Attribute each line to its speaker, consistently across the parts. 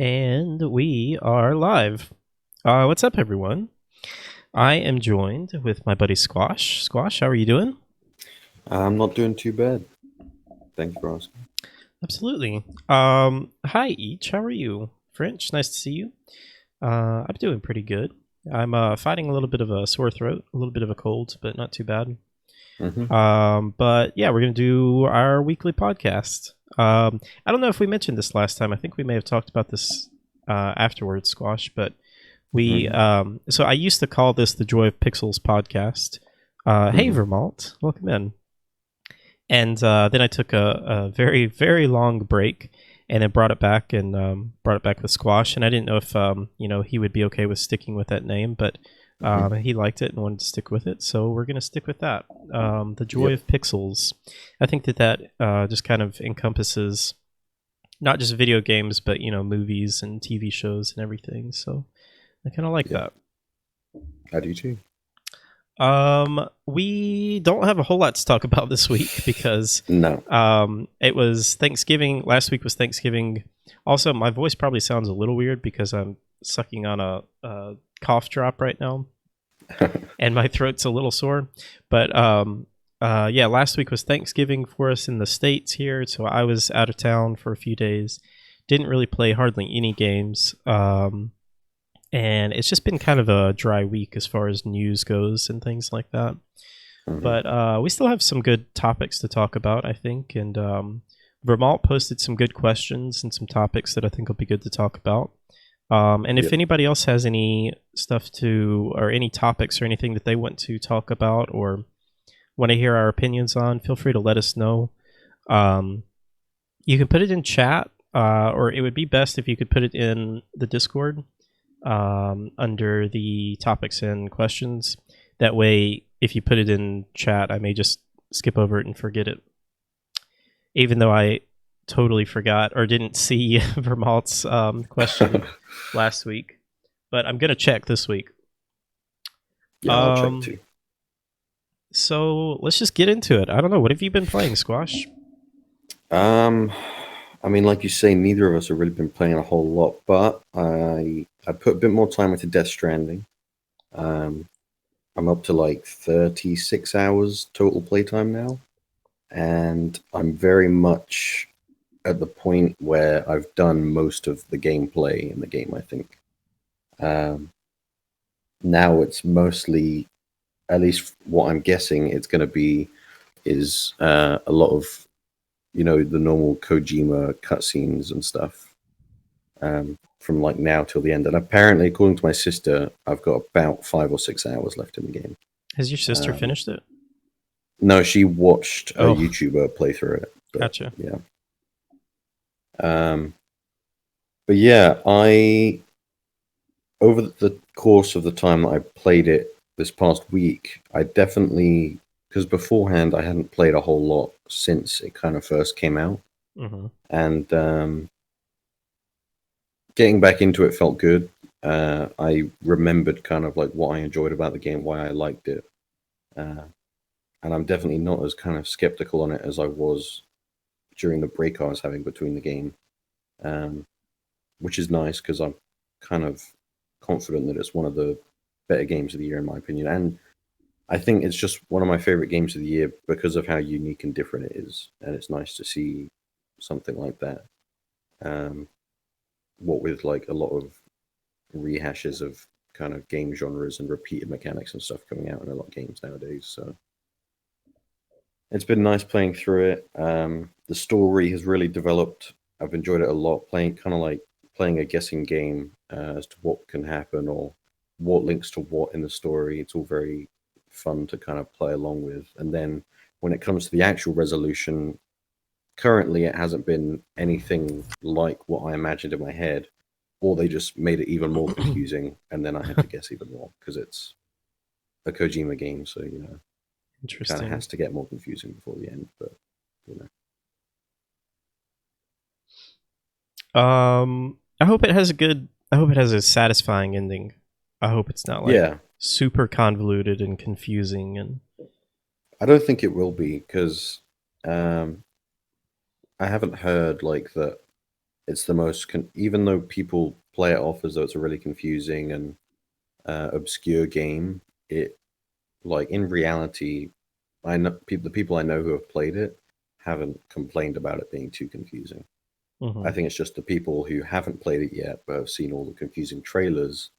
Speaker 1: And we are live. What's up, everyone? I am joined with my buddy Squash. Squash, how are you doing?
Speaker 2: I'm not doing too bad. Thank you for asking.
Speaker 1: Absolutely. Hi, Each. How are you? French, nice to see you. I'm doing pretty good. I'm fighting a little bit of a sore throat, a little bit of a cold, but not too bad.
Speaker 2: hmm
Speaker 1: But yeah, we're going to do our weekly podcast. I don't know if we mentioned this last time. I think we may have talked about this afterwards, Squash, but we
Speaker 2: hmm
Speaker 1: so I used to call this the Joy of Pixels podcast. Hey
Speaker 2: hmm
Speaker 1: Vermalt, welcome in. And then I took a very very long break, and then brought it back and brought it back with Squash. And I didn't know if he would be okay with sticking with that name, but
Speaker 2: hmm
Speaker 1: he liked it and wanted to stick with it, so we're gonna stick with that. The Joy
Speaker 2: Yep.
Speaker 1: of Pixels. I think that just kind of encompasses not just video games, but movies and TV shows and everything. So I kind of like
Speaker 2: Yep.
Speaker 1: that.
Speaker 2: I do too.
Speaker 1: We don't have a whole lot to talk about this week because
Speaker 2: No.
Speaker 1: it was Thanksgiving. Last week was Thanksgiving. Also, my voice probably sounds a little weird because I'm sucking on a cough drop right now, and my throat's a little sore. But yeah, last week was Thanksgiving for us in the States here, so I was out of town for a few days. Didn't really play hardly any games. And it's just been kind of a dry week as far as news goes and things like that.
Speaker 2: hmm
Speaker 1: But we still have some good topics to talk about, I think. And Vermalt posted some good questions and some topics that I think will be good to talk about. And if
Speaker 2: Yep.
Speaker 1: anybody else has any stuff to, or any topics or anything that they want to talk about or want to hear our opinions on, feel free to let us know. Um, you can put it in chat, or it would be best if you could put it in the Discord under the topics and questions. That way, if you put it in chat, I may just skip over it and forget it. Even though I totally forgot or didn't see Vermalt's question last week, but I'm gonna check this week.
Speaker 2: Yeah, I'll check
Speaker 1: Um,
Speaker 2: too.
Speaker 1: so let's just get into it. I don't know. What have you been playing, Squash?
Speaker 2: Um, I mean, like you say, neither of us have really been playing a whole lot, but I put a bit more time into Death Stranding. Um, I'm up to like 36 hours total playtime now, and I'm very much at the point where I've done most of the gameplay in the game, I think. Um, Now it's mostly, at least what I'm guessing it's going to be, is a lot of the normal Kojima cutscenes and stuff from like now till the end. And apparently, according to my sister, I've got about 5 or 6 hours left in the game.
Speaker 1: Has your sister
Speaker 2: Um,
Speaker 1: finished it?
Speaker 2: no, she watched a
Speaker 1: Oh,
Speaker 2: YouTuber play through it, but
Speaker 1: gotcha.
Speaker 2: yeah. Um, but yeah, I over the course of the time that I played it this past week, I definitely, because beforehand I hadn't played a whole lot since it kind of first came out,
Speaker 1: Hmm.
Speaker 2: and getting back into it felt good. I remembered kind of like what I enjoyed about the game, why I liked it, uh, and I'm definitely not as kind of skeptical on it as I was during the break I was having between the game, um, which is nice because I'm kind of confident that it's one of the better games of the year in my opinion, and I think it's just one of my favorite games of the year because of how unique and different it is, and it's nice to see something like that. Um, what with like a lot of rehashes of kind of game genres and repeated mechanics and stuff coming out in a lot of games nowadays. So it's been nice playing through it. The story has really developed. I've enjoyed it a lot. Playing kind of like playing a guessing game as to what can happen or what links to what in the story. It's all very fun to kind of play along with. And then when it comes to the actual resolution, currently it hasn't been anything like what I imagined in my head, or they just made it even more confusing, and then I had to guess even more because it's a Kojima game, so kind of
Speaker 1: Interesting.
Speaker 2: has to get more confusing before the end. But you know,
Speaker 1: I hope it has a good. I hope it has a satisfying ending. I hope it's not like
Speaker 2: yeah,
Speaker 1: super convoluted and confusing. And
Speaker 2: I don't think it will be because um, I haven't heard like that it's the most even though people play it off as though it's a really confusing and obscure game, it like in reality, I know the people I know who have played it haven't complained about it being too confusing.
Speaker 1: Hmm.
Speaker 2: I think it's just the people who haven't played it yet but have seen all the confusing trailers,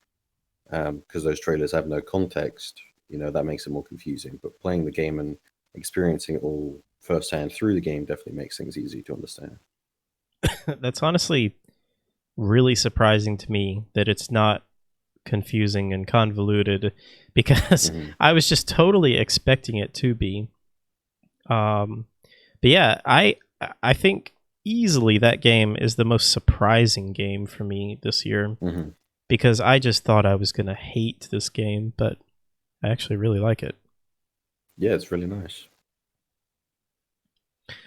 Speaker 2: because those trailers have no context. That makes it more confusing. But playing the game and experiencing it all firsthand through the game definitely makes things easy to understand.
Speaker 1: That's honestly really surprising to me that it's not confusing and convoluted, because
Speaker 2: Hmm.
Speaker 1: I was just totally expecting it to be. Um, but yeah, I think easily that game is the most surprising game for me this year,
Speaker 2: Hmm.
Speaker 1: because I just thought I was gonna hate this game, but I actually really like it.
Speaker 2: Yeah, it's really nice.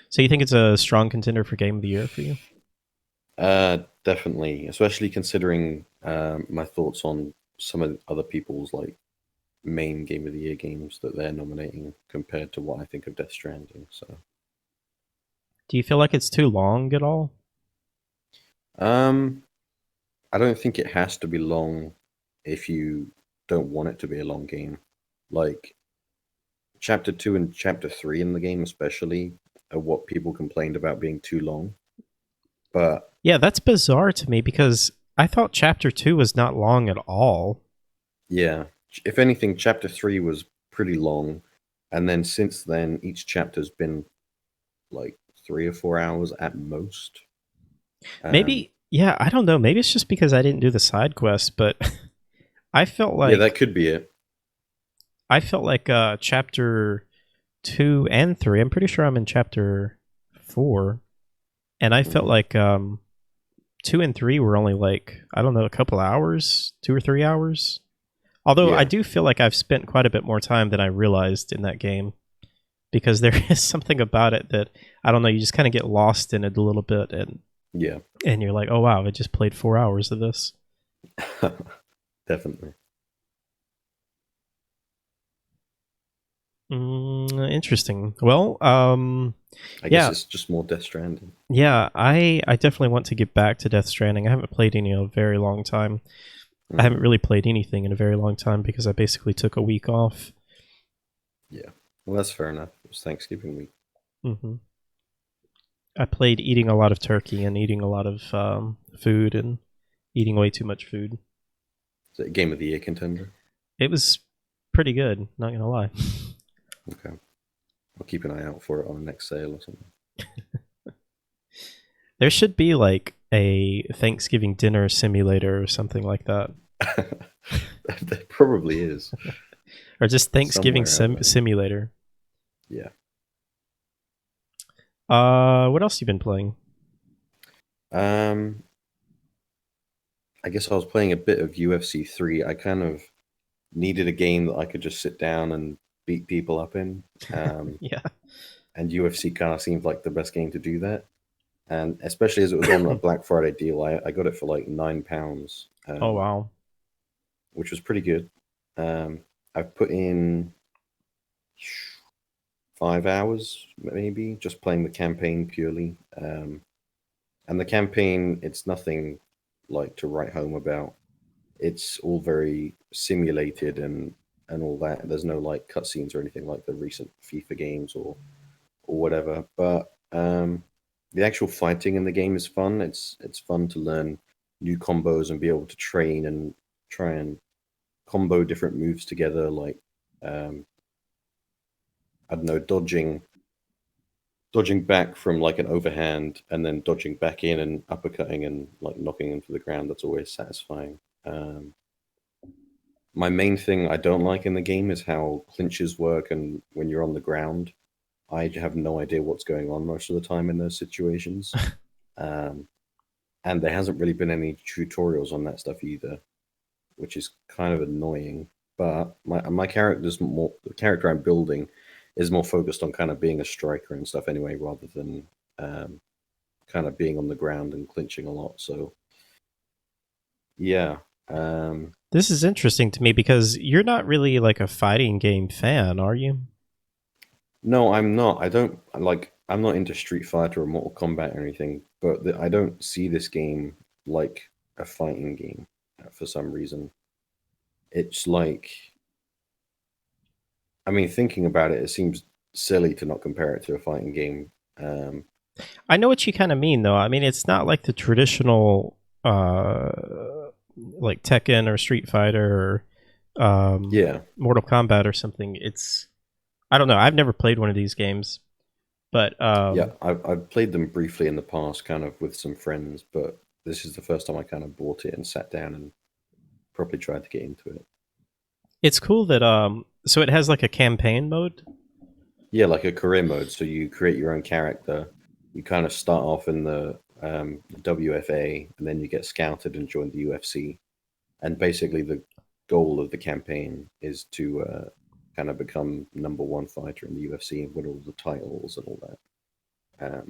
Speaker 1: So you think it's a strong contender for Game of the Year for you?
Speaker 2: Definitely, especially considering my thoughts on some of the other people's like main Game of the Year games that they're nominating compared to what I think of Death Stranding. So,
Speaker 1: Do you feel like it's too long at all?
Speaker 2: um, I don't think it has to be long if you don't want it to be a long game. Like chapter 2 and chapter 3 in the game, especially, are what people complained about being too long. But
Speaker 1: Yeah, that's bizarre to me because I thought Chapter 2 was not long at all.
Speaker 2: yeah, if anything, chapter 3 was pretty long. And then since then, each chapter's been like 3 or 4 hours at most. Um,
Speaker 1: Maybe, yeah, I don't know. Maybe it's just because I didn't do the side quest, but I felt
Speaker 2: yeah, that
Speaker 1: like
Speaker 2: could be it.
Speaker 1: chapter 2 and 3. I'm pretty sure I'm in chapter 4, and I felt
Speaker 2: Hmm.
Speaker 1: like 2 and 3 were only like, I don't know, a couple hours, 2 or 3 hours. Although I
Speaker 2: Yeah,
Speaker 1: do feel like I've spent quite a bit more time than I realized in that game, because there is something about it that, I don't know, you just kind of get lost in it a little bit,
Speaker 2: yeah,
Speaker 1: and you're like, oh wow, I just played 4 hours of this.
Speaker 2: definitely.
Speaker 1: Interesting. Well,
Speaker 2: I guess
Speaker 1: yeah,
Speaker 2: it's just more Death Stranding.
Speaker 1: yeah. I definitely want to get back to Death Stranding. I haven't played any in a very long time. I
Speaker 2: Hmm.
Speaker 1: haven't really played anything in a very long time because I basically took a week off.
Speaker 2: Yeah, well, that's fair enough. It was Thanksgiving week.
Speaker 1: Hmm. I played eating a lot of turkey and eating a lot of food and eating way too much food.
Speaker 2: Is it a Game of the Year contender?
Speaker 1: It was pretty good, not gonna lie.
Speaker 2: Okay, I'll keep an eye out for it on the next sale or something.
Speaker 1: There should be like a Thanksgiving dinner simulator or something like that,
Speaker 2: There probably is
Speaker 1: or just Thanksgiving
Speaker 2: somewhere out there.
Speaker 1: simulator.
Speaker 2: Yeah.
Speaker 1: What else you been playing?
Speaker 2: Um, I guess I was playing a bit of UFC 3. I kind of needed a game that I could just sit down and beat people up in.
Speaker 1: Yeah.
Speaker 2: And UFC kind of seemed like the best game to do that. And especially as it was on a Black Friday deal, I got it for like £9,
Speaker 1: Oh wow.
Speaker 2: which was pretty good. Um, I've put in 5 hours, maybe, just playing the campaign purely. And the campaign, it's nothing like to write home about. It's all very simulated and all that. There's no like cutscenes or anything like the recent FIFA games or whatever. But the actual fighting in the game is fun. It's fun to learn new combos and be able to train and try and combo different moves together. Like um, I don't know, dodging back from like an overhand and then dodging back in and uppercutting and like knocking into the ground. That's always satisfying. My main thing I don't like in the game is how clinches work, and when you're on the ground, I have no idea what's going on most of the time in those situations. Um, and there hasn't really been any tutorials on that stuff either, which is kind of annoying. But my character's more the character I'm building is more focused on kind of being a striker and stuff anyway, rather than um, kind of being on the ground and clinching a lot. So yeah,
Speaker 1: This is interesting to me because you're not really like a fighting game fan, are you?
Speaker 2: no, I'm not. I don't like. I'm not into Street Fighter or Mortal Kombat or anything, but I don't see this game like a fighting game for some reason. It's like, I mean, thinking about it, it seems silly to not compare it to a fighting game. Um,
Speaker 1: I know what you kind of mean, though. I mean, it's not like the traditional, like Tekken or Street Fighter or
Speaker 2: yeah,
Speaker 1: Mortal Kombat or something. It's I don't know. I've never played one of these games, but
Speaker 2: yeah, I've played them briefly in the past, kind of with some friends, but this is the first time I kind of bought it and sat down and properly tried to get into it.
Speaker 1: it's cool that so it has like a campaign mode.
Speaker 2: Yeah, like a career mode. So you create your own character. You kind of start off in the WFA, and then you get scouted and join the UFC. And basically, the goal of the campaign is to kind of become #1 fighter in the UFC and win all the titles and all that.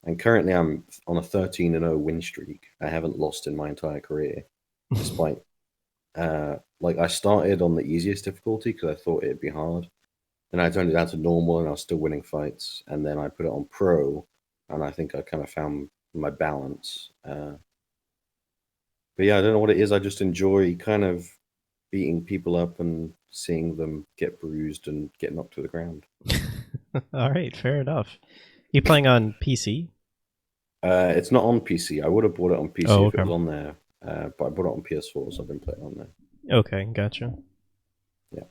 Speaker 2: And currently, I'm on a 13-0 win streak. I haven't lost in my entire career, despite like I started on the easiest difficulty because I thought it'd be hard. Then I turned it down to normal, and I was still winning fights. And then I put it on pro, and I think I kind of found my balance. But yeah, I don't know what it is. I just enjoy kind of beating people up and seeing them get bruised and get knocked to the ground.
Speaker 1: All right, fair enough. You playing on PC?
Speaker 2: It's not on PC. I would have bought it on PC
Speaker 1: Oh,
Speaker 2: if it
Speaker 1: okay.
Speaker 2: was on there, but I bought it on PS4, so I didn't play it on there.
Speaker 1: Okay, gotcha.
Speaker 2: Yeah.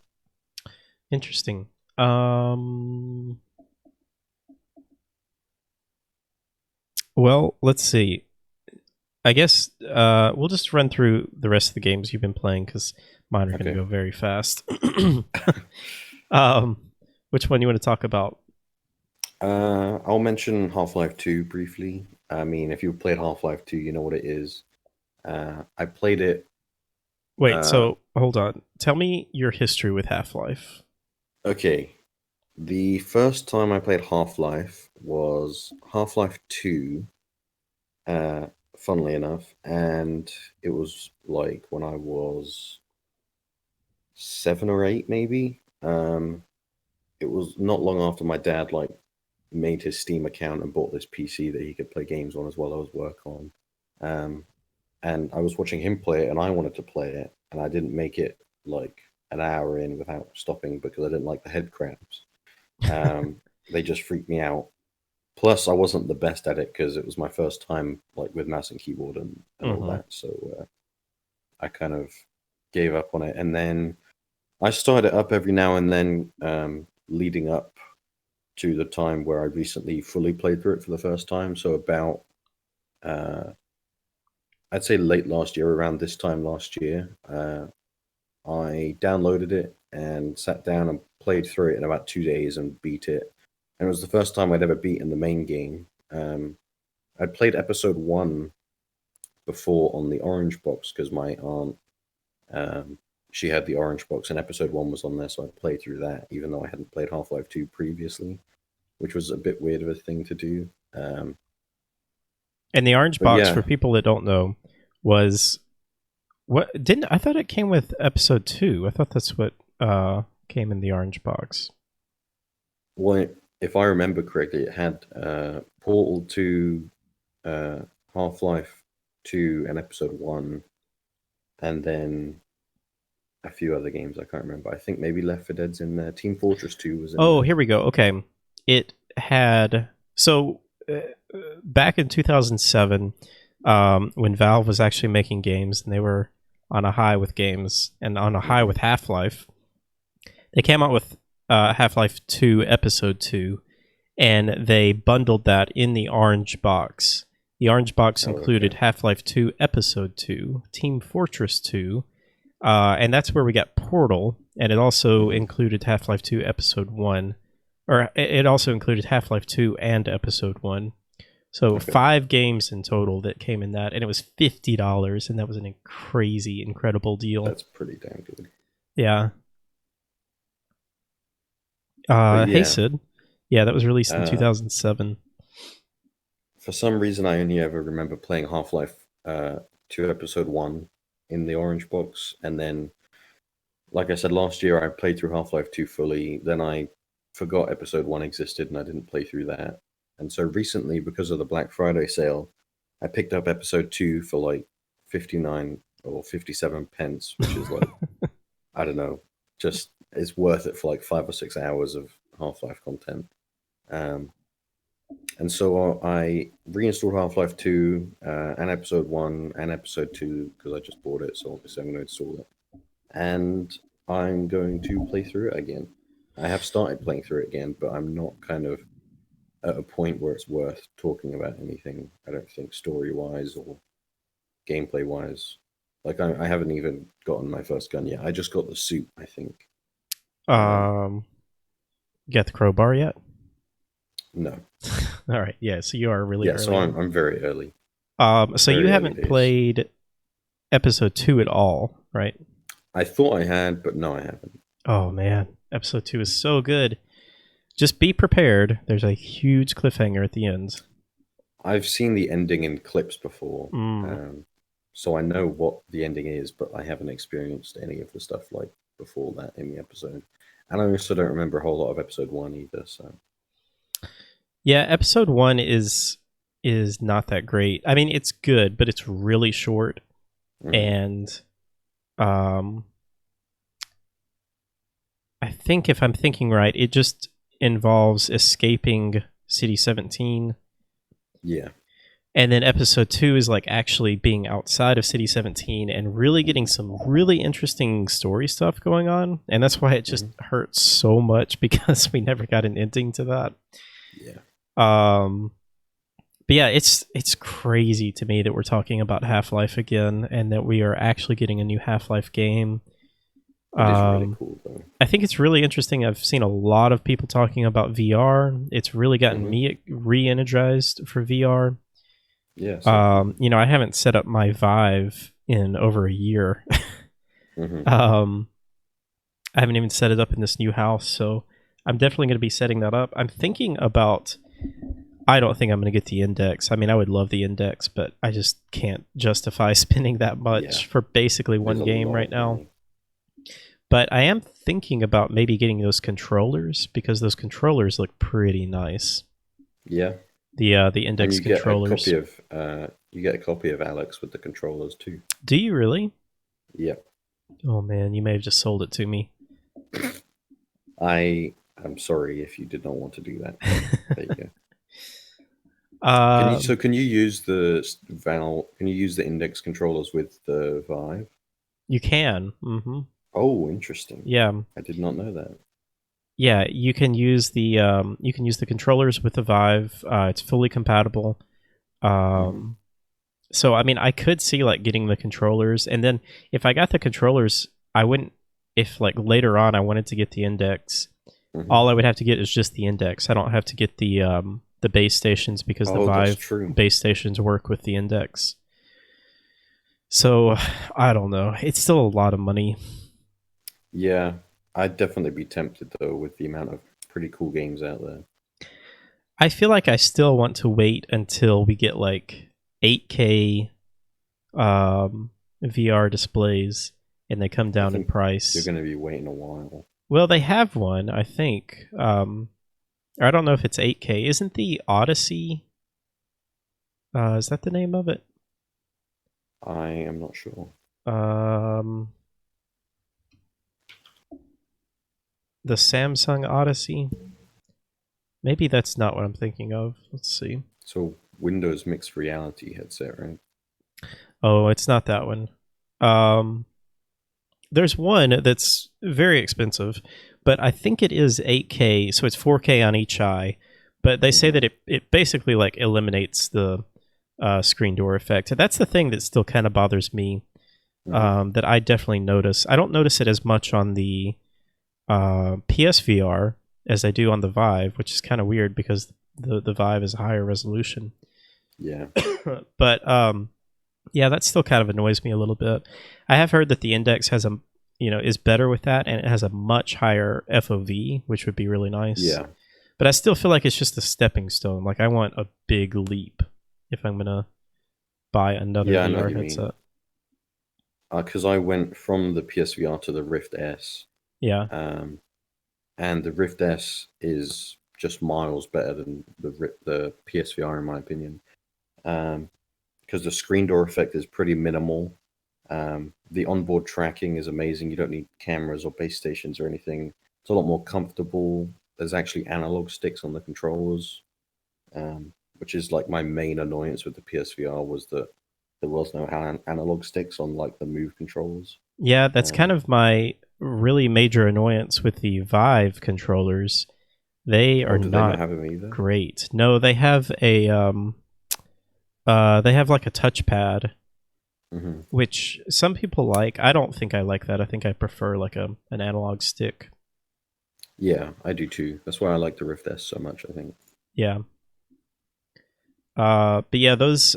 Speaker 1: Interesting. Well, let's see. I guess we'll just run through the rest of the games you've been playing because mine are going to
Speaker 2: Okay.
Speaker 1: go very fast. um, which one you want to talk about?
Speaker 2: I'll mention Half-Life 2 briefly. I mean, if you've played Half-Life 2, you know what it is. I played it.
Speaker 1: Wait, so hold on. Tell me your history with Half-Life.
Speaker 2: Okay. The first time I played Half-Life was Half-Life 2, funnily enough, and it was like when I was 7 or 8, maybe. It was not long after my dad like made his Steam account and bought this PC that he could play games on as well as work on. Um, and I was watching him play it, and I wanted to play it, and I didn't make it like an hour in without stopping because I didn't like the head cramps. They just freaked me out. Plus, I wasn't the best at it because it was my first time like with mouse and keyboard and all that. So I kind of gave up on it, and then I started it up every now and then, leading up to the time where I recently fully played through it for the first time. So about I'd say late last year, around this time last year, I downloaded it and sat down and played through it in about 2 days and beat it. And it was the first time I'd ever beaten the main game. I'd played episode 1 before on the orange box because my aunt, she had the orange box and episode 1 was on there, so I played through that, even though I hadn't played Half-Life 2 previously, which was a bit weird of a thing to do.
Speaker 1: And the orange
Speaker 2: But
Speaker 1: box,
Speaker 2: yeah,
Speaker 1: for people that don't know, was what didn't I thought it came with episode 2. I thought that's what came in the orange box.
Speaker 2: well, if I remember correctly, it had Portal 2, Half-Life 2, and episode 1, and then a few other games I can't remember. I think maybe Left 4 Dead's in there. Team Fortress 2 was in
Speaker 1: Oh,
Speaker 2: there.
Speaker 1: here we go. Okay. It had so back in 2007, when Valve was actually making games and they were on a high with games and on a high with Half-Life, they came out with Half-Life 2 Episode 2, and they bundled that in the orange box. The orange box included Half-Life 2 Episode 2, Team Fortress 2, and that's where we got Portal, and it also included Half-Life 2 Episode 1. Or it also included Half-Life 2 and Episode 1. So 5 games in total that came in that, and it was $50, and that was a crazy, incredible deal.
Speaker 2: That's pretty damn good.
Speaker 1: Yeah.
Speaker 2: Yeah.
Speaker 1: Hey, Sid. Yeah, that was released in 2007.
Speaker 2: For some reason, I only ever remember playing Half-Life 2 Episode 1 in the orange box, and then, like I said, last year I played through Half-Life 2 fully. Then I forgot episode 1 existed and I didn't play through that. And so recently, because of the Black Friday sale, I picked up episode 2 for like 59 or 57 pence, which is like, I don't know, just it's worth it for like 5 or 6 hours of Half-Life content. And so I reinstalled Half-Life 2 and episode 1 and episode 2 because I just bought it, so obviously I'm going to install it. And I'm going to play through it again. I have started playing through it again, but I'm not kind of at a point where it's worth talking about anything, I don't think, story-wise or gameplay-wise. Like, I haven't even gotten my first gun yet. I just got the suit, I think.
Speaker 1: You got the crowbar yet?
Speaker 2: No.
Speaker 1: All right, yeah, so you are really early.
Speaker 2: Yeah, so I'm very early.
Speaker 1: So you haven't played episode 2 at all, right?
Speaker 2: I thought I had, but no, I haven't.
Speaker 1: Oh, man. Episode 2 is so good. Just be prepared. There's a huge cliffhanger at the end.
Speaker 2: I've seen the ending in clips before, so I know what the ending is, but I haven't experienced any of the stuff like before that in the episode. And I also don't remember a whole lot of episode 1 either, so...
Speaker 1: Yeah, episode 1 is not that great. I mean, it's good, but it's really short. And I think if I'm thinking right, it just involves escaping City 17.
Speaker 2: Yeah.
Speaker 1: And then episode 2 is like actually being outside of City 17 and really getting some really interesting story stuff going on. And that's why it just hurts so much, because we never got an ending to that.
Speaker 2: Yeah.
Speaker 1: But yeah, it's crazy to me that we're talking about Half-Life again, and that we are actually getting a new Half-Life game.
Speaker 2: It is really cool, though.
Speaker 1: I think it's really interesting. I've seen a lot of people talking about VR. It's really gotten me re-energized for VR.
Speaker 2: Yes.
Speaker 1: You know, I haven't set up my Vive in over a year. I haven't even set it up in this new house, so I'm definitely going to be setting that up. I'm thinking about... I don't think I'm going to get the Index. I mean, I would love the Index, but I just can't justify spending that much for basically one game right now. But I am thinking about maybe getting those controllers, because those controllers look pretty nice.
Speaker 2: Yeah.
Speaker 1: The Index controllers.
Speaker 2: You get a copy of Alex with the controllers too.
Speaker 1: Do you really?
Speaker 2: Yeah.
Speaker 1: Oh man, you may have just sold it to me.
Speaker 2: I'm sorry if you did not want to do that. There you go. Can you use the Index controllers with the Vive?
Speaker 1: You can.
Speaker 2: Oh, interesting.
Speaker 1: Yeah, I
Speaker 2: did not know that.
Speaker 1: Yeah, you can use the controllers with the Vive. It's fully compatible. So I mean, I could see like getting the controllers, and then if I got the controllers, I wouldn't. If like later on I wanted to get the Index, all I would have to get is just the Index. I don't have to get the base stations, because the Vive base stations work with the Index. So I don't know. It's still a lot of money.
Speaker 2: Yeah, I'd definitely be tempted though with the amount of pretty cool games out there.
Speaker 1: I feel like I still want to wait until we get like 8K VR displays and they come down in price.
Speaker 2: You're going to be waiting a while.
Speaker 1: Well, they have one, I think. I don't know if it's 8K. Isn't the Odyssey? Is that the name of it?
Speaker 2: I am not sure.
Speaker 1: The Samsung Odyssey? Maybe that's not what I'm thinking of. Let's see.
Speaker 2: So Windows Mixed Reality headset, right?
Speaker 1: Oh, it's not that one. There's one that's very expensive, but I think it is 8K, so it's 4K on each eye. But they say that it basically like eliminates the screen door effect. That's the thing that still kind of bothers me. That I definitely notice. I don't notice it as much on the PSVR as I do on the Vive, which is kind of weird because the Vive is a higher resolution.
Speaker 2: Yeah.
Speaker 1: But yeah, that still kind of annoys me a little bit. I have heard that the Index has is better with that, and it has a much higher FOV, which would be really nice.
Speaker 2: Yeah.
Speaker 1: But I still feel like it's just a stepping stone. Like I want a big leap if I'm gonna buy another VR headset.
Speaker 2: Because I went from the PSVR to the Rift S.
Speaker 1: Yeah.
Speaker 2: and the Rift S is just miles better than the PSVR in my opinion, because the screen door effect is pretty minimal. The onboard tracking is amazing. You don't need cameras or base stations or anything. It's a lot more comfortable. There's actually analog sticks on the controllers, which is like my main annoyance with the PSVR was that there was no analog sticks on like the Move controllers.
Speaker 1: Yeah, that's kind of my really major annoyance with the Vive controllers. They are
Speaker 2: do they not have them either?
Speaker 1: Great. No, they have a they have like a touchpad, which some people like. I don't think I like that. I think I prefer like an analog stick.
Speaker 2: Yeah, I do too. That's why I like the Rift S so much, I think.
Speaker 1: Yeah. But yeah, those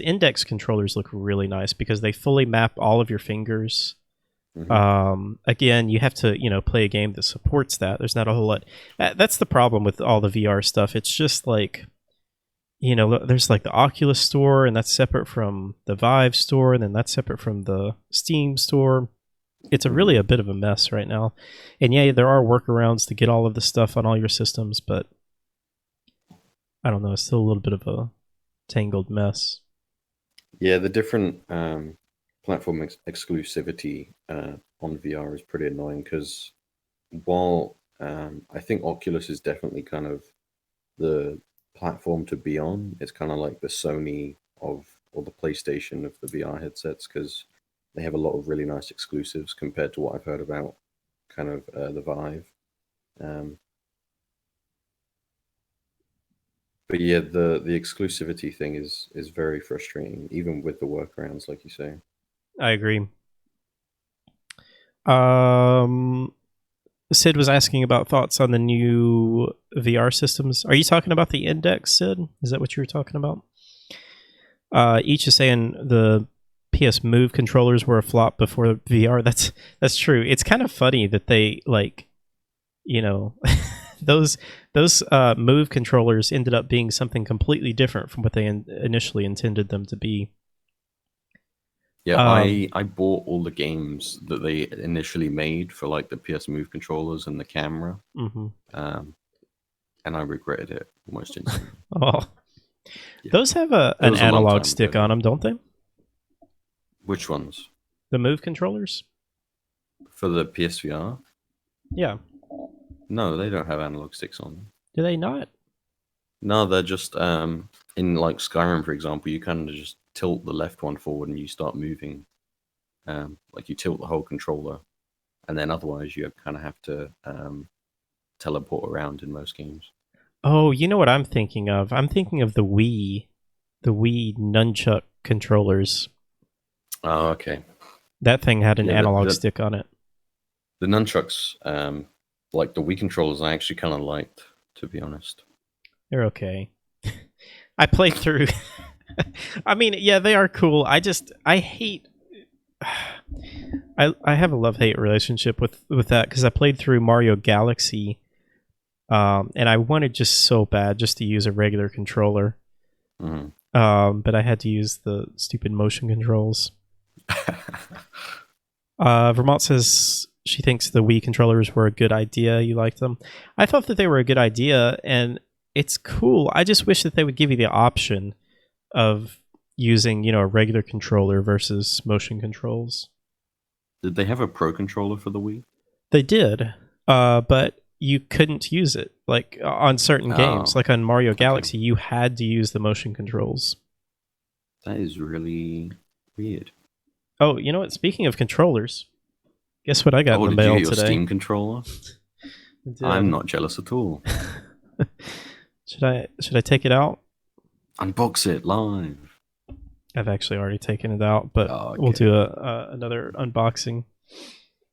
Speaker 1: index controllers look really nice because they fully map all of your fingers. Again, you have to, play a game that supports that. There's not a whole lot. That's the problem with all the VR stuff. It's just like, there's like the Oculus store, and that's separate from the Vive store, and then that's separate from the Steam store. It's really a bit of a mess right now. And yeah, there are workarounds to get all of the stuff on all your systems, but I don't know. It's still a little bit of a tangled mess.
Speaker 2: Yeah, the different platform exclusivity on VR is pretty annoying because while I think Oculus is definitely kind of the platform to be on, it's kind of like the Sony of or the PlayStation of the VR headsets because they have a lot of really nice exclusives compared to what I've heard about kind of the Vive. But yeah, the exclusivity thing is very frustrating, even with the workarounds, like you say.
Speaker 1: I agree. Sid was asking about thoughts on the new VR systems. Are you talking about the Index, Sid? Is that what you were talking about? Each is saying the PS Move controllers were a flop before VR. That's true. It's kind of funny that they those Move controllers ended up being something completely different from what they initially intended them to be.
Speaker 2: Yeah, I bought all the games that they initially made for like the PS Move controllers and the camera, and I regretted it almost instantly.
Speaker 1: Oh, yeah. Those have an analog stick on them, don't they?
Speaker 2: Which ones?
Speaker 1: The Move controllers
Speaker 2: for the PSVR.
Speaker 1: Yeah.
Speaker 2: No, they don't have analog sticks on them.
Speaker 1: Do they not?
Speaker 2: No, they're just in like Skyrim, for example. You kind of just tilt the left one forward and you start moving. Like you tilt the whole controller, and then otherwise you kind of have to teleport around in most games.
Speaker 1: Oh, you know what I'm thinking of? I'm thinking of the Wii nunchuck controllers.
Speaker 2: Oh, okay.
Speaker 1: That thing had an analog stick on it.
Speaker 2: The nunchucks, like the Wii controllers, I actually kind of liked, to be honest.
Speaker 1: They're okay. I played through. I mean, yeah, they are cool. I hate. I have a love-hate relationship with that because I played through Mario Galaxy, and I wanted just so bad just to use a regular controller, but I had to use the stupid motion controls. Vermont says she thinks the Wii controllers were a good idea. You liked them. I thought that they were a good idea, and it's cool. I just wish that they would give you the option of using, a regular controller versus motion controls.
Speaker 2: Did they have a Pro controller for the Wii?
Speaker 1: They did, but you couldn't use it. Like on certain games, like on Mario Galaxy, you had to use the motion controls.
Speaker 2: That is really weird.
Speaker 1: Oh, you know what? Speaking of controllers, guess what I got in the mail today?
Speaker 2: Did you get your Steam controller? I'm not jealous at all.
Speaker 1: Should I take it out?
Speaker 2: Unbox it live.
Speaker 1: I've actually already taken it out, but we'll do another unboxing.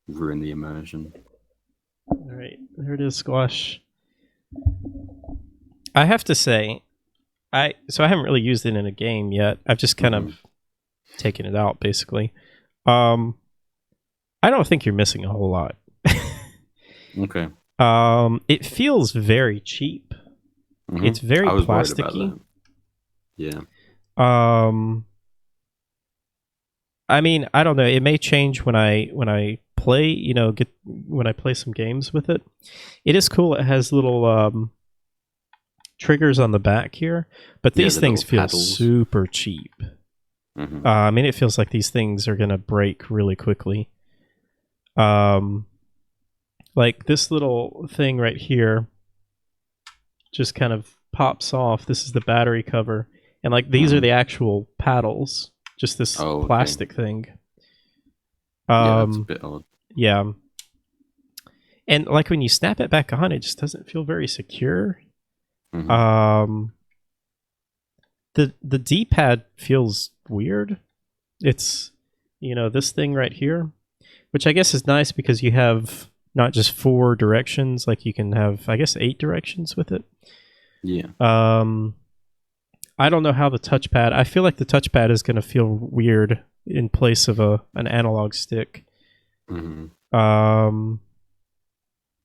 Speaker 2: Ruin the immersion.
Speaker 1: All right, there it is, Squash. I have to say, I haven't really used it in a game yet. I've just kind of taken it out, basically. I don't think you're missing a whole lot.
Speaker 2: Okay.
Speaker 1: It feels very cheap. It's very plasticky.
Speaker 2: Yeah.
Speaker 1: I mean, I don't know. It may change when I play, when I play some games with it, it is cool. It has little triggers on the back here, but these
Speaker 2: the
Speaker 1: things
Speaker 2: little
Speaker 1: feel
Speaker 2: paddles.
Speaker 1: super cheap.
Speaker 2: Mhm.
Speaker 1: I mean, it feels like these things are gonna break really quickly. Like this little thing right here just kind of pops off. This is the battery cover, and like these are the actual paddles. Just this
Speaker 2: Oh, okay.
Speaker 1: plastic thing.
Speaker 2: Yeah, that's a bit odd.
Speaker 1: Yeah. And like when you snap it back on, it just doesn't feel very secure.
Speaker 2: Mhm.
Speaker 1: The D-pad feels weird. It's this thing right here, which I guess is nice because you have not just 4 directions, like you can have, I guess, 8 directions with it.
Speaker 2: Yeah.
Speaker 1: I don't know how the touchpad. I feel like the touchpad is going to feel weird in place of an analog stick.
Speaker 2: Mhm.
Speaker 1: Um,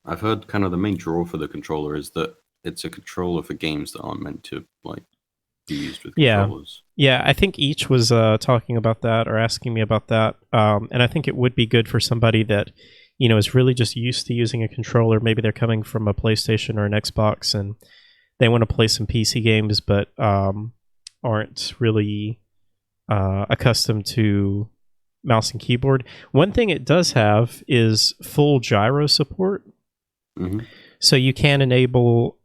Speaker 2: I've heard kind of the main draw for the controller is that it's a controller for games that aren't meant to like be used with controllers.
Speaker 1: Yeah, I think each was talking about that or asking me about that. And I think it would be good for somebody that, is really just used to using a controller. Maybe they're coming from a PlayStation or an Xbox and they want to play some PC games, but aren't really accustomed to mouse and keyboard. One thing it does have is full gyro support.
Speaker 2: Mhm.
Speaker 1: So you can enable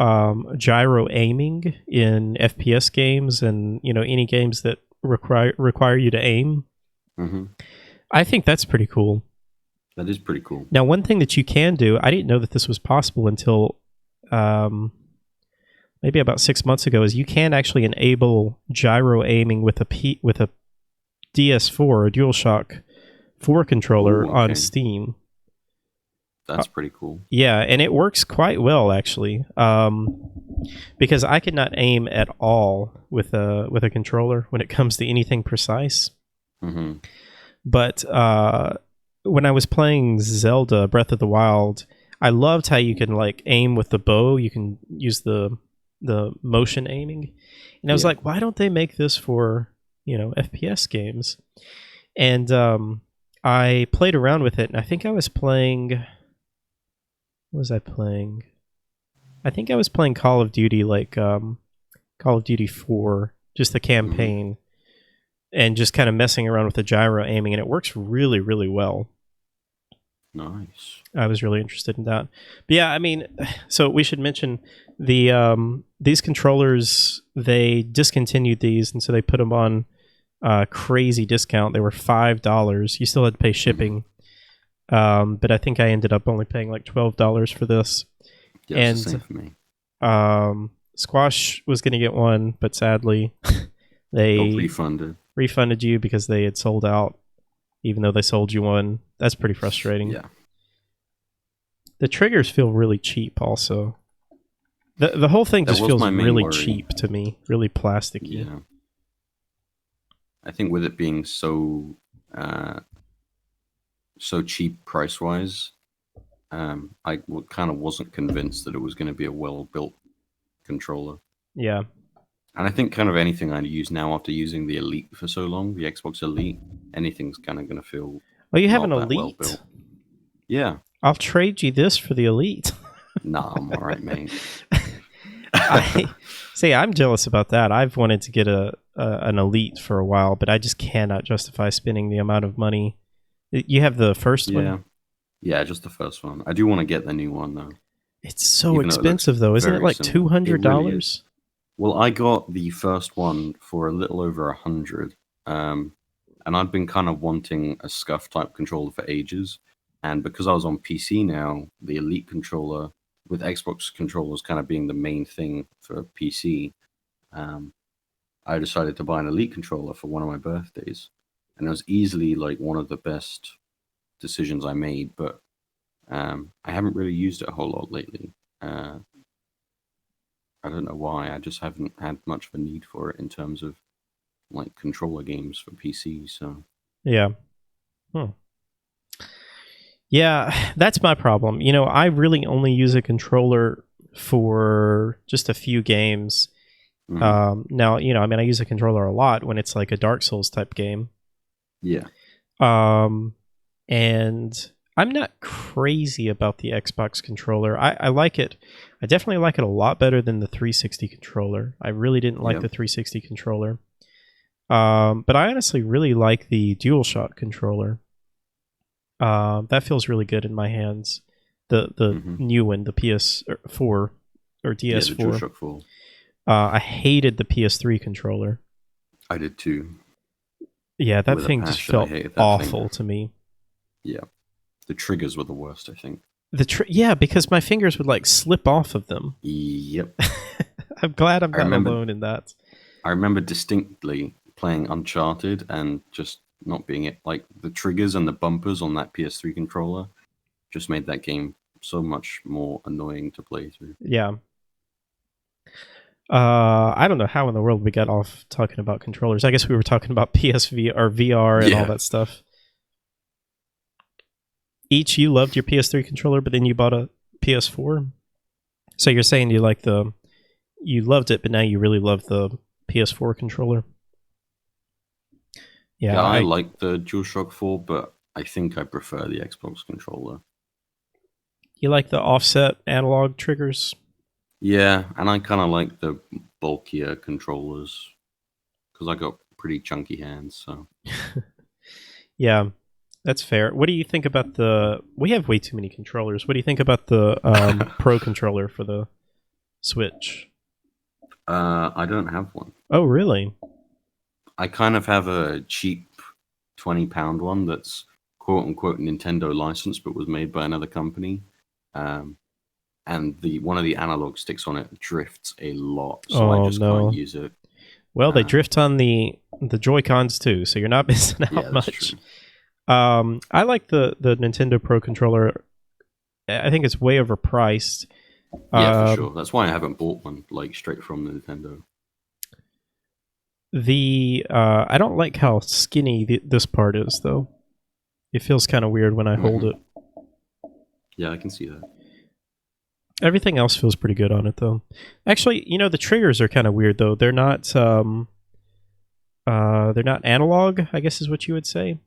Speaker 1: gyro aiming in FPS games and any games that require you to aim.
Speaker 2: Mhm.
Speaker 1: I think that's pretty cool.
Speaker 2: That is pretty cool.
Speaker 1: Now, one thing that you can do, I didn't know that this was possible until maybe about 6 months ago, is you can actually enable gyro aiming with a DS4 or DualShock 4 controller
Speaker 2: Ooh,
Speaker 1: on
Speaker 2: okay.
Speaker 1: Steam.
Speaker 2: That's pretty cool.
Speaker 1: Yeah, and it works quite well actually, because I could not aim at all with a controller when it comes to anything precise.
Speaker 2: Mm-hmm.
Speaker 1: But when I was playing Zelda Breath of the Wild, I loved how you can like aim with the bow. You can use the motion aiming, and I was like, why don't they make this for FPS games? And I played around with it, and I think I was playing. What was I playing? I think I was playing Call of Duty, like Call of Duty 4, just the campaign, and just kind of messing around with the gyro aiming, and it works really, really well.
Speaker 2: Nice.
Speaker 1: I was really interested in that. But yeah, I mean, so we should mention these controllers. They discontinued these, and so they put them on crazy discount. They were $5. You still had to pay shipping. But I think I ended up only paying like $12 for this.
Speaker 2: Yeah, it's the same for me.
Speaker 1: Squash was going to get one, but sadly, they
Speaker 2: got
Speaker 1: refunded you because they had sold out, even though they sold you one. That's pretty frustrating.
Speaker 2: Yeah.
Speaker 1: The triggers feel really cheap. Also, the whole thing just feels really cheap to me, really plasticky.
Speaker 2: Yeah. I think with it being so cheap price wise, I kind of wasn't convinced that it was going to be a well built controller.
Speaker 1: Yeah.
Speaker 2: And I think kind of anything I use now after using the Elite for so long, the Xbox Elite, anything's kind of going to feel.
Speaker 1: Oh, you have an Elite?
Speaker 2: Well yeah.
Speaker 1: I'll trade you this for the Elite.
Speaker 2: Nah, I'm all right, mate.
Speaker 1: I'm jealous about that. I've wanted to get an Elite for a while, but I just cannot justify spending the amount of money. You have the first one?
Speaker 2: Yeah, just the first one. I do want to get the new one, though.
Speaker 1: It's so expensive, though. Isn't it like $200? Really,
Speaker 2: well, I got the first one for a little over $100. And I'd been kind of wanting a SCUF type controller for ages. And because I was on PC now, the Elite controller, with Xbox controllers kind of being the main thing for PC, I decided to buy an Elite controller for one of my birthdays. And it was easily like one of the best decisions I made, but I haven't really used it a whole lot lately. I don't know why. I just haven't had much of a need for it in terms of like controller games for PC. So
Speaker 1: yeah. Yeah, that's my problem. I really only use a controller for just a few games. Now, I use a controller a lot when it's like a Dark Souls type game.
Speaker 2: Yeah.
Speaker 1: And I'm not crazy about the Xbox controller. I like it. I definitely like it a lot better than the 360 controller. I really didn't like
Speaker 2: Yep.
Speaker 1: the 360 controller. But I honestly really like the DualShock controller. That feels really good in my hands. The new one, the PS4 or
Speaker 2: Yeah, the
Speaker 1: DS4.
Speaker 2: DualShock 4.
Speaker 1: I hated the PS3 controller.
Speaker 2: I did too.
Speaker 1: Yeah, that
Speaker 2: With a
Speaker 1: thing just
Speaker 2: passion, I
Speaker 1: felt
Speaker 2: hated that
Speaker 1: awful
Speaker 2: thing.
Speaker 1: to me.
Speaker 2: Yeah. The triggers were the worst, I think.
Speaker 1: Yeah, because my fingers would like slip off of them.
Speaker 2: Yep.
Speaker 1: I'm glad I'm
Speaker 2: I
Speaker 1: not
Speaker 2: remember-
Speaker 1: alone in that.
Speaker 2: I remember distinctly playing Uncharted and just not being it. Like the triggers and the bumpers on that PS3 controller just made that game so much more annoying to play through.
Speaker 1: Yeah. I don't know how in the world we got off talking about controllers. I guess we were talking about PSV or VR and all
Speaker 2: Yeah.
Speaker 1: that stuff. Each, you loved your PS3 controller, but then you bought a PS4. So you're saying you loved it, but now you really love the PS4 controller. Yeah,
Speaker 2: I like the DualShock 4, but I think I prefer the Xbox controller.
Speaker 1: You like the offset analog triggers?
Speaker 2: Yeah, and I kind of like the bulkier controllers because I got pretty chunky hands. So
Speaker 1: Yeah, that's fair. What do you think about we have way too many controllers. What do you think about the Pro controller for the Switch?
Speaker 2: I don't have one.
Speaker 1: Oh, really?
Speaker 2: I kind of have a cheap £20 one that's quote unquote Nintendo licensed, but was made by another company. And one of the analog sticks on it drifts a lot, so I just can't use it.
Speaker 1: Well, they drift on the Joy-Cons too, so you're not missing out
Speaker 2: Yeah, that's
Speaker 1: much.
Speaker 2: true.
Speaker 1: I like the Nintendo Pro controller. I think it's way overpriced.
Speaker 2: Yeah, for sure. That's why I haven't bought one like straight from Nintendo.
Speaker 1: I don't like how skinny this part is, though. It feels kind of weird when I hold it.
Speaker 2: Yeah, I can see that.
Speaker 1: Everything else feels pretty good on it, though. Actually, the triggers are kind of weird, though. They're not analog, I guess is what you would say,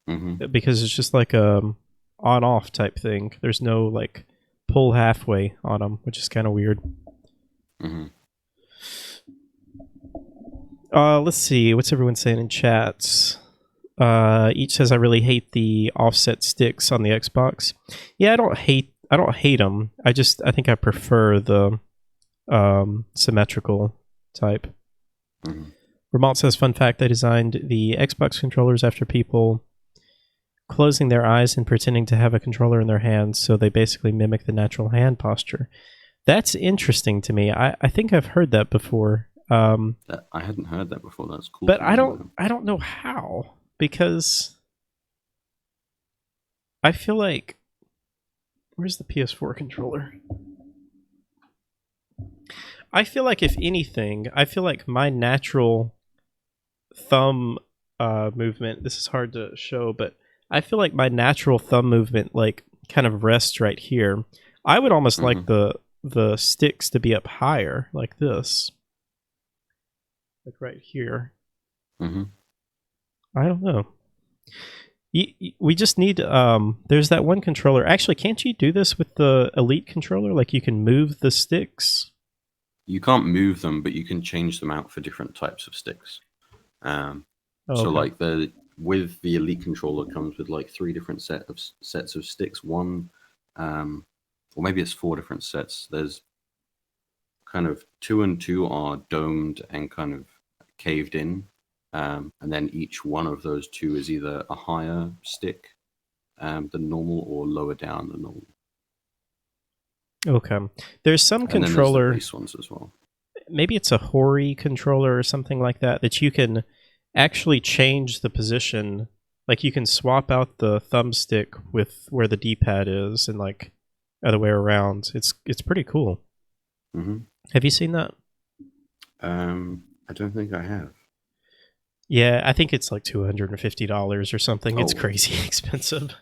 Speaker 1: because it's just like a on-off type thing. There's no like pull halfway on them, which is kind of weird. Let's see. What's everyone saying in chats? Each says I really hate the offset sticks on the Xbox. Yeah, I don't hate them. I think I prefer the symmetrical type. Vermont says, fun fact, they designed the Xbox controllers after people closing their eyes and pretending to have a controller in their hands, so they basically mimic the natural hand posture. That's interesting to me. I think I've heard that before.
Speaker 2: I hadn't heard that before. That's cool.
Speaker 1: But I don't know how, because I feel like, where's the PS4 controller? I feel like, if anything, my natural thumb movement, this is hard to show, but I feel like my natural thumb movement like kind of rests right here. I would almost like the sticks to be up higher, like this. Like right here. I don't know. We just need there's that one controller. Actually, can't you do this with the Elite controller? Like, you can move the sticks?
Speaker 2: You can't move them, but you can change them out for different types of sticks. So like with the Elite controller comes with like 3 different sets of sticks. One or maybe it's 4 different sets. There's kind of 2 and 2 are domed and kind of caved in. And then each one of those 2 is either a higher stick than normal or lower down than normal.
Speaker 1: Okay. There's some controller.
Speaker 2: There's the base ones as well.
Speaker 1: Maybe it's a Hori controller or something like that you can actually change the position. Like, you can swap out the thumbstick with where the D-pad is, and like other way around. It's pretty cool. Have you seen that?
Speaker 2: I don't think I have.
Speaker 1: Yeah, I think it's like $250 or something. It's crazy expensive.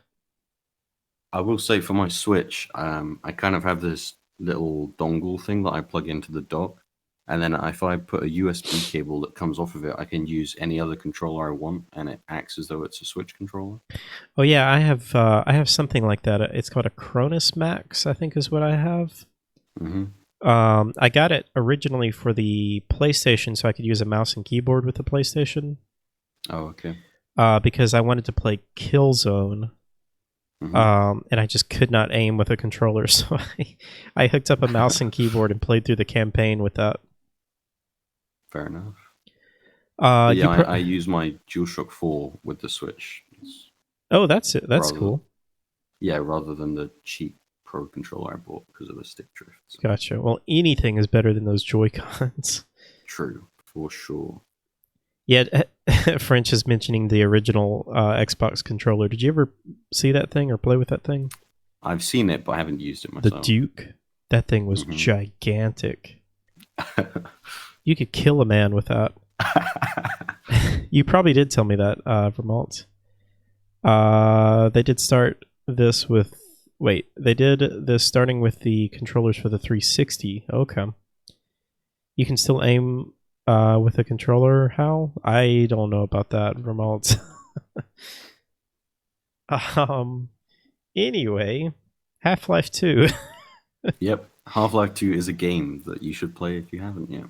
Speaker 2: I will say, for my Switch, I kind of have this little dongle thing that I plug into the dock, And then if I put a USB cable that comes off of it, I can use any other controller I want, and it acts as though it's a Switch controller.
Speaker 1: Oh yeah, I have something like that. It's called a Cronus Max, I think is what I have.
Speaker 2: Hmm.
Speaker 1: I got it originally for the PlayStation, so I could use a mouse and keyboard with the PlayStation.
Speaker 2: Oh, okay.
Speaker 1: Because I wanted to play Killzone,
Speaker 2: Hmm.
Speaker 1: and I just could not aim with a controller, so I hooked up a mouse and keyboard and played through the campaign with that.
Speaker 2: Fair enough.
Speaker 1: Uh,
Speaker 2: But yeah,
Speaker 1: you pro-
Speaker 2: I use my DualShock 4 with the Switch.
Speaker 1: oh, that's it. That's
Speaker 2: Rather,
Speaker 1: cool.
Speaker 2: yeah, rather than the cheap Pro controller I bought because of the stick drift. So.
Speaker 1: Gotcha. Well, anything is better than those Joy Cons.
Speaker 2: True, for sure.
Speaker 1: Yeah, French is mentioning the original Xbox controller. Did you ever see that thing or play with that thing?
Speaker 2: I've seen it, but I haven't used it
Speaker 1: The
Speaker 2: myself.
Speaker 1: Duke. That thing was
Speaker 2: Mhm.
Speaker 1: gigantic. You could kill a man with that. You probably did tell me that, Vermont. They did start this with. Wait, they did this starting with the controllers for the 360. Okay. You can still aim with a controller, Hal? I don't know about that, Vermont. Anyway, Half-Life 2.
Speaker 2: Yep, Half-Life 2 is a game that you should play if you haven't yet.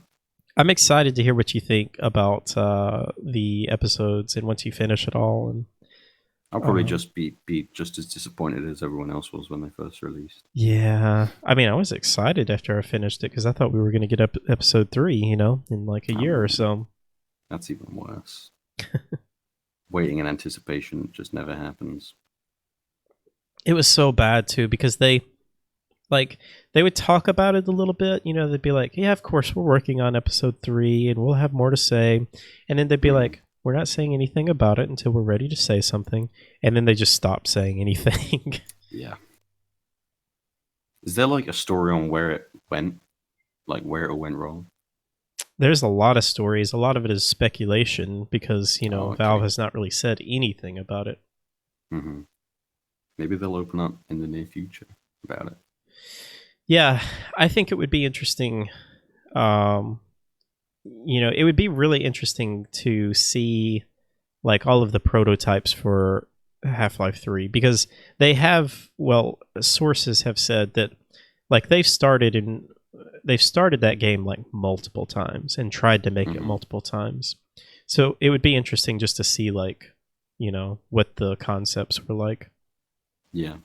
Speaker 1: I'm excited to hear what you think about the episodes and once you finish it all. And
Speaker 2: I'll probably just be just as disappointed as everyone else was when they first released.
Speaker 1: yeah, I mean, I was excited after I finished it because I thought we were going to get up episode 3, in like a year or so.
Speaker 2: That's even worse. Waiting in anticipation just never happens.
Speaker 1: It was so bad too because they would talk about it a little bit. They'd be like, "Yeah, of course we're working on episode 3 and we'll have more to say," and then they'd be like, "We're not saying anything about it until we're ready to say something," and then they just stopped saying anything.
Speaker 2: Yeah. Is there like a story on where it went? Like where it went wrong?
Speaker 1: There's a lot of stories. A lot of it is speculation because
Speaker 2: Okay.
Speaker 1: Valve has not really said anything about it.
Speaker 2: Mm-hmm. Maybe they'll open up in the near future about it.
Speaker 1: Yeah, I think it would be interesting. It would be really interesting to see like all of the prototypes for Half-Life 3 because sources have said that like they've started that game like multiple times and tried to make it multiple times. So it would be interesting just to see like, what the concepts were like.
Speaker 2: Yeah.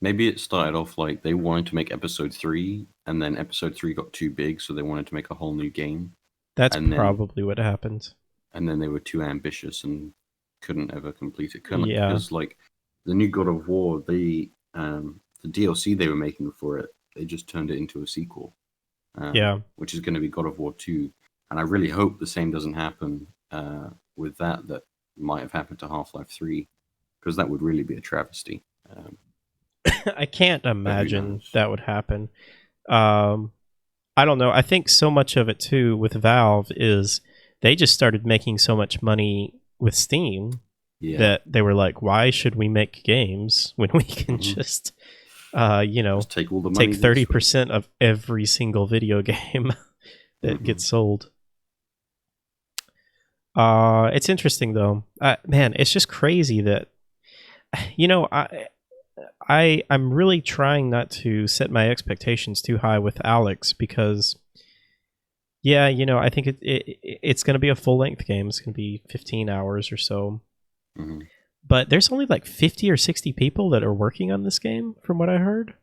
Speaker 2: Maybe it started off like they wanted to make episode 3 and then episode 3 got too big, so they wanted to make a whole new game.
Speaker 1: That's probably what happened.
Speaker 2: And then they were too ambitious and couldn't ever complete it.
Speaker 1: Yeah.
Speaker 2: Because like the new God of War, the DLC they were making for it, they just turned it into a sequel. Which is going to be God of War 2. And I really hope the same doesn't happen with that might have happened to Half-Life 3, because that would really be a travesty.
Speaker 1: I can't imagine that would happen. I don't know. I think so much of it too with Valve is they just started making so much money with Steam that they were like, why should we make games when we can just
Speaker 2: take all the money,
Speaker 1: take 30% of every single video game that gets sold. It's interesting though. Man, it's just crazy that I'm really trying not to set my expectations too high with Alex because, I think it's going to be a full-length game. It's going to be 15 hours or so.
Speaker 2: Mm-hmm.
Speaker 1: But there's only like 50 or 60 people that are working on this game, from what I heard.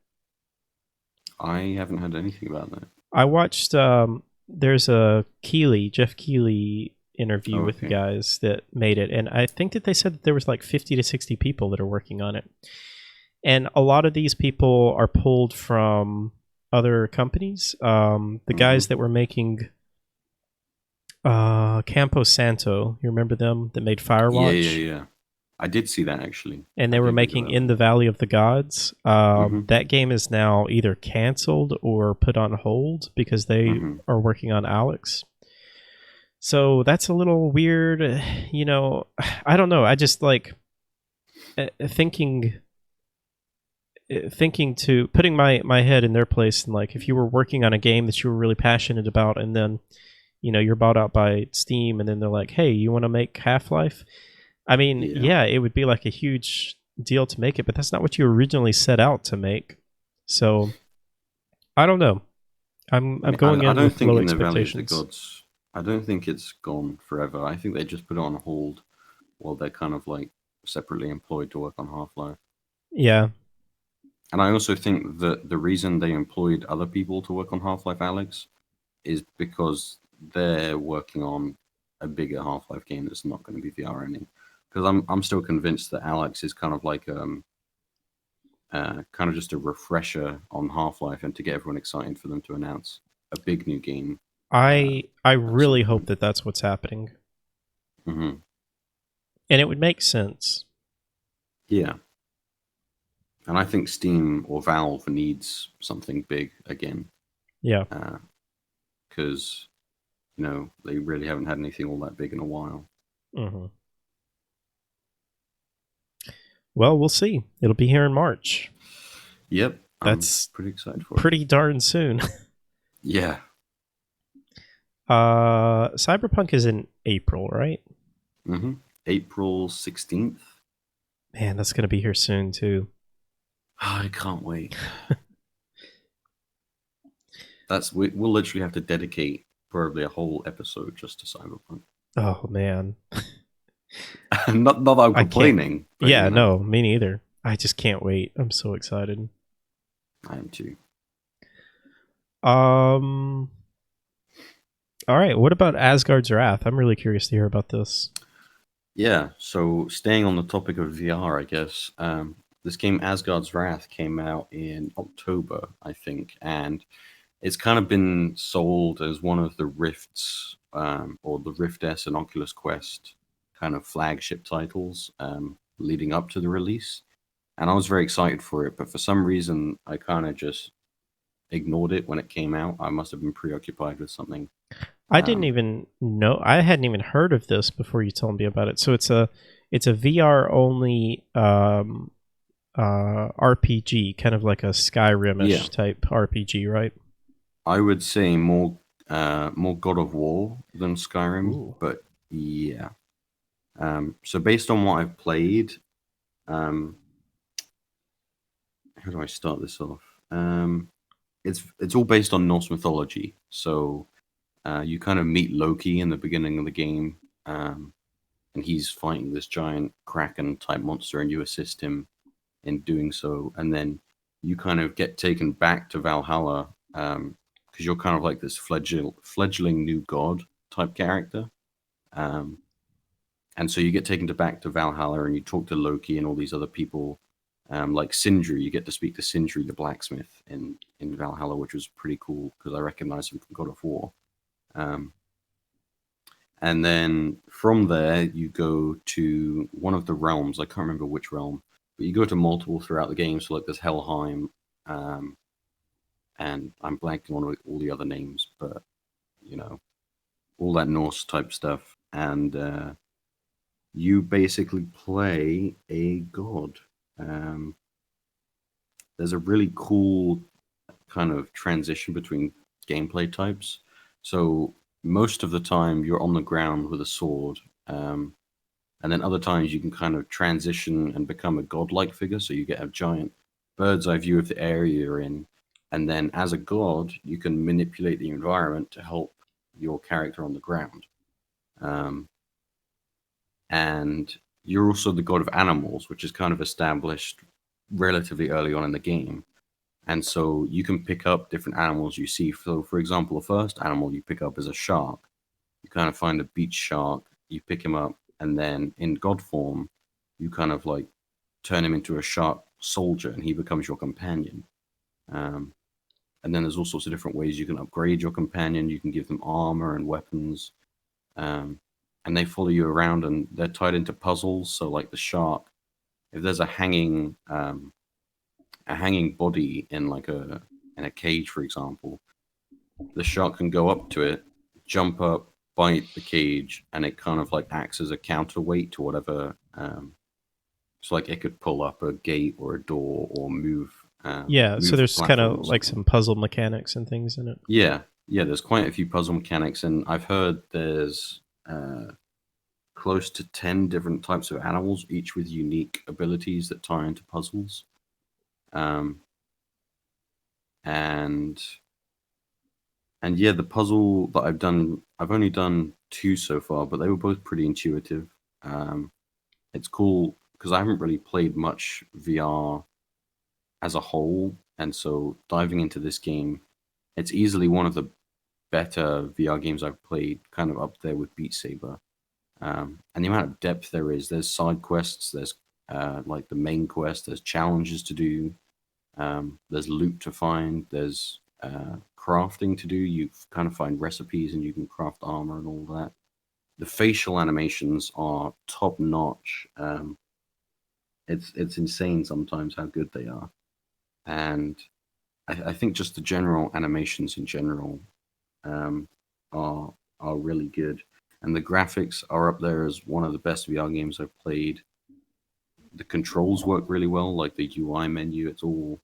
Speaker 2: I haven't heard anything about that.
Speaker 1: I watched, there's a Jeff Keighley interview with the guys that made it, and I think that they said that there was like 50 to 60 people that are working on it. And a lot of these people are pulled from other companies. The guys that were making Campo Santo, you remember them, that made Firewatch?
Speaker 2: Yeah. I did see that actually.
Speaker 1: And they were making In the Valley of the Gods. That game is now either canceled or put on hold because they are working on Alex. So that's a little weird. I don't know. I just like thinking thinking to putting my head in their place, and like if you were working on a game that you were really passionate about, and then you're bought out by Steam, and then they're like, hey, you want to make Half-Life? I mean,
Speaker 2: Yeah.
Speaker 1: yeah, it would be like a huge deal to make it, but that's not what you originally set out to make. So I don't know. I'm
Speaker 2: I mean,
Speaker 1: going
Speaker 2: I
Speaker 1: in
Speaker 2: don't
Speaker 1: with
Speaker 2: think
Speaker 1: low
Speaker 2: in the Valley of the
Speaker 1: expectations.
Speaker 2: Gods, I don't think it's gone forever. I think they just put it on hold while they're kind of like separately employed to work on Half-Life.
Speaker 1: Yeah,
Speaker 2: And I also think that the reason they employed other people to work on Half-Life Alex is because they're working on a bigger Half-Life game that's not going to be VR only. Because I'm still convinced that Alex is kind of like kind of just a refresher on Half-Life, and to get everyone excited for them to announce a big new game
Speaker 1: I
Speaker 2: at some
Speaker 1: really hope
Speaker 2: point.
Speaker 1: that that's what's happening,
Speaker 2: Hmm.
Speaker 1: and it would make sense.
Speaker 2: Yeah, and I think Steam or Valve needs something big again,
Speaker 1: Yeah.
Speaker 2: because they really haven't had anything all that big in a while.
Speaker 1: Hmm. Well, we'll see. It'll be here in March.
Speaker 2: Yep, I'm
Speaker 1: That's
Speaker 2: pretty excited for it.
Speaker 1: pretty darn soon.
Speaker 2: Yeah.
Speaker 1: Cyberpunk is in April, right?
Speaker 2: Hmm. April 16th.
Speaker 1: Man, that's gonna be here soon too.
Speaker 2: I can't wait. We'll literally have to dedicate probably a whole episode just to Cyberpunk.
Speaker 1: Oh man,
Speaker 2: Not that I'm
Speaker 1: I can't.
Speaker 2: complaining, but
Speaker 1: Yeah, no, me neither. I just can't wait. I'm so excited.
Speaker 2: I am too.
Speaker 1: Um. All right. What about Asgard's Wrath? I'm really curious to hear about this.
Speaker 2: Yeah, so staying on the topic of VR, I guess, this game Asgard's Wrath came out in October, I think, and it's kind of been sold as one of the Rifts, or the Rift S and Oculus Quest kind of flagship titles, leading up to the release. And I was very excited for it, but for some reason, I kind of just ignored it when it came out. I must have been preoccupied with something.
Speaker 1: I didn't even know. I hadn't even heard of this before you told me about it. So it's a VR only RPG, kind of like a Skyrim-ish
Speaker 2: Yeah,
Speaker 1: type RPG, right?
Speaker 2: I would say more God of War than Skyrim,
Speaker 1: Ooh.
Speaker 2: but yeah. So based on what I've played, um, how do I start this off? It's all based on Norse mythology. So you kind of meet Loki in the beginning of the game, and he's fighting this giant kraken type monster, and you assist him in doing so. And then you kind of get taken back to Valhalla, because you're kind of like this fledgling new god type character. Um, and so you get taken back to Valhalla, and you talk to Loki and all these other people, like Sindri. You get to speak to Sindri the blacksmith in Valhalla, which was pretty cool because I recognize him from God of War. Um, and then from there, you go to one of the realms. I can't remember which realm, but you go to multiple throughout the game. So like there's Helheim, um, and I'm blanking on all the other names, but you know all that Norse type stuff. And you basically play a god. Um, there's a really cool kind of transition between gameplay types. So most of the time you're on the ground with a sword, and then other times you can kind of transition and become a godlike figure. So you get a giant bird's eye view of the area you're in, and then as a god, you can manipulate the environment to help your character on the ground. Um, and you're also the god of animals, which is kind of established relatively early on in the game. And so you can pick up different animals you see. So, for example, the first animal you pick up is a shark. You kind of find a beach shark, you pick him up, and then in god form, you kind of like turn him into a shark soldier, and he becomes your companion. Um, and then there's all sorts of different ways you can upgrade your companion. You can give them armor and weapons, um, and they follow you around, and they're tied into puzzles. So, like the shark, if there's a hanging body in like a cage, for example, the shark can go up to it, jump up, bite the cage, and it kind of like acts as a counterweight to whatever So like it could pull up a gate or a door or
Speaker 1: Yeah, so
Speaker 2: move the
Speaker 1: there's kind of
Speaker 2: platforms.
Speaker 1: like some puzzle mechanics and things in it.
Speaker 2: Yeah, yeah. There's quite a few puzzle mechanics, and I've heard there's close to 10 different types of animals, each with unique abilities that tie into puzzles. Um, and and yeah, the puzzle that I've only done 2 so far, but they were both pretty intuitive. It's cool because I haven't really played much VR as a whole, and so diving into this game, it's easily one of the better VR games I've played, kind of up there with Beat Saber. And the amount of depth there is, there's side quests, there's like the main quest, there's challenges to do, there's loot to find, there's crafting to do. You kind of find recipes and you can craft armor and all that. The facial animations are top notch. It's insane sometimes how good they are, and I think just the general animations in general um, are really good, and the graphics are up there as one of the best VR games I've played. The controls work really well, like the UI menu. It's all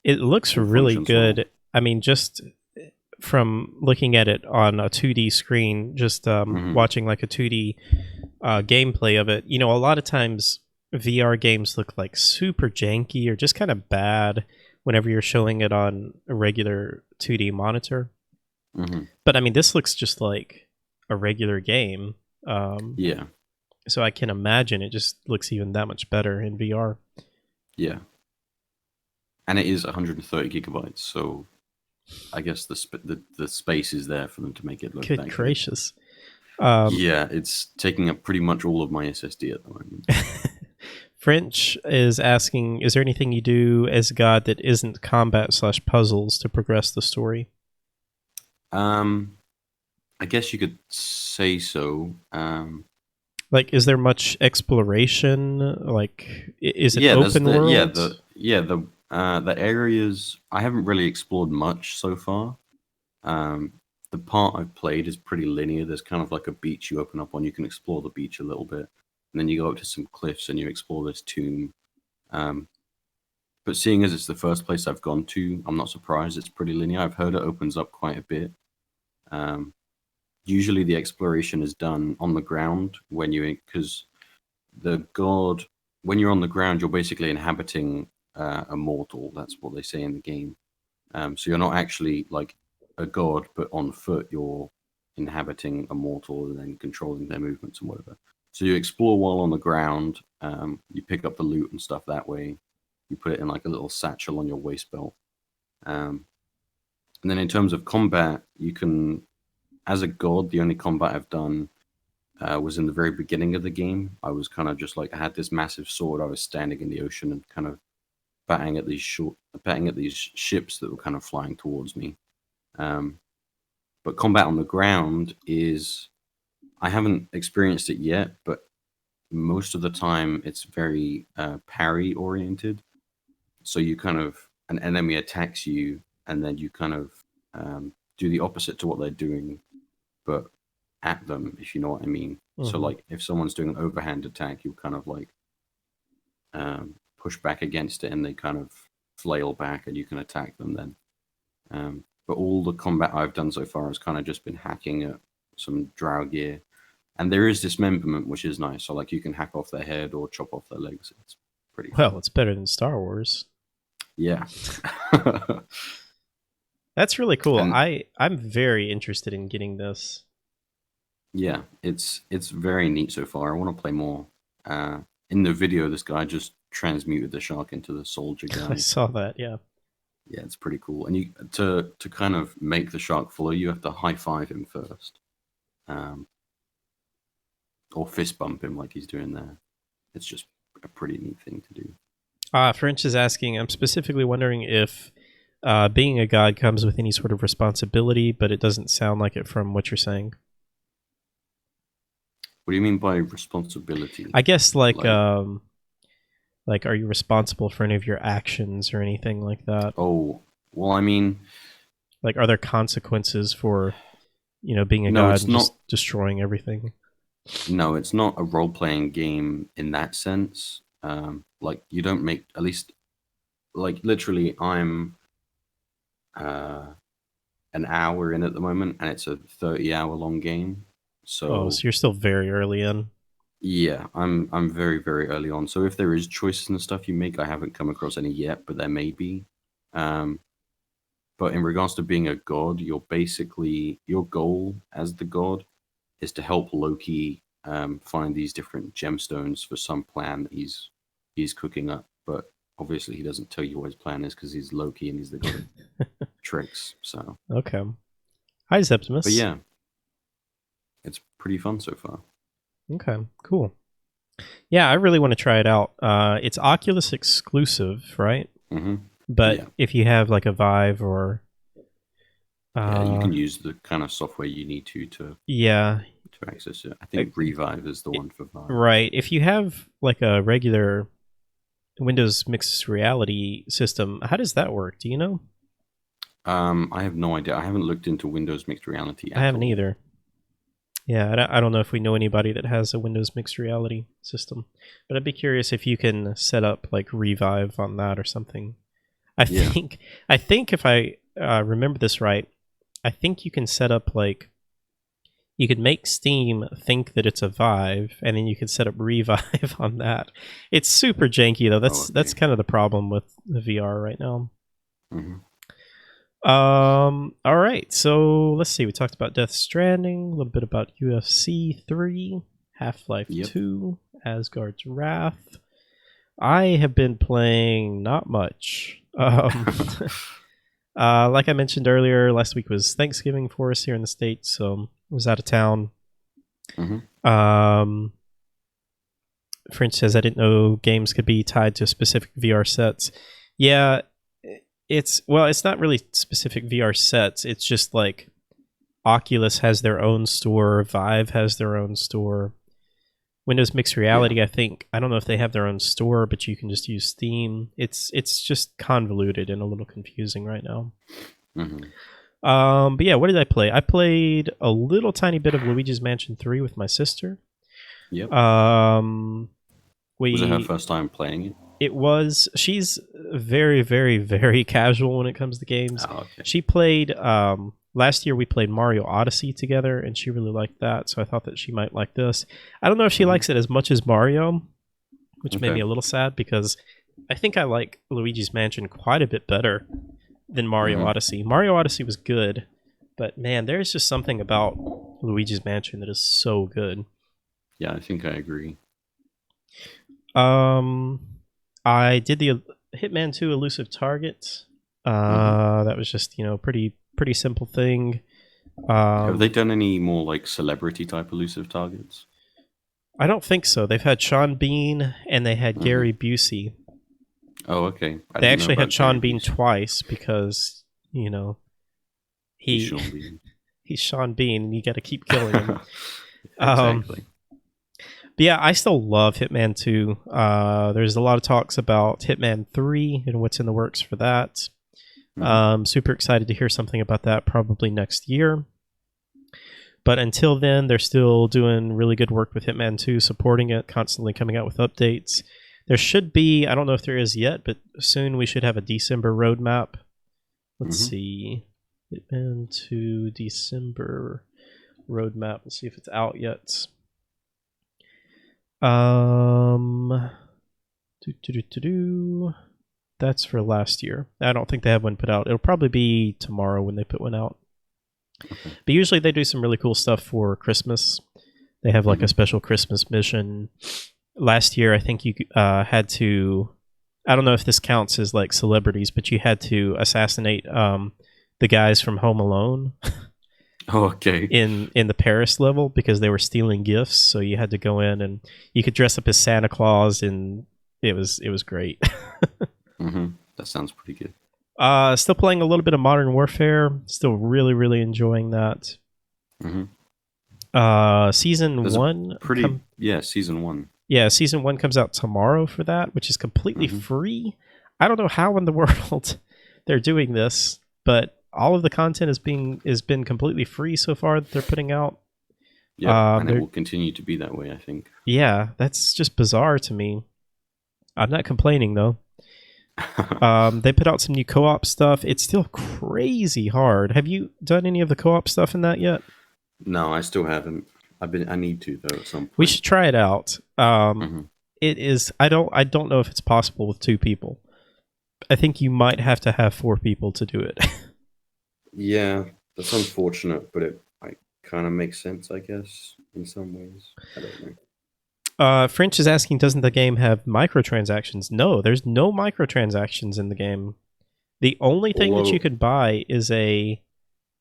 Speaker 1: It looks
Speaker 2: all
Speaker 1: really
Speaker 2: functions well.
Speaker 1: good. I mean, just from looking at it on a 2D screen, just
Speaker 2: Hmm.
Speaker 1: watching like a 2D gameplay of it, you know, a lot of times VR games look like super janky or just kind of bad whenever you're showing it on a regular 2D monitor.
Speaker 2: Hmm.
Speaker 1: But I mean, this looks just like a regular game. Um,
Speaker 2: Yeah,
Speaker 1: so I can imagine it just looks even that much better in VR.
Speaker 2: yeah, and it is 130 gigabytes, so I guess the space is there for them to make it look
Speaker 1: Good
Speaker 2: that good.
Speaker 1: gracious. Um,
Speaker 2: Yeah, it's taking up pretty much all of my SSD at the moment.
Speaker 1: French is asking, is there anything you do as God that isn't combat/puzzles to progress the story?
Speaker 2: Um, I guess you could say so.
Speaker 1: Like, is there much exploration? Like, is it
Speaker 2: Yeah, there's
Speaker 1: open
Speaker 2: the yeah
Speaker 1: world?
Speaker 2: the areas I haven't really explored much so far. Um, the part I've played is pretty linear. There's kind of like a beach you open up on. You can explore the beach a little bit, and then you go up to some cliffs and you explore this tomb. Um, but seeing as it's the first place I've gone to, I'm not surprised. It's pretty linear. I've heard it opens up quite a bit. Um, Usually the exploration is done on the ground when you because the god when you're on the ground you're basically inhabiting a mortal. That's what they say in the game. So you're not actually like a god, but on foot you're inhabiting a mortal and then controlling their movements and whatever. So you explore while on the ground. You pick up the loot and stuff that way. You put it in like a little satchel on your waist belt. um, and then in terms of combat, you can, as a god, the only combat I've done was in the very beginning of the game. I was kind of just like I had this massive sword. I was standing in the ocean and kind of batting at these ships that were kind of flying towards me. Um, but combat on the ground is I haven't experienced it yet, but most of the time it's very parry oriented. So you kind of an enemy attacks you, and then you kind of do the opposite to what they're doing, but at them, if you know what I mean. So
Speaker 1: Mhm.
Speaker 2: like if someone's doing an overhand attack, you kind of like push back against it, and they kind of flail back, and you can attack them then. But all the combat I've done so far has kind of just been hacking at some drow gear, and there is dismemberment, which is nice. So like you can hack off their head or chop off their legs. It's pretty
Speaker 1: Well,
Speaker 2: fun.
Speaker 1: it's better than Star Wars.
Speaker 2: Yeah.
Speaker 1: That's really cool.
Speaker 2: And
Speaker 1: I'm very interested in getting this.
Speaker 2: yeah, it's very neat so far. I want to play more. In the video, this guy just transmuted the shark into the soldier
Speaker 1: I
Speaker 2: guy.
Speaker 1: saw that. Yeah.
Speaker 2: Yeah, it's pretty cool. And you to kind of make the shark follow you, have to high five him first, um, or fist bump him like he's doing there. It's just a pretty neat thing to do.
Speaker 1: French is asking. I'm specifically wondering if being a god comes with any sort of responsibility, but it doesn't sound like it from what you're saying.
Speaker 2: What do you mean by responsibility?
Speaker 1: I guess
Speaker 2: Like,
Speaker 1: like are you responsible for any of your actions or anything like that?
Speaker 2: oh, well, I mean,
Speaker 1: Like, are there consequences for being a
Speaker 2: no,
Speaker 1: god
Speaker 2: it's
Speaker 1: and
Speaker 2: not.
Speaker 1: just destroying everything?
Speaker 2: No, it's not a role playing game in that sense. Like you don't make at least like literally I'm uh an hour in at the moment, and it's a 30-hour long game.
Speaker 1: Oh,
Speaker 2: So
Speaker 1: so you're still very early in.
Speaker 2: yeah, I'm very very early on. So if there is choices and stuff you make, I haven't come across any yet, but there may be. Um, but in regards to being a god, you're basically your goal as the god is to help Loki find these different gemstones for some plan that he's cooking up. But obviously, he doesn't tell you what his plan is because he's Loki and he's the god of tricks. So,
Speaker 1: Okay. Hi,
Speaker 2: but
Speaker 1: Septimus.
Speaker 2: yeah, it's pretty fun so far.
Speaker 1: Okay, cool. Yeah, I really want to try it out. It's Oculus exclusive, right?
Speaker 2: hmm
Speaker 1: But
Speaker 2: Yeah,
Speaker 1: if you have like a Vive or
Speaker 2: yeah, you
Speaker 1: uh,
Speaker 2: can use the kind of software you need
Speaker 1: yeah,
Speaker 2: to access it. I
Speaker 1: uh,
Speaker 2: think Revive is the one for Vive.
Speaker 1: right. If you have like a regular Windows mixed reality system, how does that work? Do you know?
Speaker 2: I have no idea. I haven't looked into Windows mixed reality
Speaker 1: I
Speaker 2: at
Speaker 1: haven't
Speaker 2: all.
Speaker 1: either. Yeah, I don't know if we know anybody that has a Windows mixed reality system, but I'd be curious if you can set up like Revive on that or something. I
Speaker 2: Yeah.
Speaker 1: think I think if I remember this right, I think you can set up like you could make Steam think that it's a Vive, and then you can set up Revive on that. It's super janky though.
Speaker 2: Oh,
Speaker 1: That's
Speaker 2: okay.
Speaker 1: kind of the problem with the VR right now.
Speaker 2: hmm
Speaker 1: All right. So let's see. We talked about Death Stranding, a little bit about UFC 3, Half-Life
Speaker 2: Yep.
Speaker 1: 2, Asgard's Wrath. I have been playing not much. Like I mentioned earlier, last week was Thanksgiving for us here in the States, so I was out of town.
Speaker 2: hmm
Speaker 1: Um, French says I didn't know games could be tied to specific VR sets. Yeah, it's not really specific VR sets. It's just like Oculus has their own store, Vive has their own store. Windows Mixed
Speaker 2: Yeah.
Speaker 1: Reality, I don't know if they have their own store, but you can just use Steam. It's just convoluted and a little confusing right now.
Speaker 2: hmm
Speaker 1: But yeah, what did I play? I played a little tiny bit of Luigi's Mansion 3 with my sister.
Speaker 2: Yep.
Speaker 1: Um,
Speaker 2: Was it her
Speaker 1: we
Speaker 2: first time playing it?
Speaker 1: it was she's very very very casual when it comes to games.
Speaker 2: Oh, okay.
Speaker 1: She played last year we played Mario Odyssey together and she really liked that, so I thought that she might like this. I don't know if she
Speaker 2: hmm
Speaker 1: likes it as much as Mario, which made me
Speaker 2: Okay.
Speaker 1: a little sad because I think I like Luigi's Mansion quite a bit better than Mario
Speaker 2: hmm
Speaker 1: Odyssey. Mario Odyssey was good, but man, there's just something about Luigi's Mansion that is so good.
Speaker 2: Yeah, I think I agree.
Speaker 1: Um, I did the Hitman 2 Elusive Target.
Speaker 2: hmm
Speaker 1: That was just pretty simple thing.
Speaker 2: Have they done any more like celebrity type elusive targets?
Speaker 1: I don't think so. They've had Sean Bean and they had
Speaker 2: hmm
Speaker 1: Gary Busey.
Speaker 2: Oh, okay. I
Speaker 1: They
Speaker 2: didn't know
Speaker 1: actually had
Speaker 2: about Gary
Speaker 1: Sean Bean
Speaker 2: Busey.
Speaker 1: twice because
Speaker 2: He's
Speaker 1: he
Speaker 2: Sean Bean.
Speaker 1: he's Sean Bean and you got to keep killing him. Um,
Speaker 2: Exactly.
Speaker 1: but yeah, I still love Hitman 2. There's a lot of talks about Hitman 3 and what's in the works for that.
Speaker 2: hmm
Speaker 1: Super excited to hear something about that probably next year. But until then, they're still doing really good work with Hitman 2, supporting it, constantly coming out with updates. There should be, I don't know if there is yet, but soon we should have a December roadmap. Let's
Speaker 2: hmm
Speaker 1: see. Hitman 2 December roadmap. Let's see if it's out yet. That's for last year. I don't think they have one put out. It'll probably be tomorrow when they put one out.
Speaker 2: Okay.
Speaker 1: But usually they do some really cool stuff for Christmas. They have like a
Speaker 2: hmm
Speaker 1: special Christmas mission. Last year, I think you had to. I don't know if this counts as like celebrities, but you had to assassinate the guys from Home Alone
Speaker 2: Oh, okay.
Speaker 1: in the Paris level because they were stealing gifts. So you had to go in and you could dress up as Santa Claus, and it was great.
Speaker 2: That sounds pretty good.
Speaker 1: Still playing a little bit of Modern Warfare. Still really really enjoying that.
Speaker 2: hmm
Speaker 1: Season
Speaker 2: There's a
Speaker 1: one.
Speaker 2: pretty season one.
Speaker 1: Yeah, season one comes out tomorrow for that, which is completely
Speaker 2: hmm
Speaker 1: free. I don't know how in the world they're doing this, but all of the content is been completely free so far that they're putting out.
Speaker 2: Yep, and it
Speaker 1: They're
Speaker 2: will continue to be that way, I think.
Speaker 1: Yeah, that's just bizarre to me. I'm not complaining though. They put out some new co-op stuff. It's still crazy hard. Have you done any of the co-op stuff in that yet?
Speaker 2: No, I still haven't. I need to though at some
Speaker 1: We
Speaker 2: point.
Speaker 1: should try it out.
Speaker 2: Hmm.
Speaker 1: It is. I don't know if it's possible with 2 people. I think you might have to have 4 people to do it.
Speaker 2: Yeah, that's unfortunate, but it like kind of makes sense, I guess, in some ways. I don't know.
Speaker 1: French is asking, doesn't the game have microtransactions? No, there's no microtransactions in the game. The only thing that you
Speaker 2: Although
Speaker 1: can buy is a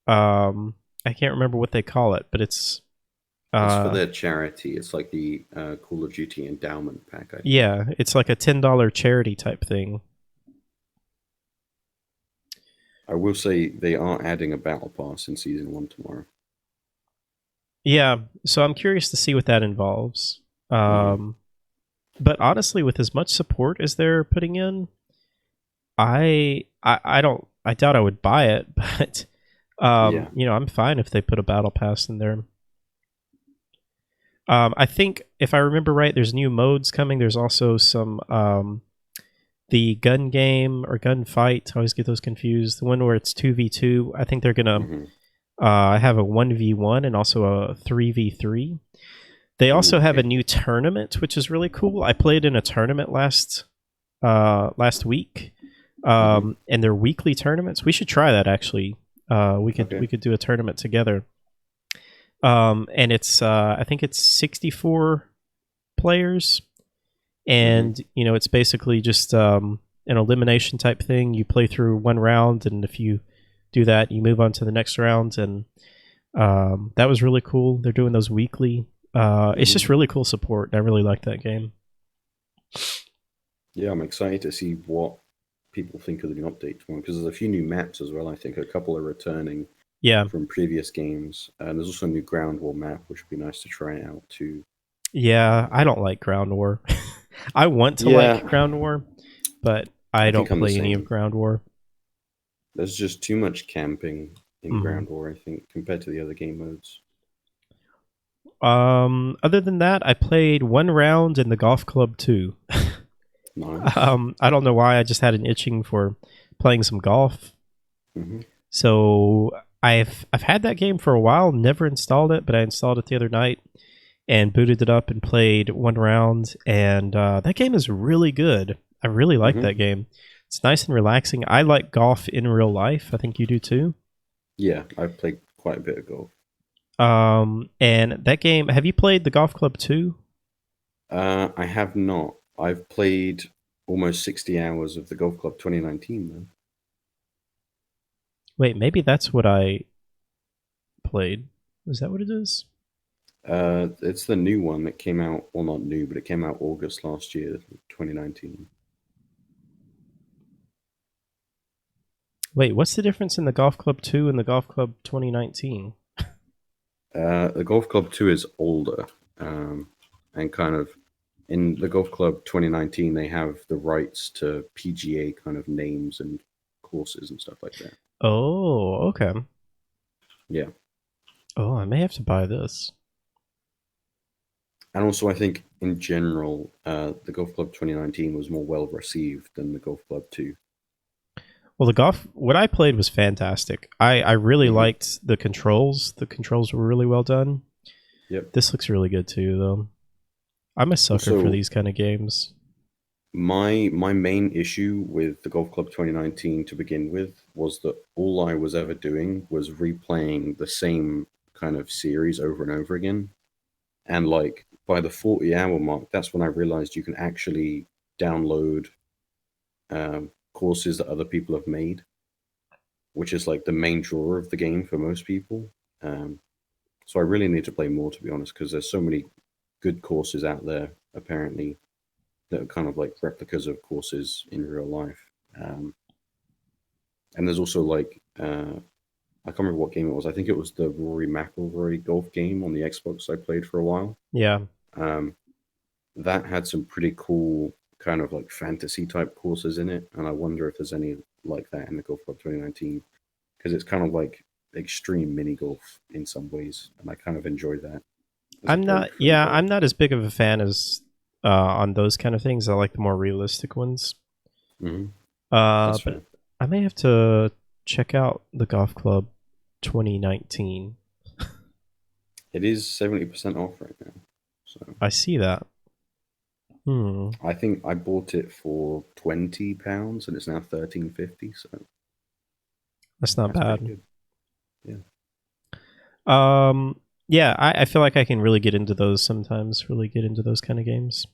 Speaker 1: I can't remember what they call it, but it's
Speaker 2: it's for
Speaker 1: uh
Speaker 2: their charity. It's like the Call of Duty endowment pack, I think.
Speaker 1: yeah, it's like a $10 charity type thing.
Speaker 2: I will say they are adding a battle pass in season 1 tomorrow.
Speaker 1: Yeah, so I'm curious to see what that involves.
Speaker 2: Hmm.
Speaker 1: But honestly, with as much support as they're putting in, I don't I doubt I would buy it, but
Speaker 2: Yeah.
Speaker 1: I'm fine if they put a battle pass in there. I think if I remember right, there's new modes coming. There's also some the gun game or gun fight. I always get those confused. The one where it's 2v2. I think they're gonna
Speaker 2: Hmm.
Speaker 1: have a 1v1 and also a 3v3. They also
Speaker 2: Ooh,
Speaker 1: have a
Speaker 2: okay.
Speaker 1: new tournament, which is really cool. I played in a tournament last week,
Speaker 2: Hmm.
Speaker 1: and they're weekly tournaments. We should try that actually. We
Speaker 2: Okay.
Speaker 1: could do a tournament together. And it's I think it's 64 players,
Speaker 2: Hmm.
Speaker 1: and it's basically just an elimination type thing. You play through one round, and if you do that, you move on to the next round, and that was really cool. They're doing those weekly. It's
Speaker 2: Hmm.
Speaker 1: just really cool support. I really like that game.
Speaker 2: Yeah, I'm excited to see what people think of the new update tomorrow because there's a few new maps as well. I think a couple are returning
Speaker 1: Yeah,
Speaker 2: from previous games, and there's also a new ground war map, which would be nice to try out too.
Speaker 1: yeah. I
Speaker 2: Um,
Speaker 1: don't like Ground War. I want to like
Speaker 2: yeah,
Speaker 1: Ground War, but I
Speaker 2: I
Speaker 1: don't
Speaker 2: think I'm the
Speaker 1: play any of
Speaker 2: same.
Speaker 1: Ground War.
Speaker 2: There's just too much camping in
Speaker 1: Hmm.
Speaker 2: ground war, I think, compared to the other game modes.
Speaker 1: Other than that, I played one round in the golf club too.
Speaker 2: Nice.
Speaker 1: I don't know why. I just had an itching for playing some golf.
Speaker 2: Hmm.
Speaker 1: So I've had that game for a while. Never installed it, but I installed it the other night and booted it up and played one round. And that game is really good. I really like
Speaker 2: Hmm.
Speaker 1: that game. It's nice and relaxing. I like golf in real life. I think you do too.
Speaker 2: Yeah, I've played quite a bit of golf.
Speaker 1: And that game. Have you played the Golf Club 2?
Speaker 2: I have not. I've played almost 60 hours of the Golf Club 2019, though.
Speaker 1: Wait, maybe that's what I played. Is that what it is?
Speaker 2: It's the new one that came out, well, not new, but it came out August last year, 2019.
Speaker 1: Wait, what's the difference in the Golf Club 2 and the Golf Club 2019?
Speaker 2: The Golf Club 2 is older, and kind of in the Golf Club 2019, they have the rights to PGA kind of names and courses and stuff like that.
Speaker 1: Oh, okay.
Speaker 2: Yeah.
Speaker 1: Oh, I may have to buy this.
Speaker 2: And also, I think in general, the Golf Club 2019 was more well received than the Golf Club 2.
Speaker 1: Well, what I played was fantastic. I really
Speaker 2: Hmm.
Speaker 1: liked the controls. The controls were really well done.
Speaker 2: Yep.
Speaker 1: This looks really good too, though. I'm a sucker for
Speaker 2: Also,
Speaker 1: these kind of games.
Speaker 2: my main issue with the Golf Club 2019 to begin with was that all I was ever doing was replaying the same kind of series over and over again. And like by the 40-hour mark, that's when I realized you can actually download courses that other people have made, which is like the main draw of the game for most people. Um, so I really need to play more, to be honest, because there's so many good courses out there apparently that are kind of like replicas of courses in real life. Um, and there's also like I can't remember what game it was. I think it was the Rory McIlroy golf game on the Xbox I played for a while.
Speaker 1: Yeah.
Speaker 2: Um, that had some pretty cool kind of like fantasy type courses in it, and I wonder if there's any like that in the Golf Club 2019 because it's kind of like extreme mini golf in some ways, and I kind of enjoy that. as a break from the
Speaker 1: I'm not as big of a fan as on those kind of things. I like the more realistic ones.
Speaker 2: That's
Speaker 1: But
Speaker 2: fair.
Speaker 1: I may have to check out the Golf Club 2019.
Speaker 2: It is 70% off right now. So
Speaker 1: I see that.
Speaker 2: I think I bought it for £20 and it's now £13.50. So
Speaker 1: That's not
Speaker 2: that's pretty
Speaker 1: bad.
Speaker 2: good.
Speaker 1: Yeah, I feel like I can really get into those sometimes, really get into those kind of games.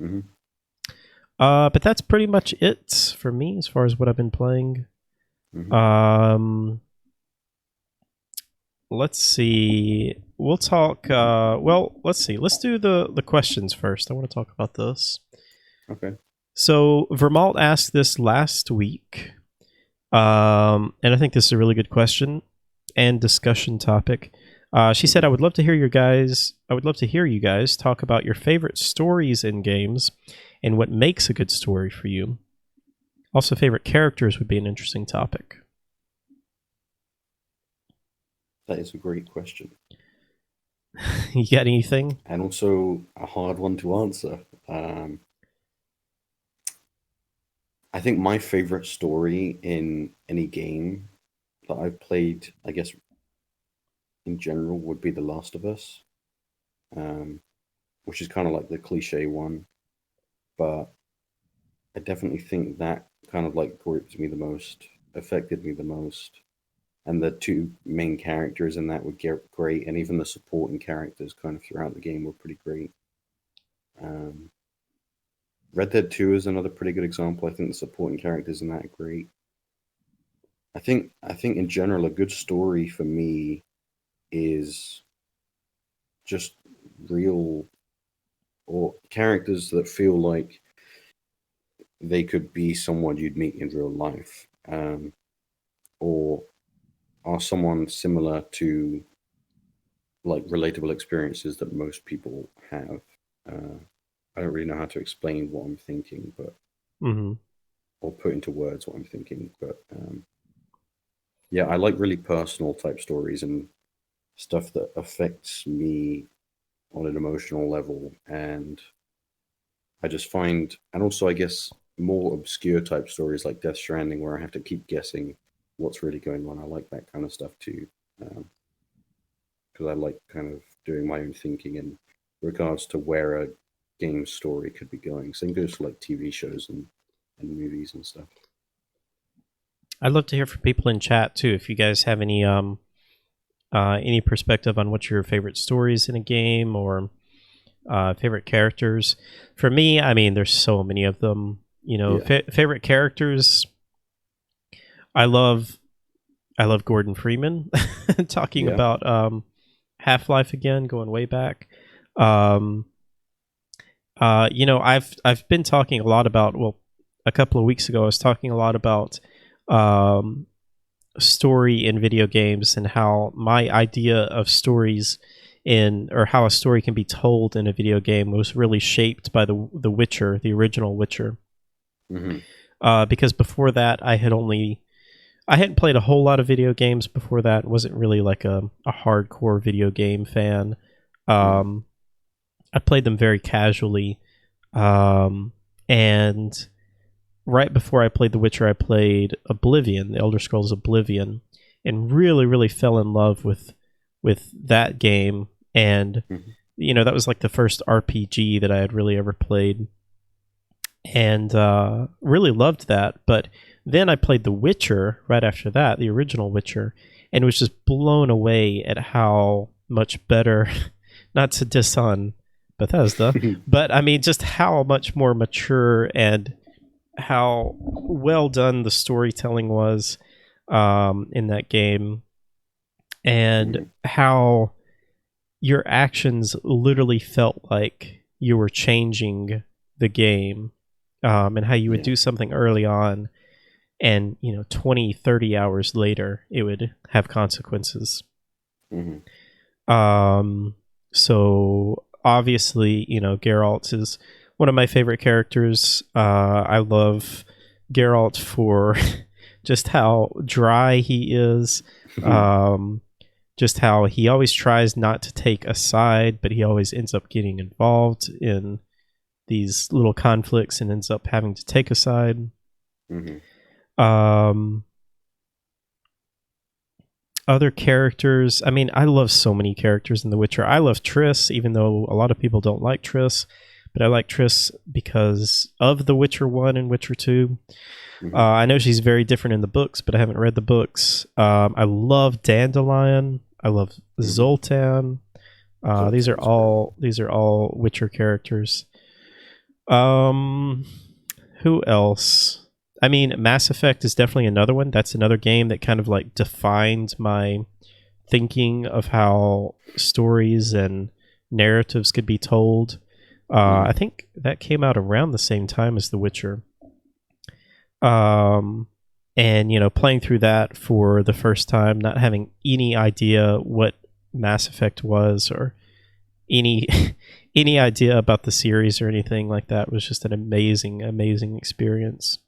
Speaker 2: Mm-hmm.
Speaker 1: But that's pretty much it for me as far as what I've been playing.
Speaker 2: Mm-hmm.
Speaker 1: Let's see. We'll talk. Well, let's see. Let's do the questions first. I want to talk about this.
Speaker 2: Okay.
Speaker 1: So Vermalt asked this last week, and I think this is a really good question and discussion topic. She said, "I would love to hear you guys talk about your favorite stories in games and what makes a good story for you. Also, favorite characters would be an interesting topic."
Speaker 2: That is a great question.
Speaker 1: You got anything?
Speaker 2: And also a hard one to answer. I think my favorite story in any game that I've played, I guess, in general, would be The Last of Us, which is kind of like the cliche one. But I definitely think that kind of like gripped me the most, affected me the most. And the two main characters in that were great, and even the supporting characters kind of throughout the game were pretty great. Red Dead 2 is another pretty good example. I think the supporting characters in that are great. I think in general a good story for me is just real or characters that feel like they could be someone you'd meet in real life, or are someone similar to like relatable experiences that most people have. I don't really know how to explain what I'm thinking, but or put into words what I'm thinking. But yeah, I like really personal type stories and stuff that affects me on an emotional level. And I just find, and also I guess more obscure type stories like Death Stranding, where I have to keep guessing what's really going on. I like that kind of stuff too, because I like kind of doing my own thinking in regards to where a game story could be going. Same goes for like TV shows and movies and stuff.
Speaker 1: I'd love to hear from people in chat too. If you guys have any perspective on what your favorite stories in a game or favorite characters. For me, I mean, there's so many of them. You know, favorite characters. I love Gordon Freeman. Talking about Half-Life again, going way back. You know, I've been talking a lot about. Well, a couple of weeks ago, I was talking a lot about story in video games and how my idea of stories or how a story can be told in a video game was really shaped by the Witcher, the original Witcher. Because before that, I hadn't played a whole lot of video games before that. Wasn't really like a hardcore video game fan. I played them very casually, and right before I played The Witcher, I played Oblivion, The Elder Scrolls Oblivion, and really, really fell in love with that game. And you know, that was like the first RPG that I had really ever played, and really loved that. But then I played The Witcher right after that, the original Witcher, and was just blown away at how much better, not to diss on Bethesda, but I mean, just how much more mature and how well done the storytelling was in that game, and how your actions literally felt like you were changing the game, and how you would do something early on and 20, 30 hours later it would have consequences. So obviously, Geralt is one of my favorite characters. I love Geralt for just how dry he is, just how he always tries not to take a side, but he always ends up getting involved in these little conflicts and ends up having to take a side. Other characters. I mean, I love so many characters in The Witcher. I love Triss, even though a lot of people don't like Triss, but I like Triss because of The Witcher 1 and Witcher 2. I know she's very different in the books, but I haven't read the books. I love Dandelion. I love Zoltan. These are all Witcher characters. Who else? I mean, Mass Effect is definitely another one. That's another game that kind of like defined my thinking of how stories and narratives could be told. I think that came out around the same time as The Witcher. And, you know, playing through that for the first time, not having any idea what Mass Effect was or any idea about the series or anything like that was just an amazing experience.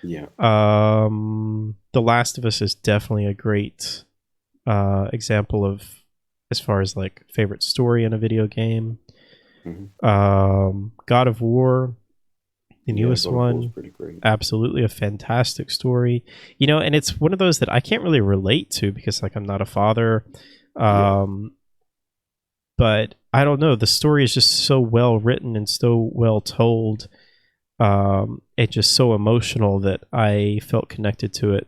Speaker 2: Yeah.
Speaker 1: The Last of Us is definitely a great example of, as far as like favorite story in a video game. God of War, the newest one,
Speaker 2: pretty great.
Speaker 1: Absolutely a fantastic story. You know, and it's one of those that I can't really relate to because like I'm not a father. But I don't know, the story is just so well written and so well told. It's just so emotional that I felt connected to it.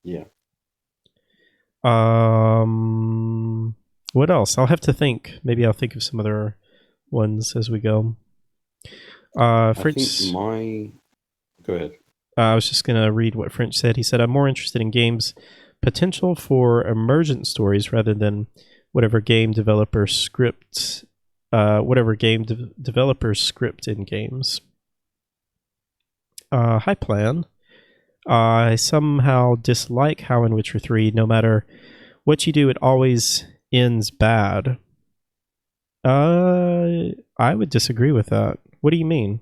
Speaker 2: Yeah.
Speaker 1: What else? I'll have to think. Maybe I'll think of some other ones as we go. French.
Speaker 2: Go ahead.
Speaker 1: I was just gonna read what French said. He said, "I'm more interested in games' potential for emergent stories rather than whatever game developers script in games." Hi, Plan. I somehow dislike how in Witcher 3, no matter what you do, it always ends bad. I would disagree with that. What do you mean?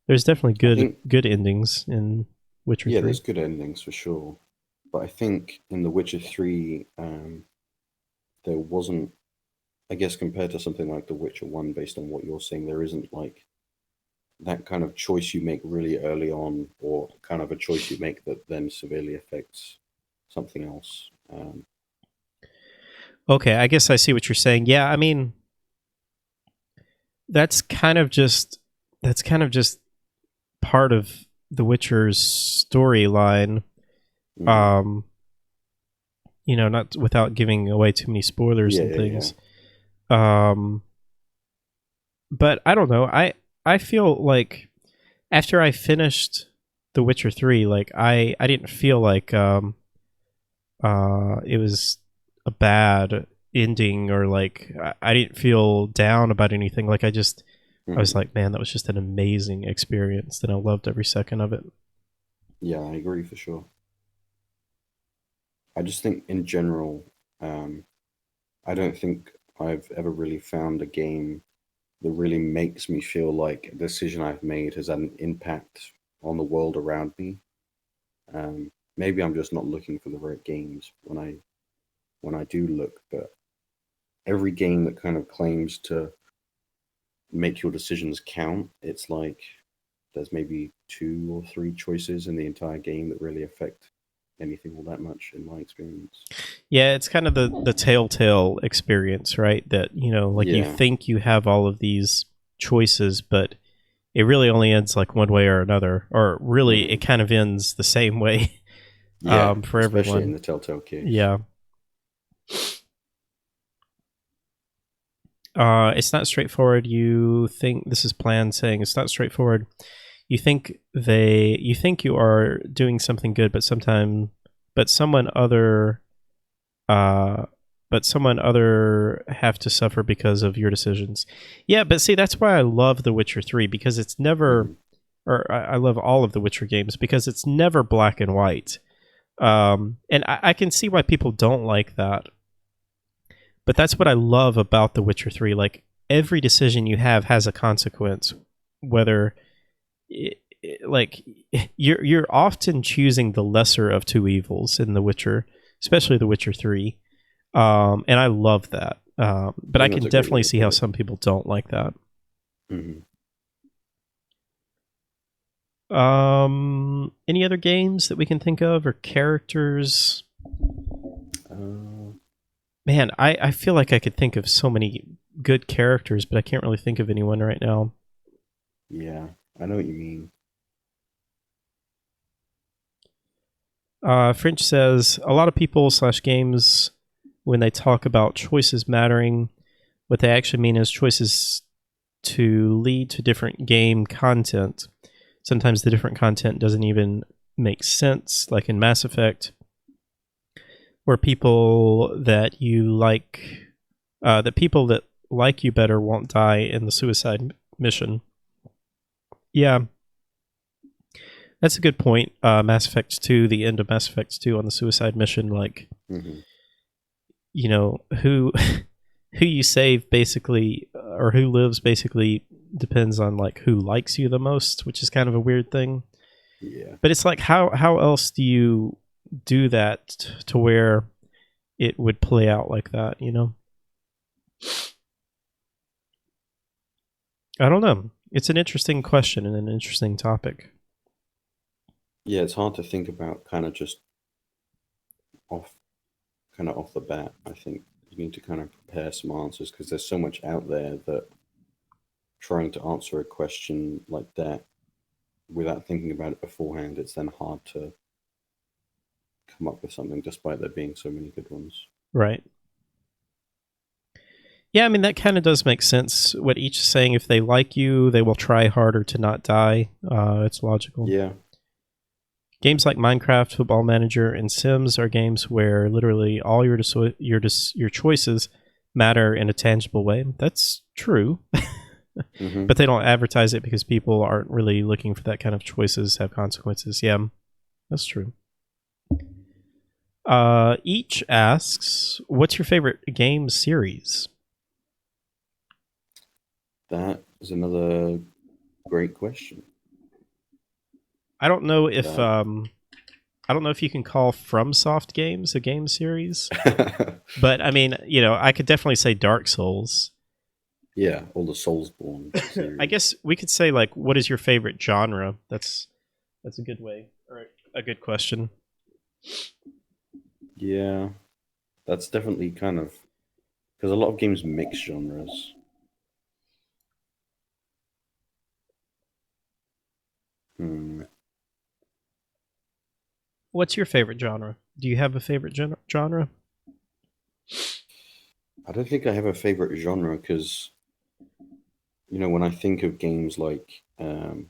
Speaker 1: There's definitely good endings in Witcher 3.
Speaker 2: Yeah, there's good endings for sure. But I think in The Witcher 3, there wasn't, I guess, compared to something like The Witcher 1, based on what you're saying, there isn't like that kind of choice you make really early on, or kind of a choice you make that then severely affects something else.
Speaker 1: Okay, I guess I see what you're saying. Yeah, I mean, that's kind of just part of The Witcher's storyline. You know, not without giving away too many spoilers and things. Yeah. But I don't know. I feel like after I finished The Witcher 3, like I didn't feel like it was a bad ending, or like I didn't feel down about anything. Like I was like, man, that was just an amazing experience, and I loved every second of it.
Speaker 2: Yeah, I agree for sure. I just think in general, I don't think I've ever really found a game that really makes me feel like a decision I've made has had an impact on the world around me. Maybe I'm just not looking for the right games when I do look, but every game that kind of claims to make your decisions count, it's like there's maybe 2 or 3 choices in the entire game that really affect anything all that much, in my experience.
Speaker 1: Yeah, it's kind of the telltale experience, right? That, you know, like you think you have all of these choices, but it really only ends like one way or another, or really it kind of ends the same way. For
Speaker 2: especially
Speaker 1: everyone
Speaker 2: in the Telltale case.
Speaker 1: Yeah. It's not straightforward. You think this is Plan saying it's not straightforward. You think you are doing something good, but someone other have to suffer because of your decisions. Yeah, but see, that's why I love The Witcher 3, because it's never, or I love all of the Witcher games, because it's never black and white. And I can see why people don't like that. But that's what I love about The Witcher 3. Like, every decision you have has a consequence, whether like you're often choosing the lesser of two evils in The Witcher especially The Witcher 3. And I love that. But I can definitely see how some people don't like that.
Speaker 2: Mm-hmm.
Speaker 1: Any other games that we can think of or characters? Man, I feel like I could think of so many good characters, but I can't really think of anyone right now.
Speaker 2: Yeah, I know what you mean.
Speaker 1: French says a lot of people / games, when they talk about choices mattering, what they actually mean is choices to lead to different game content. Sometimes the different content doesn't even make sense, like in Mass Effect, where people that you like, the people that like you better won't die in the suicide mission. Yeah, that's a good point. Mass Effect 2, the end of Mass Effect 2 on the suicide mission, like, you know, who you save basically, or who lives basically depends on like who likes you the most, which is kind of a weird thing.
Speaker 2: Yeah.
Speaker 1: But it's like, how else do you do that to where it would play out like that, you know? I don't know. It's an interesting question and an interesting topic.
Speaker 2: Yeah, it's hard to think about kind of just off the bat. I think you need to kind of prepare some answers because there's so much out there that trying to answer a question like that without thinking about it beforehand, it's then hard to come up with something despite there being so many good ones.
Speaker 1: Right. Yeah, I mean, that kind of does make sense. What each is saying, if they like you, they will try harder to not die. It's logical.
Speaker 2: Yeah.
Speaker 1: Games like Minecraft, Football Manager, and Sims are games where literally all your choices matter in a tangible way. That's true.
Speaker 2: Mm-hmm.
Speaker 1: But they don't advertise it because people aren't really looking for that kind of choices have consequences. Yeah, that's true. Each asks, what's your favorite game series?
Speaker 2: That is another great question.
Speaker 1: I don't know if you can call FromSoft games a game series, but I mean, you know, I could definitely say Dark Souls.
Speaker 2: Yeah, all the Soulsborne series.
Speaker 1: I guess we could say, like, what is your favorite genre? That's a good way, or a good question.
Speaker 2: Yeah, that's definitely kind of because a lot of games mix genres.
Speaker 1: What's your favorite genre? Do you have a favorite genre?
Speaker 2: I don't think I have a favorite genre because, you know, when I think of games like The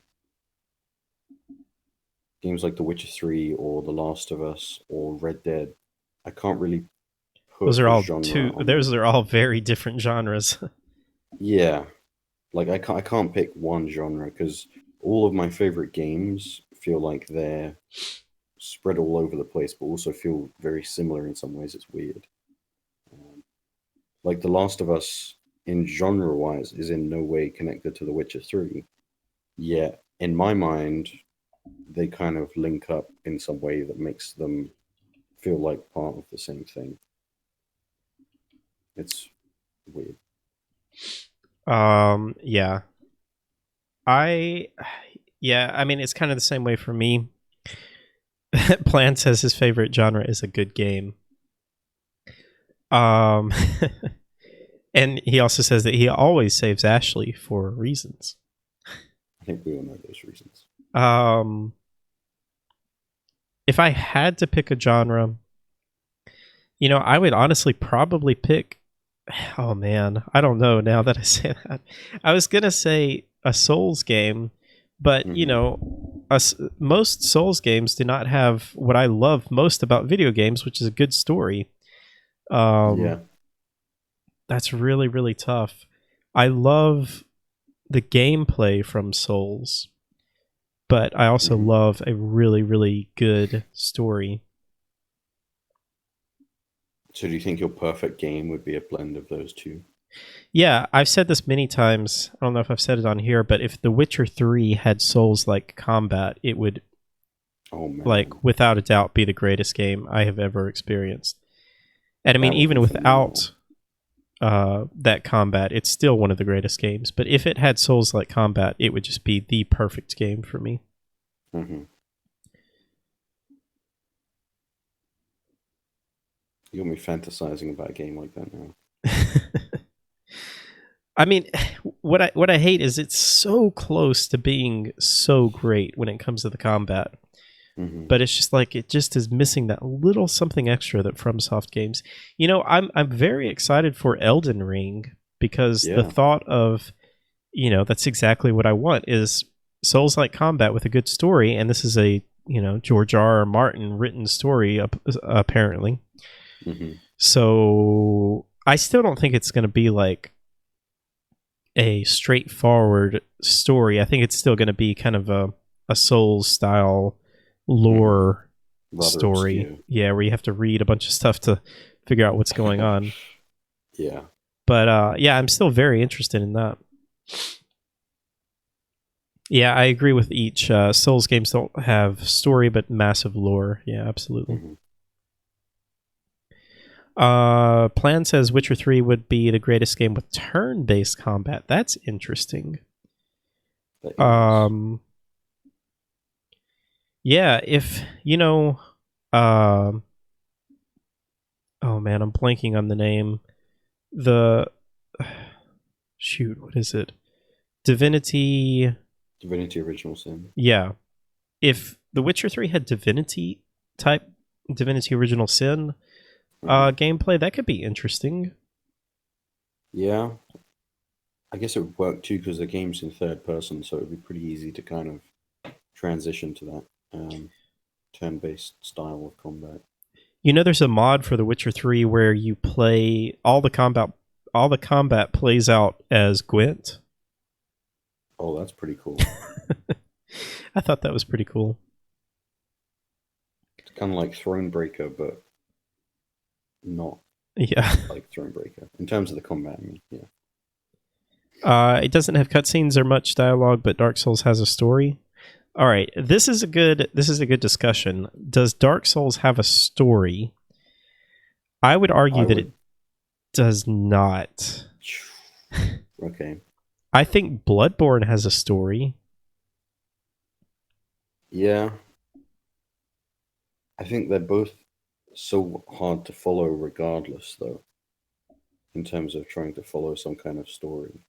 Speaker 2: Witcher 3 or The Last of Us or Red Dead, I can't really put
Speaker 1: Those are all
Speaker 2: genre
Speaker 1: those are all very different genres.
Speaker 2: Yeah, like I can't pick one genre because all of my favorite games feel like they're spread all over the place, but also feel very similar in some ways. It's weird. Like The Last of Us, in genre-wise, is in no way connected to The Witcher 3. Yet, in my mind, they kind of link up in some way that makes them feel like part of the same thing. It's weird.
Speaker 1: Yeah. I mean, it's kind of the same way for me. Plant says his favorite genre is a good game. And he also says that he always saves Ashley for reasons.
Speaker 2: I think we all know those reasons.
Speaker 1: If I had to pick a genre, you know, I would honestly probably pick. Oh man, I don't know now that I say that. I was gonna say a Souls game, but you know, most Souls games do not have what I love most about video games, which is a good story.
Speaker 2: Yeah.
Speaker 1: That's really, really tough. I love the gameplay from Souls, but I also love a really, really good story.
Speaker 2: So do you think your perfect game would be a blend of those two?
Speaker 1: Yeah, I've said this many times. I don't know if I've said it on here, but if The Witcher 3 had Souls-like combat, it would
Speaker 2: Oh man,
Speaker 1: like without a doubt be the greatest game I have ever experienced. And I mean,
Speaker 2: that would
Speaker 1: even
Speaker 2: be phenomenal.
Speaker 1: without that combat, it's still one of the greatest games. But if it had Souls-like combat, it would just be the perfect game for me.
Speaker 2: Mm-hmm. You got me fantasizing about a game like that now.
Speaker 1: I mean, what I hate is it's so close to being so great when it comes to the combat,
Speaker 2: Mm-hmm.
Speaker 1: but it's just like it just is missing that little something extra that FromSoft games. You know, I'm very excited for Elden Ring because the
Speaker 2: Yeah.
Speaker 1: thought of, you know, that's exactly what I want is Souls-like combat with a good story, and this is a, you know, George R. R. Martin written story apparently.
Speaker 2: Mm-hmm.
Speaker 1: So I still don't think it's going to be like a straightforward story. I think it's still going to be kind of a Souls style lore
Speaker 2: Rather
Speaker 1: story.
Speaker 2: obscure.
Speaker 1: Yeah, where you have to read a bunch of stuff to figure out what's going on.
Speaker 2: Yeah.
Speaker 1: But yeah, I'm still very interested in that. Yeah, I agree with each. Souls games don't have story, but massive lore. Yeah, absolutely.
Speaker 2: Mm-hmm.
Speaker 1: Plan says Witcher 3 would be the greatest game with turn-based combat. That's interesting.
Speaker 2: That is.
Speaker 1: Yeah, if you know, um, oh man, I'm blanking on the name. The shoot, what is it? Divinity.
Speaker 2: Divinity Original Sin.
Speaker 1: Yeah, if The Witcher 3 had Divinity type, Divinity Original Sin
Speaker 2: Mm-hmm.
Speaker 1: gameplay, that could be interesting.
Speaker 2: Yeah. I guess it would work too because the game's in third person, so it would be pretty easy to kind of transition to that turn-based style of combat.
Speaker 1: You know, there's a mod for The Witcher 3 where you play all the combat plays out as Gwent.
Speaker 2: Oh, that's pretty cool.
Speaker 1: I thought that was pretty cool.
Speaker 2: It's kind of like Thronebreaker, but not
Speaker 1: Yeah.
Speaker 2: like Thronebreaker in terms of the combat. I mean, yeah.
Speaker 1: It doesn't have cutscenes or much dialogue, but Dark Souls has a story. All right, this is a good discussion. Does Dark Souls have a story? I would argue that it does not.
Speaker 2: Okay.
Speaker 1: I think Bloodborne has a story.
Speaker 2: Yeah. I think they're both so hard to follow regardless, though, in terms of trying to follow some kind of story.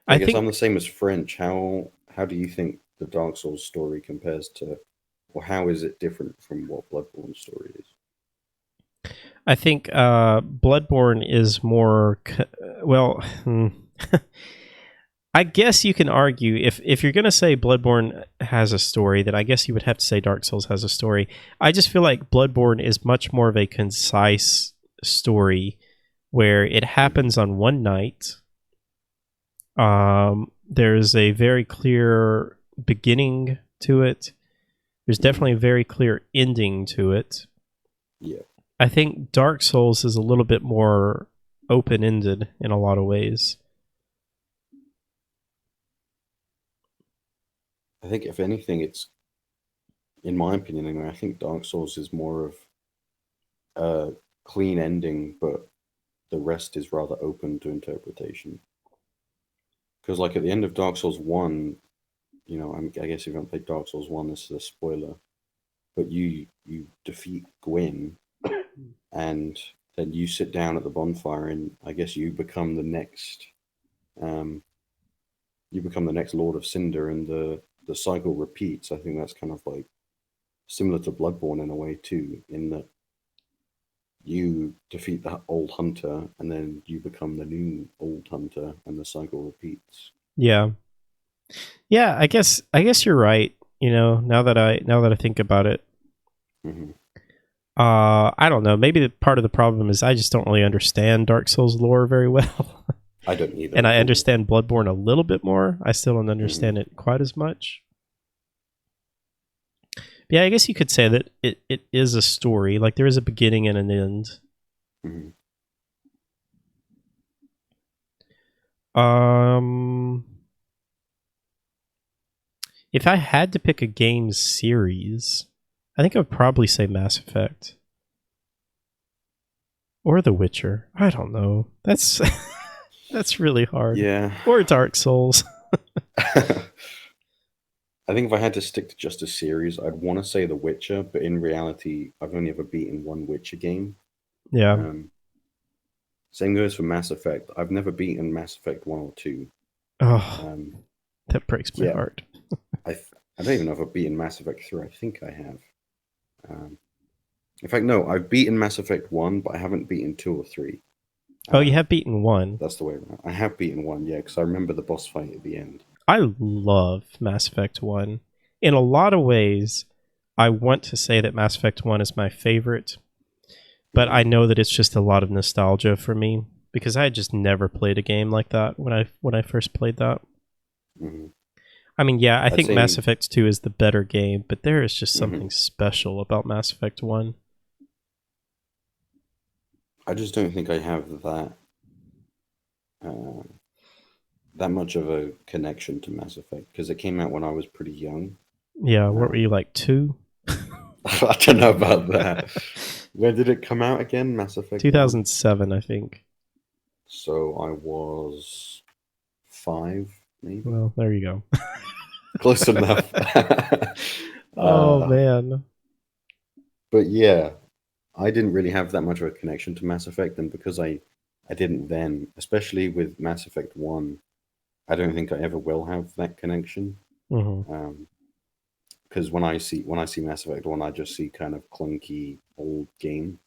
Speaker 2: I guess
Speaker 1: think
Speaker 2: I'm the same as French. How do you think the Dark Souls story compares to, or how is it different from what Bloodborne's story is?
Speaker 1: I think Bloodborne is more well. I guess you can argue if you're going to say Bloodborne has a story, then I guess you would have to say Dark Souls has a story. I just feel like Bloodborne is much more of a concise story where it happens on one night. There's a very clear beginning to it. There's definitely a very clear ending to it.
Speaker 2: Yeah.
Speaker 1: I think Dark Souls is a little bit more open-ended in a lot of ways.
Speaker 2: I think if anything, it's, in my opinion anyway, I think Dark Souls is more of a clean ending, but the rest is rather open to interpretation. Because like at the end of Dark Souls 1, you know, I guess if you haven't played Dark Souls 1, this is a spoiler, but you defeat Gwyn and then you sit down at the bonfire and I guess you become the next Lord of Cinder, and the cycle repeats. I think that's kind of like similar to Bloodborne in a way too, in that you defeat the old hunter and then you become the new old hunter and the cycle repeats.
Speaker 1: Yeah. Yeah, I guess you're right. You know, now that I think about it,
Speaker 2: Mm-hmm.
Speaker 1: I don't know. Maybe part of the problem is I just don't really understand Dark Souls lore very well.
Speaker 2: I don't either.
Speaker 1: And I understand Bloodborne a little bit more. I still don't understand
Speaker 2: Mm-hmm.
Speaker 1: it quite as much. Yeah, I guess you could say that it is a story. Like there is a beginning and an end.
Speaker 2: Mm-hmm.
Speaker 1: If I had to pick a game series, I think I would probably say Mass Effect. Or The Witcher. I don't know. That's that's really hard.
Speaker 2: Yeah.
Speaker 1: Or Dark Souls.
Speaker 2: I think if I had to stick to just a series, I'd want to say The Witcher, but in reality, I've only ever beaten one Witcher game.
Speaker 1: Yeah.
Speaker 2: Same goes for Mass Effect. I've never beaten Mass Effect 1 or 2.
Speaker 1: Oh, that breaks my heart.
Speaker 2: I don't even know if I've beaten Mass Effect 3. I think I have. In fact, no, I've beaten Mass Effect 1, but I haven't beaten 2 or 3.
Speaker 1: Oh, you have beaten 1.
Speaker 2: That's the way around. I have beaten 1, yeah, because I remember the boss fight at the end.
Speaker 1: I love Mass Effect 1. In a lot of ways, I want to say that Mass Effect 1 is my favorite, but I know that it's just a lot of nostalgia for me because I had just never played a game like that when I first played that.
Speaker 2: Mm-hmm.
Speaker 1: I mean, yeah, I think Mass Effect 2 is the better game, but there is just something special about Mass Effect 1.
Speaker 2: I just don't think I have that much of a connection to Mass Effect because it came out when I was pretty young.
Speaker 1: Yeah, what were you, like 2?
Speaker 2: I don't know about that. When did it come out again, Mass Effect?
Speaker 1: 2007, I think.
Speaker 2: So I was 5, maybe.
Speaker 1: Well, there you go.
Speaker 2: Close enough.
Speaker 1: Oh, man.
Speaker 2: But yeah, I didn't really have that much of a connection to Mass Effect, and because I didn't then, especially with Mass Effect 1, I don't think I ever will have that connection. Because when I see Mass Effect 1, I just see kind of clunky old game.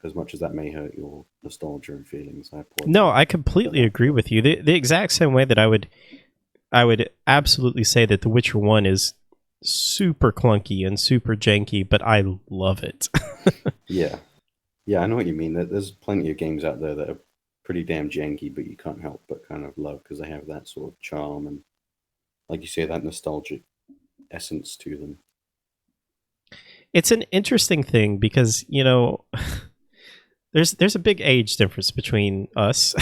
Speaker 2: As much as that may hurt your nostalgia and feelings,
Speaker 1: No, I completely agree with you. The exact same way that I would absolutely say that The Witcher 1 is super clunky and super janky, but I love it.
Speaker 2: Yeah, I know what you mean. There's plenty of games out there that are pretty damn janky, but you can't help but kind of love because they have that sort of charm and, like you say, that nostalgic essence to them.
Speaker 1: It's an interesting thing because, you know, there's a big age difference between us.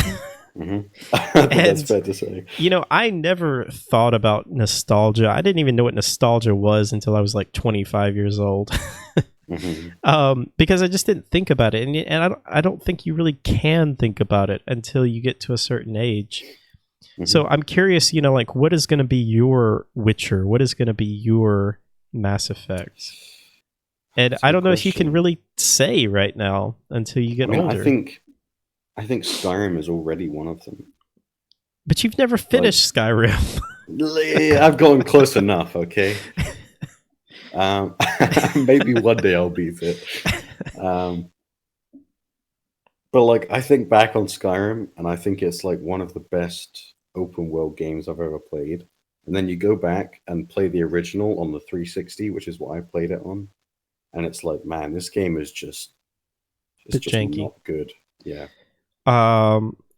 Speaker 2: That's fair to say.
Speaker 1: You know, I never thought about nostalgia. I didn't even know what nostalgia was until I was like 25 years old. Because I just didn't think about it, and I don't think you really can think about it until you get to a certain age. So I'm curious, you know, like what is going to be your Witcher? What is going to be your Mass Effect? And I don't know if you can really say right now until you get older.
Speaker 2: I think Skyrim is already one of them.
Speaker 1: But you've never finished Skyrim.
Speaker 2: I've gone close enough, okay? Maybe one day I'll beat it. But like, I think back on Skyrim, and I think it's like one of the best open world games I've ever played. And then you go back and play the original on the 360, which is what I played it on, and it's like, man, this game is just
Speaker 1: janky.
Speaker 2: Not good. Yeah.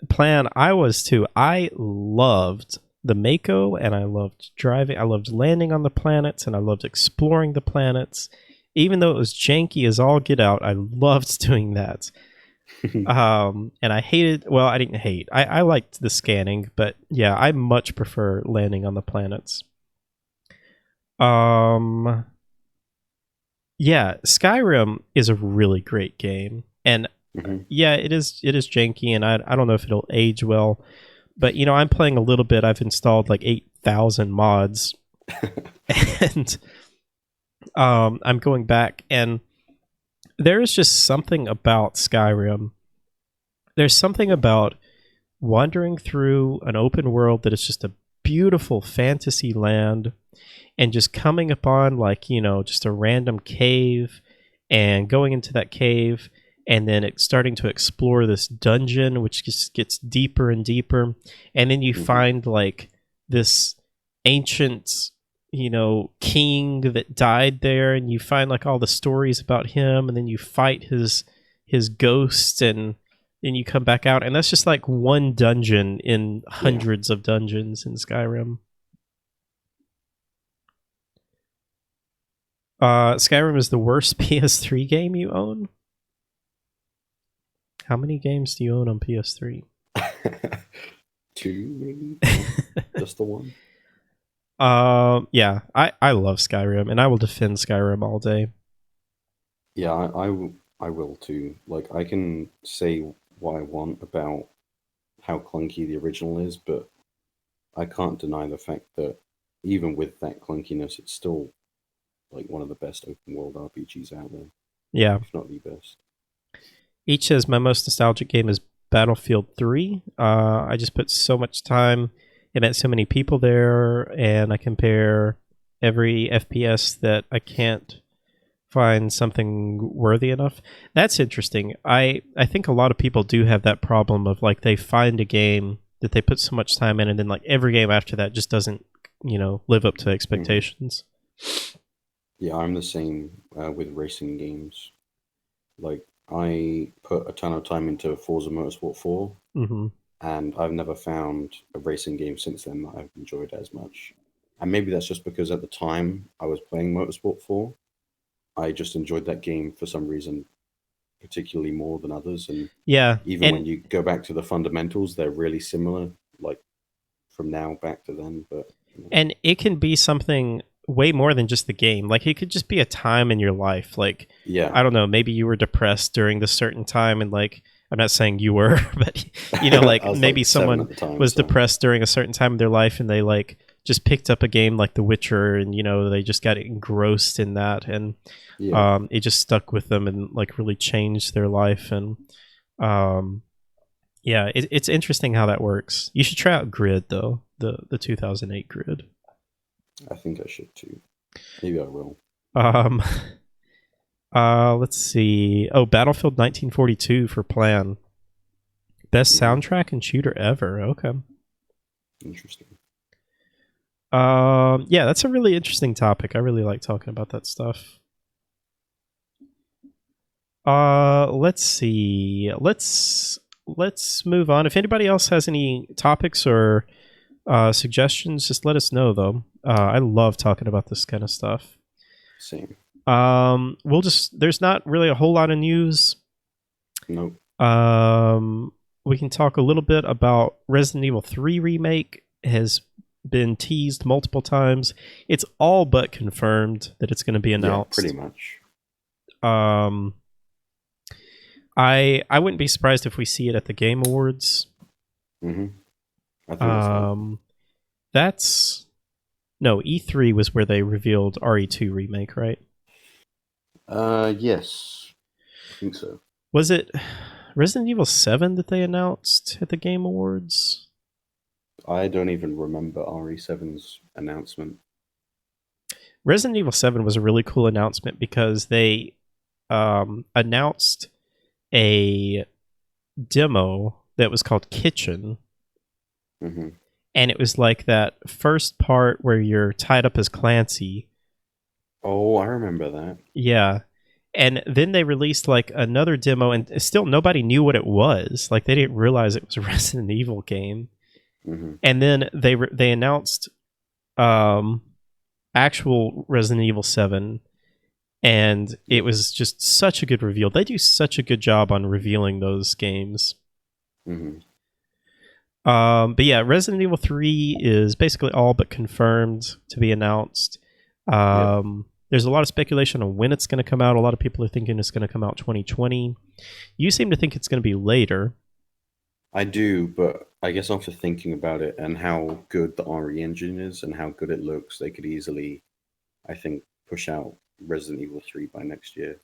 Speaker 1: Plan, I was too. I loved the Mako, and I loved driving. I loved landing on the planets, and I loved exploring the planets. Even though it was janky as all get out, I loved doing that. And I hated, well, I didn't hate. I liked the scanning, but yeah, I much prefer landing on the planets. Yeah, Skyrim is a really great game. And yeah, it is janky, and I don't know if it'll age well. But, you know, I'm playing a little bit. I've installed like 8,000 mods. And I'm going back, and there is just something about Skyrim. There's something about wandering through an open world that is just a beautiful fantasy land, and just coming upon, like, you know, just a random cave, and going into that cave, and then it's starting to explore this dungeon, which just gets deeper and deeper. And then you find like this ancient, you know, king that died there, and you find like all the stories about him, and then you fight his ghost, and then you come back out, and that's just like one dungeon in hundreds of dungeons in Skyrim. Skyrim is the worst PS3 game you own? How many games do you own on PS3?
Speaker 2: 2, maybe? Just the one?
Speaker 1: Yeah, I love Skyrim, and I will defend Skyrim all day.
Speaker 2: Yeah, I will too. Like, I can say what I want about how clunky the original is, but I can't deny the fact that even with that clunkiness, it's still like one of the best open world RPGs out there,
Speaker 1: Yeah.
Speaker 2: if not the best.
Speaker 1: Each says my most nostalgic game is Battlefield 3. I just put so much time. I met so many people there, and I compare every FPS that I can't find something worthy enough. That's interesting. I think a lot of people do have that problem of like they find a game that they put so much time in, and then like every game after that just doesn't live up to expectations.
Speaker 2: Yeah, I'm the same with racing games. Like, I put a ton of time into Forza Motorsport 4,
Speaker 1: Mm-hmm.
Speaker 2: and I've never found a racing game since then that I've enjoyed as much. And maybe that's just because at the time I was playing Motorsport 4, I just enjoyed that game for some reason, particularly more than others. And
Speaker 1: Yeah,
Speaker 2: even
Speaker 1: and
Speaker 2: when you go back to the fundamentals, they're really similar, like from now back to then. But
Speaker 1: and it can be something way more than just the game. Like it could just be a time in your life. Like
Speaker 2: yeah,
Speaker 1: I don't know, maybe you were depressed during this certain time, and like I'm not saying you were, but
Speaker 2: I
Speaker 1: like
Speaker 2: was
Speaker 1: maybe
Speaker 2: like 7
Speaker 1: someone
Speaker 2: at the time,
Speaker 1: was
Speaker 2: so
Speaker 1: depressed during a certain time of their life, and they like just picked up a game like The Witcher, and they just got engrossed in that, and
Speaker 2: yeah,
Speaker 1: it just stuck with them and like really changed their life. And um, yeah, it's interesting how that works. You should try out Grid though, the 2008 Grid.
Speaker 2: I think I should too. Maybe I will.
Speaker 1: Um, let's see. Oh, Battlefield 1942 for Plan. Best
Speaker 2: Mhm.
Speaker 1: soundtrack and shooter ever. Okay.
Speaker 2: Interesting.
Speaker 1: Yeah, that's a really interesting topic. I really like talking about that stuff. Let's see. Let's move on. If anybody else has any topics or suggestions, just let us know. Though I love talking about this kind of stuff.
Speaker 2: Same.
Speaker 1: We'll just. There's not really a whole lot of news.
Speaker 2: Nope.
Speaker 1: We can talk a little bit about Resident Evil 3 remake has been teased multiple times. It's all but confirmed that it's going to be
Speaker 2: Yeah,
Speaker 1: announced.
Speaker 2: pretty much.
Speaker 1: Um, I wouldn't be surprised if we see it at the Game Awards.
Speaker 2: Hmm. I think that's likely.
Speaker 1: That's no E3 was where they revealed RE2 remake, right?
Speaker 2: Yes, I think so.
Speaker 1: Was it Resident Evil 7 that they announced at the Game Awards?
Speaker 2: I don't even remember RE7's announcement.
Speaker 1: Resident Evil 7 was a really cool announcement because they announced a demo that was called Kitchen.
Speaker 2: Hmm.
Speaker 1: And it was like that first part where you're tied up as Clancy.
Speaker 2: Oh, I remember that.
Speaker 1: Yeah. And then they released like another demo, and still nobody knew what it was. Like they didn't realize it was a Resident Evil game.
Speaker 2: Hmm.
Speaker 1: And then they announced actual Resident Evil 7, and it was just such a good reveal. They do such a good job on revealing those games.
Speaker 2: Hmm.
Speaker 1: But yeah, Resident Evil 3 is basically all but confirmed to be announced. There's a lot of speculation on when it's going to come out. A lot of people are thinking it's going to come out 2020. You seem to think it's going to be later.
Speaker 2: I do, but I guess after thinking about it and how good the RE engine is and how good it looks, they could easily, I think, push out Resident Evil 3 by next year.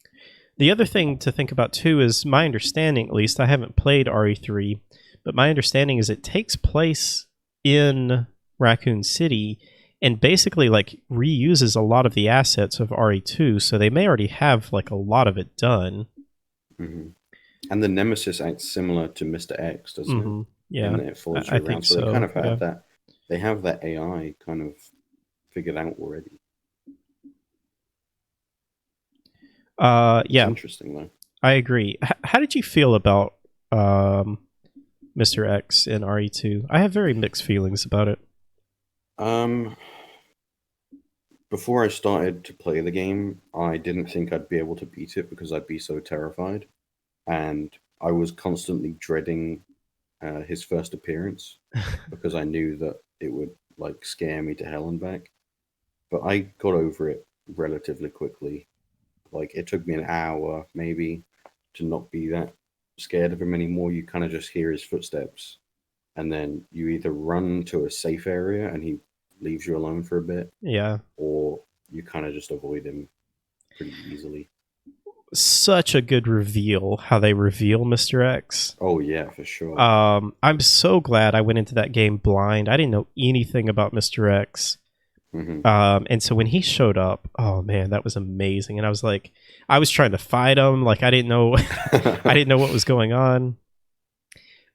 Speaker 1: The other thing to think about too is my understanding, at least I haven't played RE3, but my understanding is it takes place in Raccoon City and basically like reuses a lot of the assets of RE2, so they may already have like a lot of it done.
Speaker 2: Hmm. And the Nemesis acts similar to Mr. X, doesn't it?
Speaker 1: Yeah,
Speaker 2: And it follows
Speaker 1: I
Speaker 2: you
Speaker 1: think
Speaker 2: around. So
Speaker 1: so.
Speaker 2: they kind of have
Speaker 1: Yeah.
Speaker 2: that. They have that AI kind of figured out already. It's
Speaker 1: Yeah,
Speaker 2: interesting though.
Speaker 1: I agree. How did you feel about Mr. X in RE2? I have very mixed feelings about it.
Speaker 2: Um, Before I started to play the game, I didn't think I'd be able to beat it because I'd be so terrified, and I was constantly dreading his first appearance because I knew that it would like scare me to hell and back. But I got over it relatively quickly. Like it took me an hour maybe to not be that scared of him anymore. You kind of just hear his footsteps, and then you either run to a safe area and he leaves you alone for a bit,
Speaker 1: Yeah.
Speaker 2: or you kind of just avoid him pretty easily.
Speaker 1: Such a good reveal, how they reveal Mr. X.
Speaker 2: Oh yeah, for sure.
Speaker 1: I'm so glad I went into that game blind. I didn't know anything about Mr. X.
Speaker 2: Hmm.
Speaker 1: And so when he showed up, oh man, that was amazing. And I was like, I was trying to fight him, like I didn't know I didn't know what was going on.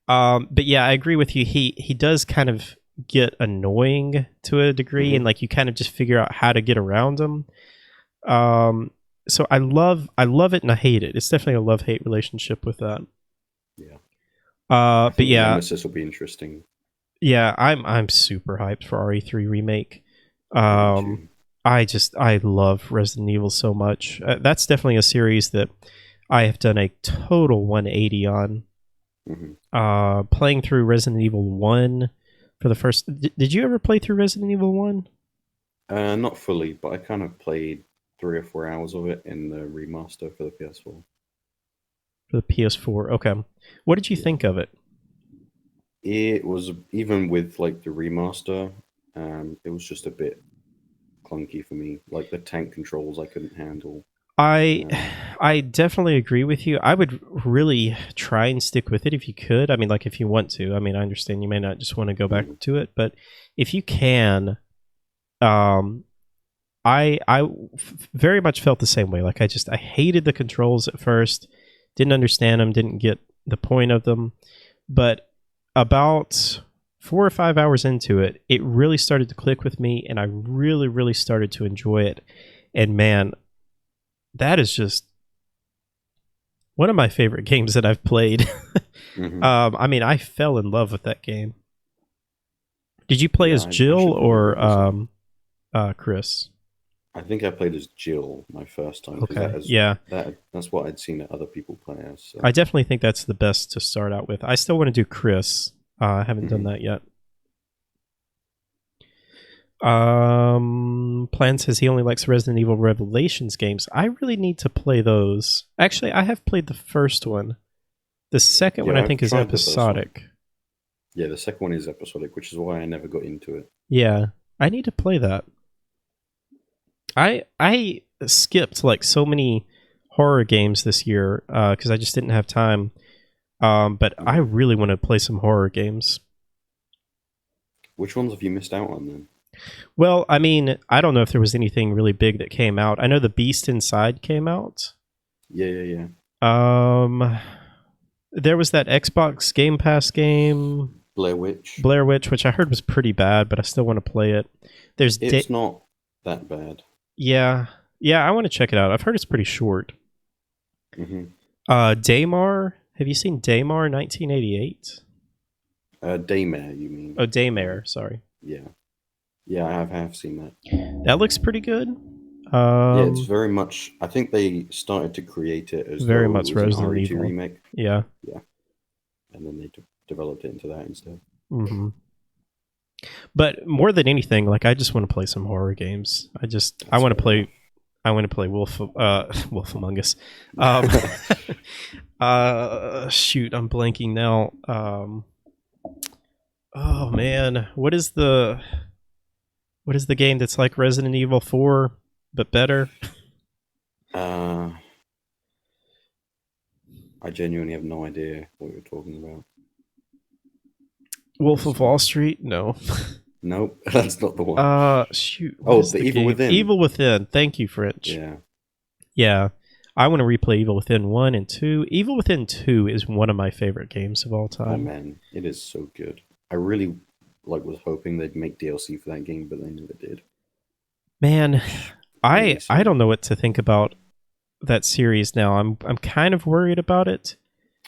Speaker 1: But yeah, I agree with you. He does kind of get annoying to a degree, and like you kind of just figure out how to get around him. So I love it and I hate it. It's definitely a love-hate relationship with that.
Speaker 2: Yeah.
Speaker 1: But yeah,
Speaker 2: Nemesis will be interesting.
Speaker 1: yeah, I'm super hyped for RE3 remake.
Speaker 2: Me too.
Speaker 1: I love Resident Evil so much. That's definitely a series that I have done a total 180 on. Playing through Resident Evil 1 for the first. Did you ever play through Resident Evil 1?
Speaker 2: Not fully, but I kind of played 3 or 4 hours of it in the remaster for the PS4.
Speaker 1: For the PS4. Okay. What did you think of it?
Speaker 2: It was, even with like the remaster, it was just a bit clunky for me. Like the tank controls I couldn't handle.
Speaker 1: I definitely agree with you. I would really try and stick with it if you could. I mean, like if you want to. I mean, I understand you may not just want to go back to it, but if you can, very much felt the same way. Like I hated the controls at first, didn't understand them, didn't get the point of them, but about 4 or 5 hours into it, it really started to click with me, and I really, really started to enjoy it. And man, that is just one of my favorite games that I've played. I mean, I fell in love with that game. Did you play as Jill or Chris?
Speaker 2: I think I played as Jill my first time.
Speaker 1: Okay.
Speaker 2: That's what I'd seen other people play as. So.
Speaker 1: I definitely think that's the best to start out with. I still want to do Chris. I haven't done that yet. Plan says he only likes Resident Evil Revelations games. I really need to play those. Actually, I have played the first one. The second one I think is episodic.
Speaker 2: Yeah, the second one is episodic, which is why I never got into it.
Speaker 1: Yeah, I need to play that. I skipped like so many horror games this year because I just didn't have time. But I really want to play some horror games.
Speaker 2: Which ones have you missed out on then?
Speaker 1: Well, I mean, I don't know if there was anything really big that came out. I know The Beast Inside came out.
Speaker 2: Yeah.
Speaker 1: There was that Xbox Game Pass game,
Speaker 2: Blair Witch,
Speaker 1: which I heard was pretty bad, but I still want to play it.
Speaker 2: It's not that bad.
Speaker 1: Yeah, I want to check it out. I've heard it's pretty short. Daymare. Have you seen Daymare 1988?
Speaker 2: Daymare, you mean?
Speaker 1: Oh, Daymare. Sorry.
Speaker 2: Yeah, I have seen that.
Speaker 1: That looks pretty good.
Speaker 2: Yeah, it's very much. I think they started to create it as
Speaker 1: very much
Speaker 2: Resident
Speaker 1: Evil
Speaker 2: remake.
Speaker 1: Yeah,
Speaker 2: and then they developed it into that instead.
Speaker 1: But more than anything, like I just want to play some horror games. I want to play Wolf Among Us. Shoot, I'm blanking now. Oh man, what is the game that's like Resident Evil 4 but better?
Speaker 2: I genuinely have no idea what you're talking about.
Speaker 1: Wolf of Wall Street? No.
Speaker 2: Nope, that's not the one.
Speaker 1: Shoot.
Speaker 2: The Evil Within.
Speaker 1: Evil Within. Thank you, French. Yeah. I want to replay Evil Within 1 and 2. Evil Within 2 is one of my favorite games of all time.
Speaker 2: Oh man, it is so good. I really was hoping they'd make DLC for that game, but they never did.
Speaker 1: Man, I don't know what to think about that series now. I'm kind of worried about it.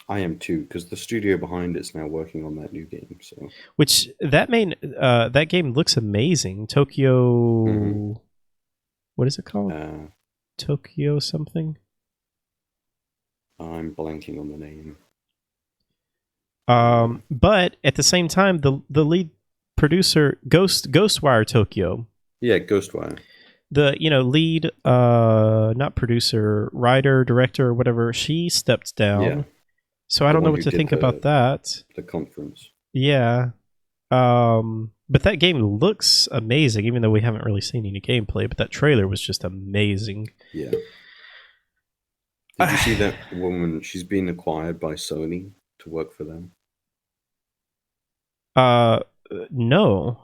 Speaker 2: I am too, because the studio behind it's now working on that new game. So,
Speaker 1: which that game looks amazing. Tokyo, what is it called? Tokyo something.
Speaker 2: I'm blanking on the name.
Speaker 1: But at the same time, the lead producer Ghostwire Tokyo.
Speaker 2: Yeah, Ghostwire.
Speaker 1: The lead, not producer, writer, director, whatever. She stepped down.
Speaker 2: Yeah.
Speaker 1: So I
Speaker 2: The
Speaker 1: don't know
Speaker 2: one
Speaker 1: what
Speaker 2: who
Speaker 1: to
Speaker 2: did
Speaker 1: think about that.
Speaker 2: The conference.
Speaker 1: Yeah. But that game looks amazing, even though we haven't really seen any gameplay. But that trailer was just amazing.
Speaker 2: Yeah. Did you see that woman? She's been acquired by Sony to work for them.
Speaker 1: No.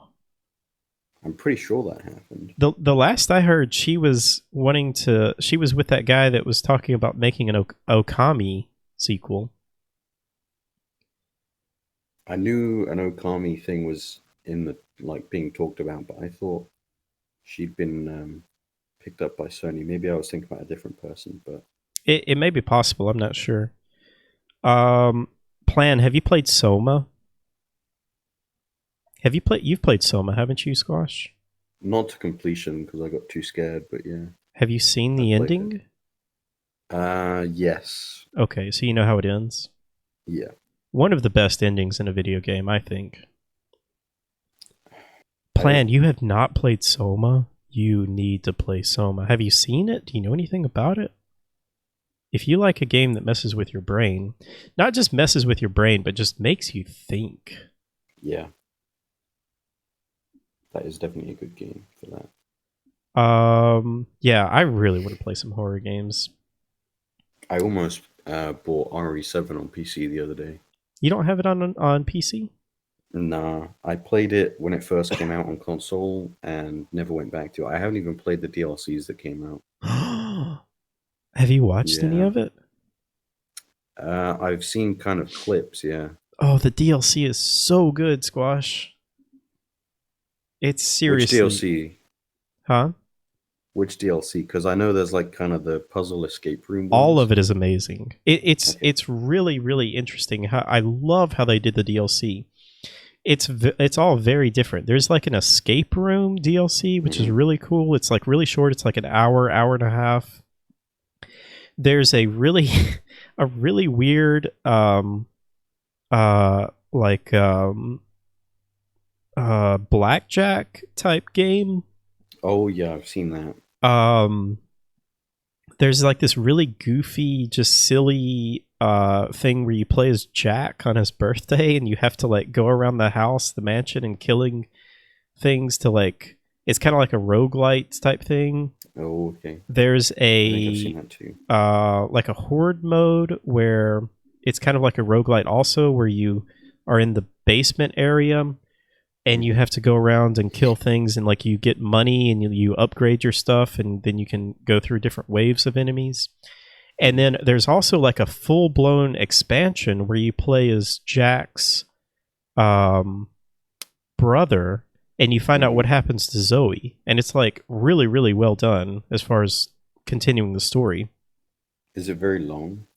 Speaker 2: I'm pretty sure that happened.
Speaker 1: The last I heard, she was with that guy that was talking about making an Okami sequel.
Speaker 2: I knew an Okami thing was in the being talked about, but I thought she'd been picked up by Sony. Maybe I was thinking about a different person, but
Speaker 1: it may be possible. I'm not sure. Plan. Have you played Soma? You've played Soma, haven't you, Squash?
Speaker 2: not to completion because I got too scared. But yeah.
Speaker 1: Have you seen the ending?
Speaker 2: Yes.
Speaker 1: Okay, so you know how it ends?
Speaker 2: Yeah.
Speaker 1: One of the best endings in a video game, I think. Plan, you have not played Soma? You need to play Soma. Have you seen it? Do you know anything about it? If you like a game that messes with your brain, not just messes with your brain, but just makes you think.
Speaker 2: Yeah. That is definitely a good game for that.
Speaker 1: Yeah, I really want to play some horror games.
Speaker 2: I almost bought RE7 on PC the other day.
Speaker 1: You don't have it on PC?
Speaker 2: Nah, I played it when it first came out on console and never went back to it. I haven't even played the DLCs that came out.
Speaker 1: Have you watched any of it?
Speaker 2: I've seen kind of clips, yeah.
Speaker 1: Oh, the DLC is so good, Squash. It's seriously...
Speaker 2: Which DLC?
Speaker 1: Huh?
Speaker 2: Which DLC? Because I know there's kind of the puzzle escape room ones.
Speaker 1: All of it is amazing. It's really, really interesting. I love how they did the DLC. It's all very different. There's an escape room DLC, which is really cool. It's really short. It's an hour and a half. There's a really weird blackjack type game.
Speaker 2: Oh yeah, I've seen that.
Speaker 1: There's this really goofy, just silly thing where you play as Jack on his birthday and you have to go around the house, the mansion, and killing things to it's kind of like a roguelite type thing.
Speaker 2: Oh, okay.
Speaker 1: There's
Speaker 2: I think I've seen that too.
Speaker 1: A horde mode where it's kind of like a roguelite also, where you are in the basement area and you have to go around and kill things, and you get money and you upgrade your stuff, and then you can go through different waves of enemies. And then there's also a full-blown expansion where you play as Jack's brother, and you find out what happens to Zoe. And it's really, really well done as far as continuing the story.
Speaker 2: Is it very long?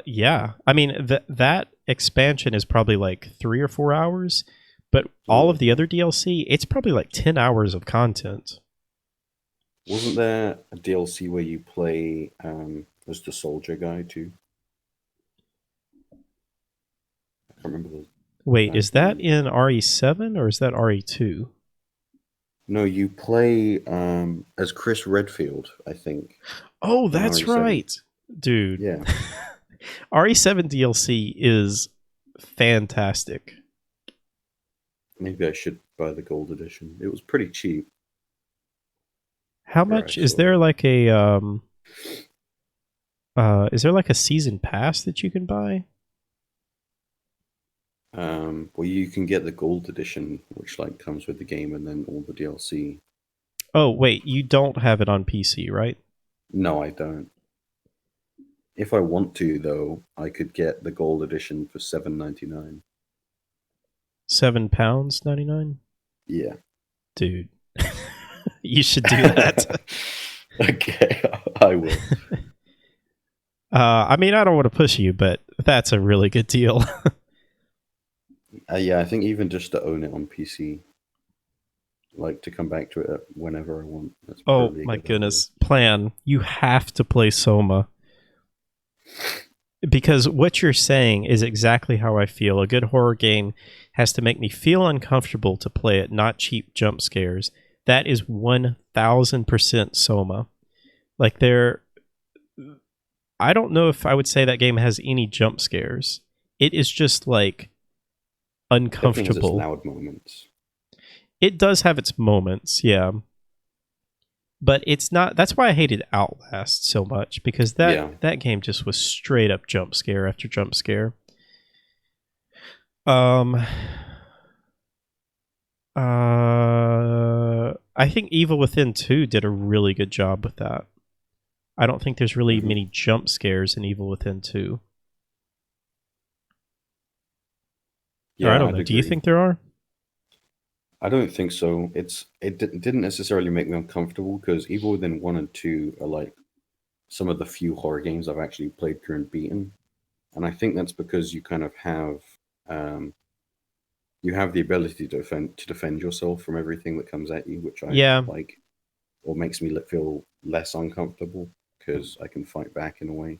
Speaker 1: Yeah. I mean, that expansion is probably 3 or 4 hours, but all of the other DLC, it's probably 10 hours of content.
Speaker 2: Wasn't there a DLC where you play as the soldier guy too? I can't remember the...
Speaker 1: Wait, is that in RE7 or is that RE2?
Speaker 2: No, you play as Chris Redfield, I think.
Speaker 1: Oh, that's right. Dude.
Speaker 2: Yeah.
Speaker 1: RE7 DLC is fantastic.
Speaker 2: Maybe I should buy the gold edition. It was pretty cheap.
Speaker 1: How much is there a is there a season pass that you can buy?
Speaker 2: Well, you can get the gold edition, which comes with the game, and then all the DLC.
Speaker 1: Oh wait, you don't have it on PC, right?
Speaker 2: No, I don't. If I want to, though, I could get the gold edition for $7.99.
Speaker 1: £7.99?
Speaker 2: Yeah,
Speaker 1: dude, you should do that.
Speaker 2: Okay, I will.
Speaker 1: I mean, I don't want to push you, but that's a really good deal.
Speaker 2: Yeah, I think even just to own it on PC, to come back to it whenever I want. That's
Speaker 1: oh my goodness. Plan, you have to play Soma. because what you're saying is exactly how I feel. A good horror game has to make me feel uncomfortable to play it, not cheap jump scares. That is 1000% Soma. Like I don't know if I would say that game has any jump scares. It is just like
Speaker 2: Definitely has its
Speaker 1: uncomfortable.
Speaker 2: loud moments.
Speaker 1: It does have its moments, yeah. But it's not. That's why I hated Outlast so much, because that game just was straight up jump scare after jump scare. I think Evil Within 2 did a really good job with that. I don't think there's really many jump scares in Evil Within 2.
Speaker 2: Yeah,
Speaker 1: or I don't know.
Speaker 2: I'd
Speaker 1: Do you
Speaker 2: agree.
Speaker 1: think there are?
Speaker 2: I don't think so. Didn't necessarily make me uncomfortable because Evil Within 1 and 2 are like some of the few horror games I've actually played through and beaten. And I think that's because you kind of have you have the ability to defend yourself from everything that comes at you, which I
Speaker 1: Yeah.
Speaker 2: like, or makes me feel less uncomfortable because I can fight back in a way.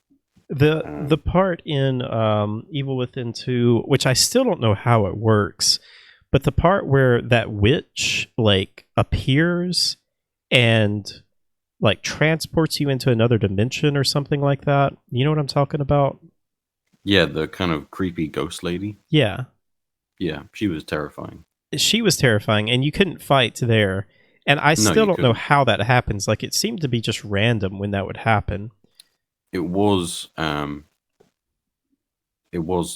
Speaker 1: The part in Evil Within 2, which I still don't know how it works, but the part where that witch like appears and like transports you into another dimension or something like that. You know what I'm talking about?
Speaker 2: Yeah, the kind of creepy ghost lady.
Speaker 1: Yeah.
Speaker 2: Yeah, she was terrifying.
Speaker 1: She was terrifying, and you couldn't fight there. And I still don't know how that happens. Like, it seemed to be just random when that would happen.
Speaker 2: It was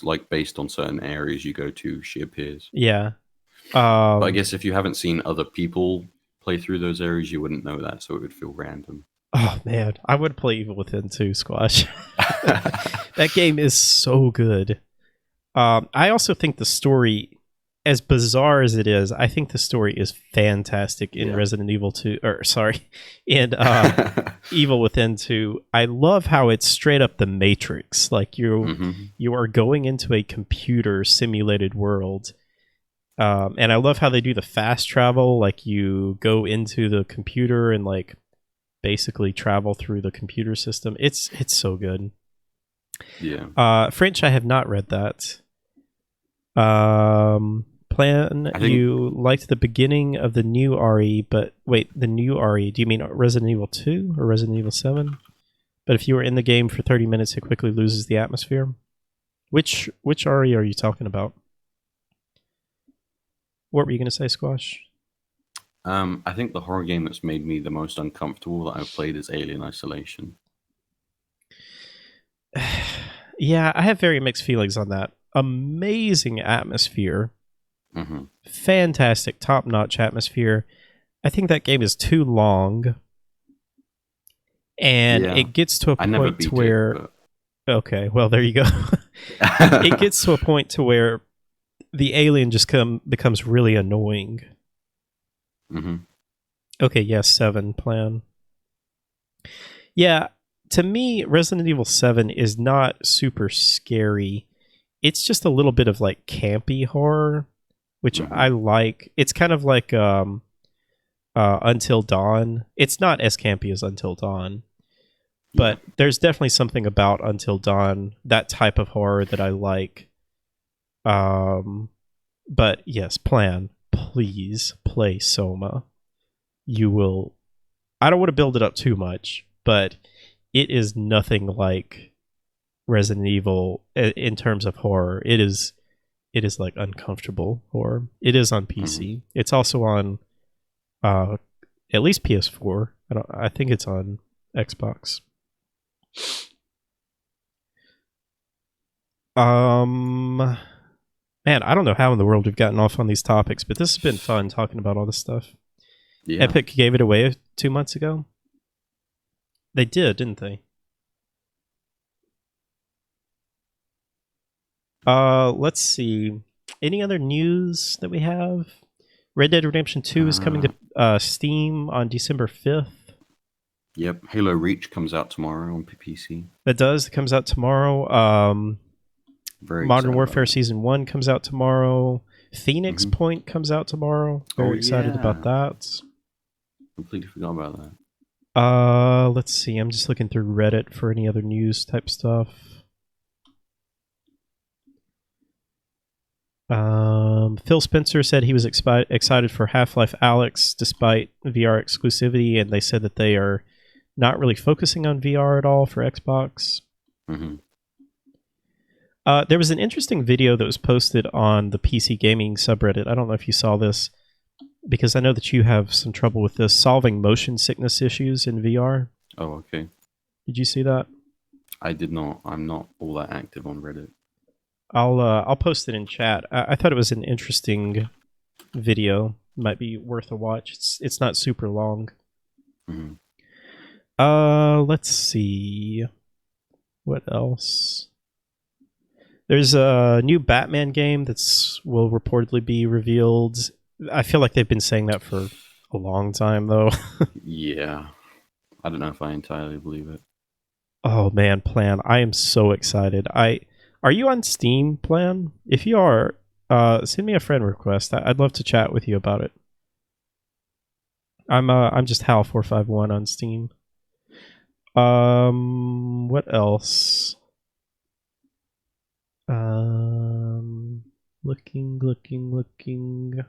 Speaker 2: like based on certain areas you go to, she appears.
Speaker 1: Yeah.
Speaker 2: But I guess if you haven't seen other people play through those areas, you wouldn't know that, so it would feel random.
Speaker 1: Oh man, I would play Evil Within 2, Squash. That game is so good. I also think the story, as bizarre as it is, I think the story is fantastic in Resident Evil 2, in Evil Within 2. I love how it's straight up the Matrix. Like you are going into a computer simulated world. And I love how they do the fast travel. Like you go into the computer and like basically travel through the computer system. It's so good.
Speaker 2: Yeah.
Speaker 1: French, I have not read that. Plan, you liked the beginning of the new RE, but wait, the new RE, do you mean Resident Evil 2 or Resident Evil 7? But if you were in the game for 30 minutes, it quickly loses the atmosphere. Which RE are you talking about? What were you going to say, Squash?
Speaker 2: I think the horror game that's made me the most uncomfortable that I've played is Alien Isolation.
Speaker 1: Yeah, I have very mixed feelings on that. Amazing atmosphere. Fantastic, top-notch atmosphere. I think that game is too long. And it gets to a point to where... Okay, well, there you go. It gets to a point to where the alien just becomes really annoying. Okay, yes, 7 plan. Yeah, to me, Resident Evil 7 is not super scary. It's just a little bit of like campy horror, which I like. It's kind of like Until Dawn. It's not as campy as Until Dawn, but there's definitely something about Until Dawn, that type of horror, that I like. But yes, plan. Please play Soma. You will. I don't want to build it up too much, but it is nothing like Resident Evil in terms of horror. It is like uncomfortable horror. It is on PC. It's also on at least PS4. I think it's on Xbox. Man, I don't know how in the world we've gotten off on these topics, but this has been fun talking about all this stuff. Yeah. Epic gave it away 2 months ago. They did, didn't they? Let's see. Any other news that we have? Red Dead Redemption 2 is coming to Steam on December 5th.
Speaker 2: Yep. Halo Reach comes out tomorrow on PC.
Speaker 1: It does. It comes out tomorrow. Modern Warfare Season 1 comes out tomorrow. Phoenix Point comes out tomorrow. Very excited about that.
Speaker 2: Completely forgot about that.
Speaker 1: Let's see. I'm just looking through Reddit for any other news type stuff. Phil Spencer said he was excited for Half-Life Alyx despite VR exclusivity, and they said that they are not really focusing on VR at all for Xbox.
Speaker 2: Mm-hmm.
Speaker 1: There was an interesting video that was posted on the PC gaming subreddit. I don't know if you saw this, because I know that you have some trouble with this, solving motion sickness issues in VR.
Speaker 2: Oh, okay.
Speaker 1: Did you see that?
Speaker 2: I did not. I'm not all that active on Reddit.
Speaker 1: I'll post it in chat. I thought it was an interesting video. Might be worth a watch. It's not super long.
Speaker 2: Mm-hmm.
Speaker 1: Let's see. What else? There's a new Batman game that's will reportedly be revealed. I feel like they've been saying that for a long time, though.
Speaker 2: Yeah. I don't know if I entirely believe it.
Speaker 1: Oh man, Plan! I am so excited. Are you on Steam, Plan? If you are, send me a friend request. I'd love to chat with you about it. I'm just Hal451 on Steam. What else? Looking.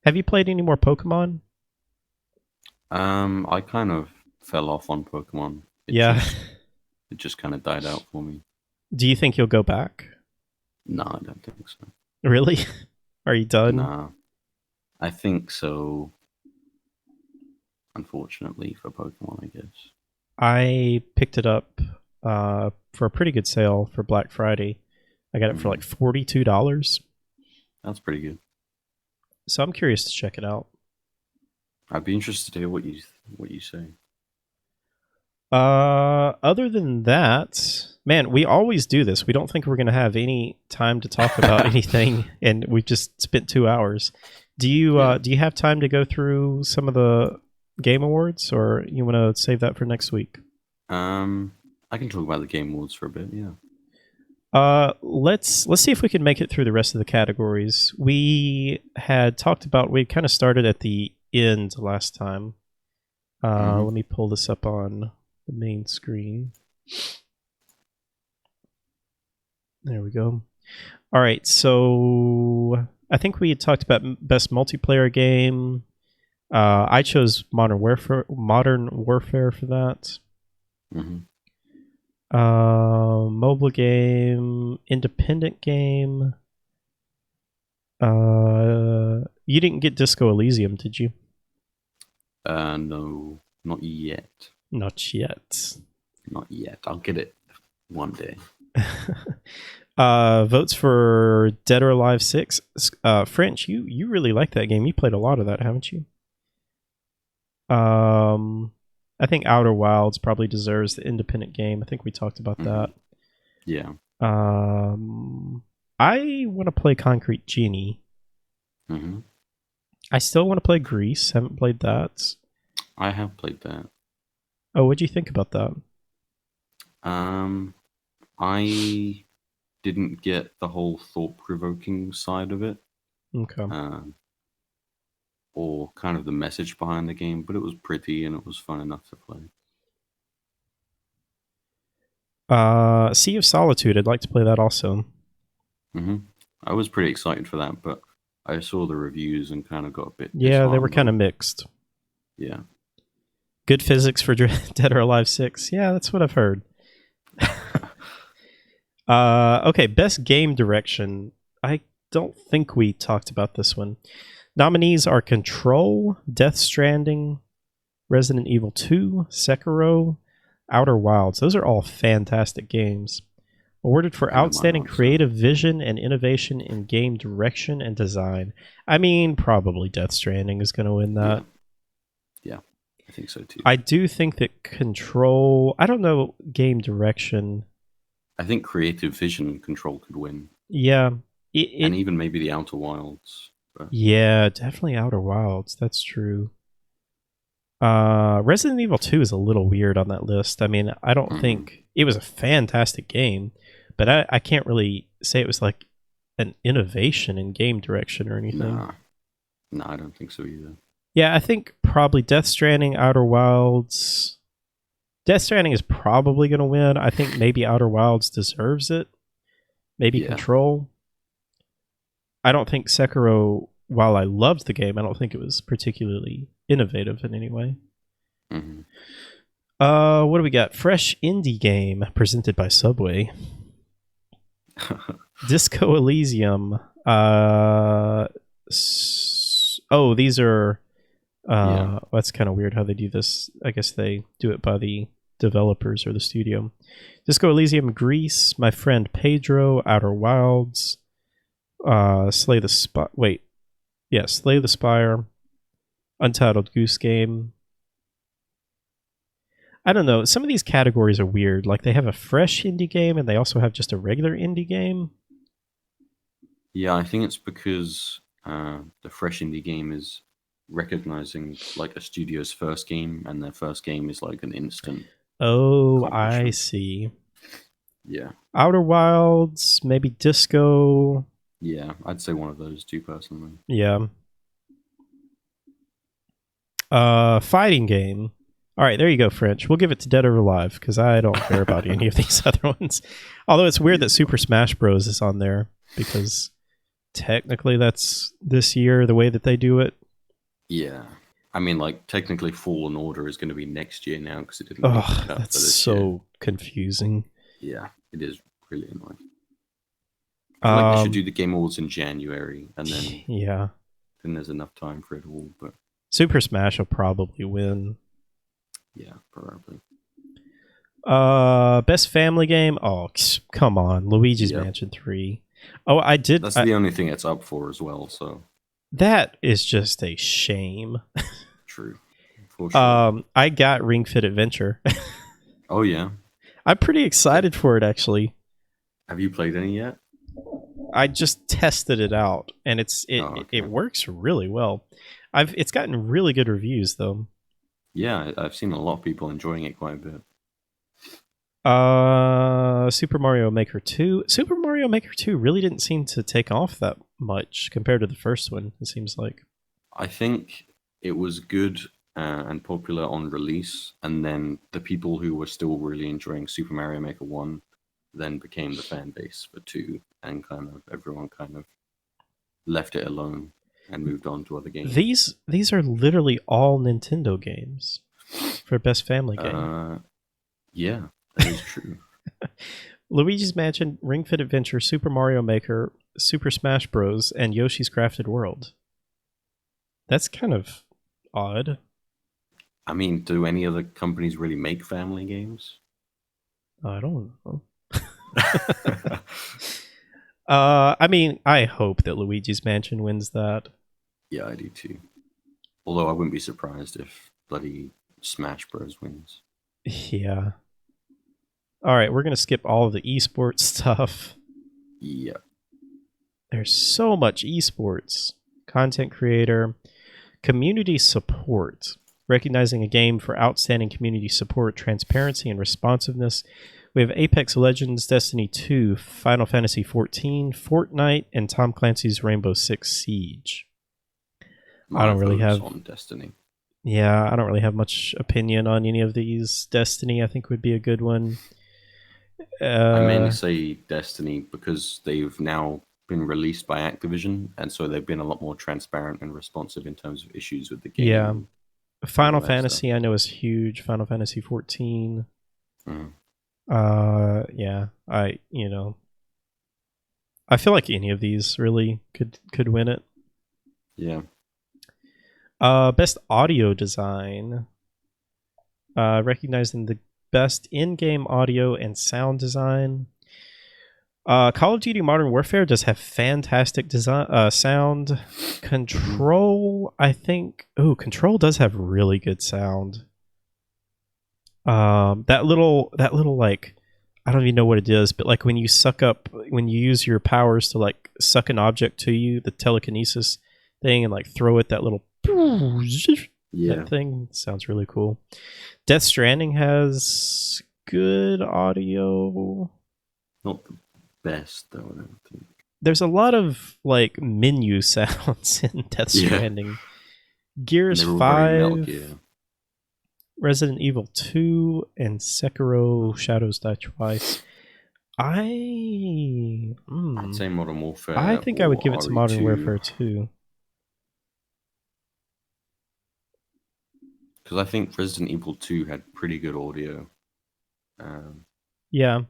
Speaker 1: Have you played any more Pokemon?
Speaker 2: I kind of fell off on Pokemon. It just kind of died out for me.
Speaker 1: Do you think you'll go back?
Speaker 2: No, I don't think so.
Speaker 1: Really? Are you done?
Speaker 2: Nah. I think so. Unfortunately for Pokemon, I guess.
Speaker 1: I picked it up for a pretty good sale for Black Friday. I got it for like $42.
Speaker 2: That's pretty good.
Speaker 1: So I'm curious to check it out.
Speaker 2: I'd be interested to hear what you say.
Speaker 1: Other than that, man, we always do this. We don't think we're going to have any time to talk about anything, and we've just spent 2 hours. Do you have time to go through some of the Game Awards, or you want to save that for next week?
Speaker 2: I can talk about the Game Awards for a bit. Yeah.
Speaker 1: Let's see if we can make it through the rest of the categories. We had talked about, we kind of started at the end last time. Let me pull this up on the main screen. There we go. All right, so I think we had talked about best multiplayer game. I chose Modern Warfare for that.
Speaker 2: Mm-hmm.
Speaker 1: Mobile game, independent game. You didn't get Disco Elysium, did you?
Speaker 2: No, not yet.
Speaker 1: Not yet.
Speaker 2: Not yet. I'll get it one day.
Speaker 1: Votes for Dead or Alive 6. French, you really like that game. You played a lot of that, haven't you? I think Outer Wilds probably deserves the independent game. I think we talked about that.
Speaker 2: Yeah.
Speaker 1: I want to play Concrete Genie.
Speaker 2: Mm-hmm.
Speaker 1: I still want to play Grease. Haven't played that.
Speaker 2: I have played that.
Speaker 1: Oh, what'd you think about that?
Speaker 2: I didn't get the whole thought-provoking side of it.
Speaker 1: Okay.
Speaker 2: Or kind of the message behind the game, but it was pretty and it was fun enough to play.
Speaker 1: Sea of Solitude, I'd like to play that also.
Speaker 2: Mm-hmm. I was pretty excited for that, but I saw the reviews and kind of got a bit...
Speaker 1: Yeah, they were kind of mixed.
Speaker 2: Yeah.
Speaker 1: Good physics for Dead or Alive 6. Yeah, that's what I've heard. Okay, best game direction. I don't think we talked about this one. Nominees are Control, Death Stranding, Resident Evil 2, Sekiro, Outer Wilds. Those are all fantastic games. Awarded for outstanding creative vision and innovation in game direction and design. I mean, probably Death Stranding is going to win that.
Speaker 2: Yeah, I think so too.
Speaker 1: I do think that Control... I don't know game direction.
Speaker 2: I think creative vision Control could win.
Speaker 1: Yeah.
Speaker 2: And even maybe the Outer Wilds. But...
Speaker 1: Yeah, definitely Outer Wilds. That's true. Resident Evil 2 is a little weird on that list. I mean, I don't think... It was a fantastic game, but I can't really say it was like an innovation in game direction or anything.
Speaker 2: No, I don't think so either.
Speaker 1: Yeah, I think probably Death Stranding, Outer Wilds... Death Stranding is probably going to win. I think maybe Outer Wilds deserves it. Maybe
Speaker 2: Yeah.
Speaker 1: Control. I don't think Sekiro, while I loved the game, I don't think it was particularly innovative in any way.
Speaker 2: Mm-hmm.
Speaker 1: What do we got? Fresh indie game presented by Subway. Disco Elysium. These are.
Speaker 2: Yeah.
Speaker 1: That's kind of weird how they do this. I guess they do it by the developers or the studio. Disco Elysium, Greece, My Friend Pedro, Outer Wilds, Slay the Spire. Slay the Spire, Untitled Goose Game. I don't know. Some of these categories are weird. Like they have a fresh indie game and they also have just a regular indie game.
Speaker 2: Yeah, I think it's because the fresh indie game is recognizing like a studio's first game, and their first game is like an instant.
Speaker 1: Oh, I see.
Speaker 2: Yeah.
Speaker 1: Outer Wilds, maybe Disco.
Speaker 2: Yeah, I'd say one of those two personally.
Speaker 1: Yeah. Fighting game. All right, there you go, French. We'll give it to Dead or Alive because I don't care about any of these other ones. Although it's weird that Super Smash Bros. Is on there because technically that's this year the way that they do it.
Speaker 2: Yeah. I mean, like, technically Fallen Order is going to be next year now because it didn't make the cut for
Speaker 1: that's
Speaker 2: this
Speaker 1: so
Speaker 2: year.
Speaker 1: confusing.
Speaker 2: Yeah, it is really annoying. I feel like they should do the Game Awards in January, and then then there's enough time for it all. But
Speaker 1: Super Smash will probably win.
Speaker 2: Yeah, probably.
Speaker 1: Best family game? Oh, come on. Luigi's Mansion 3. Oh, I did.
Speaker 2: That's the only thing it's up for as well, so.
Speaker 1: That is just a shame.
Speaker 2: True. For sure.
Speaker 1: I got Ring Fit Adventure.
Speaker 2: Oh, yeah?
Speaker 1: I'm pretty excited for it, actually.
Speaker 2: Have you played any yet?
Speaker 1: I just tested it out, and it works really well. It's gotten really good reviews, though.
Speaker 2: Yeah, I've seen a lot of people enjoying it quite a bit.
Speaker 1: Super Mario Maker 2. Super Mario Maker 2 really didn't seem to take off that much compared to the first one, it seems like.
Speaker 2: I think it was good and popular on release, and then the people who were still really enjoying Super Mario Maker 1 then became the fan base for 2, and everyone left it alone and moved on to other games.
Speaker 1: These are literally all Nintendo games for best family game.
Speaker 2: Yeah, that is true.
Speaker 1: Luigi's Mansion, Ring Fit Adventure, Super Mario Maker, Super Smash Bros., and Yoshi's Crafted World. That's kind of odd.
Speaker 2: I mean, do any other companies really make family games?
Speaker 1: I don't know. I mean, I hope that Luigi's Mansion wins that.
Speaker 2: Yeah, I do too. Although I wouldn't be surprised if bloody Smash Bros. Wins.
Speaker 1: Yeah. All right, we're going to skip all of the esports stuff.
Speaker 2: Yeah.
Speaker 1: There's so much esports. Content creator. Community support. Recognizing a game for outstanding community support, transparency, and responsiveness. We have Apex Legends, Destiny 2, Final Fantasy XIV, Fortnite, and Tom Clancy's Rainbow Six Siege. I don't really have
Speaker 2: on Destiny.
Speaker 1: Yeah, I don't really have much opinion on any of these. Destiny, I think, would be a good one.
Speaker 2: I mainly say Destiny because they've now been released by Activision, and so they've been a lot more transparent and responsive in terms of issues with the game.
Speaker 1: Yeah. Final Fantasy, I know, is huge. Final Fantasy 14. Yeah, I feel like any of these really could win it.
Speaker 2: Yeah.
Speaker 1: Best audio design. Recognizing the best in-game audio and sound design. Call of Duty Modern Warfare does have fantastic design, sound. Control, I think. Oh, Control does have really good sound. That little like, I don't even know what it is, but like when you use your powers to like suck an object to you, the telekinesis thing, and like throw it, that little that thing sounds really cool. Death Stranding has good audio.
Speaker 2: Not the best though, I don't think.
Speaker 1: There's a lot of like menu sounds in Death Stranding. Gears 5. Resident Evil 2 and Sekiro Shadows Die Twice.
Speaker 2: I'd
Speaker 1: I
Speaker 2: say Modern Warfare
Speaker 1: I think I would give it
Speaker 2: or
Speaker 1: to Modern
Speaker 2: RE2,
Speaker 1: Warfare 2.
Speaker 2: because I think Resident Evil 2 had pretty good audio.
Speaker 1: Yeah,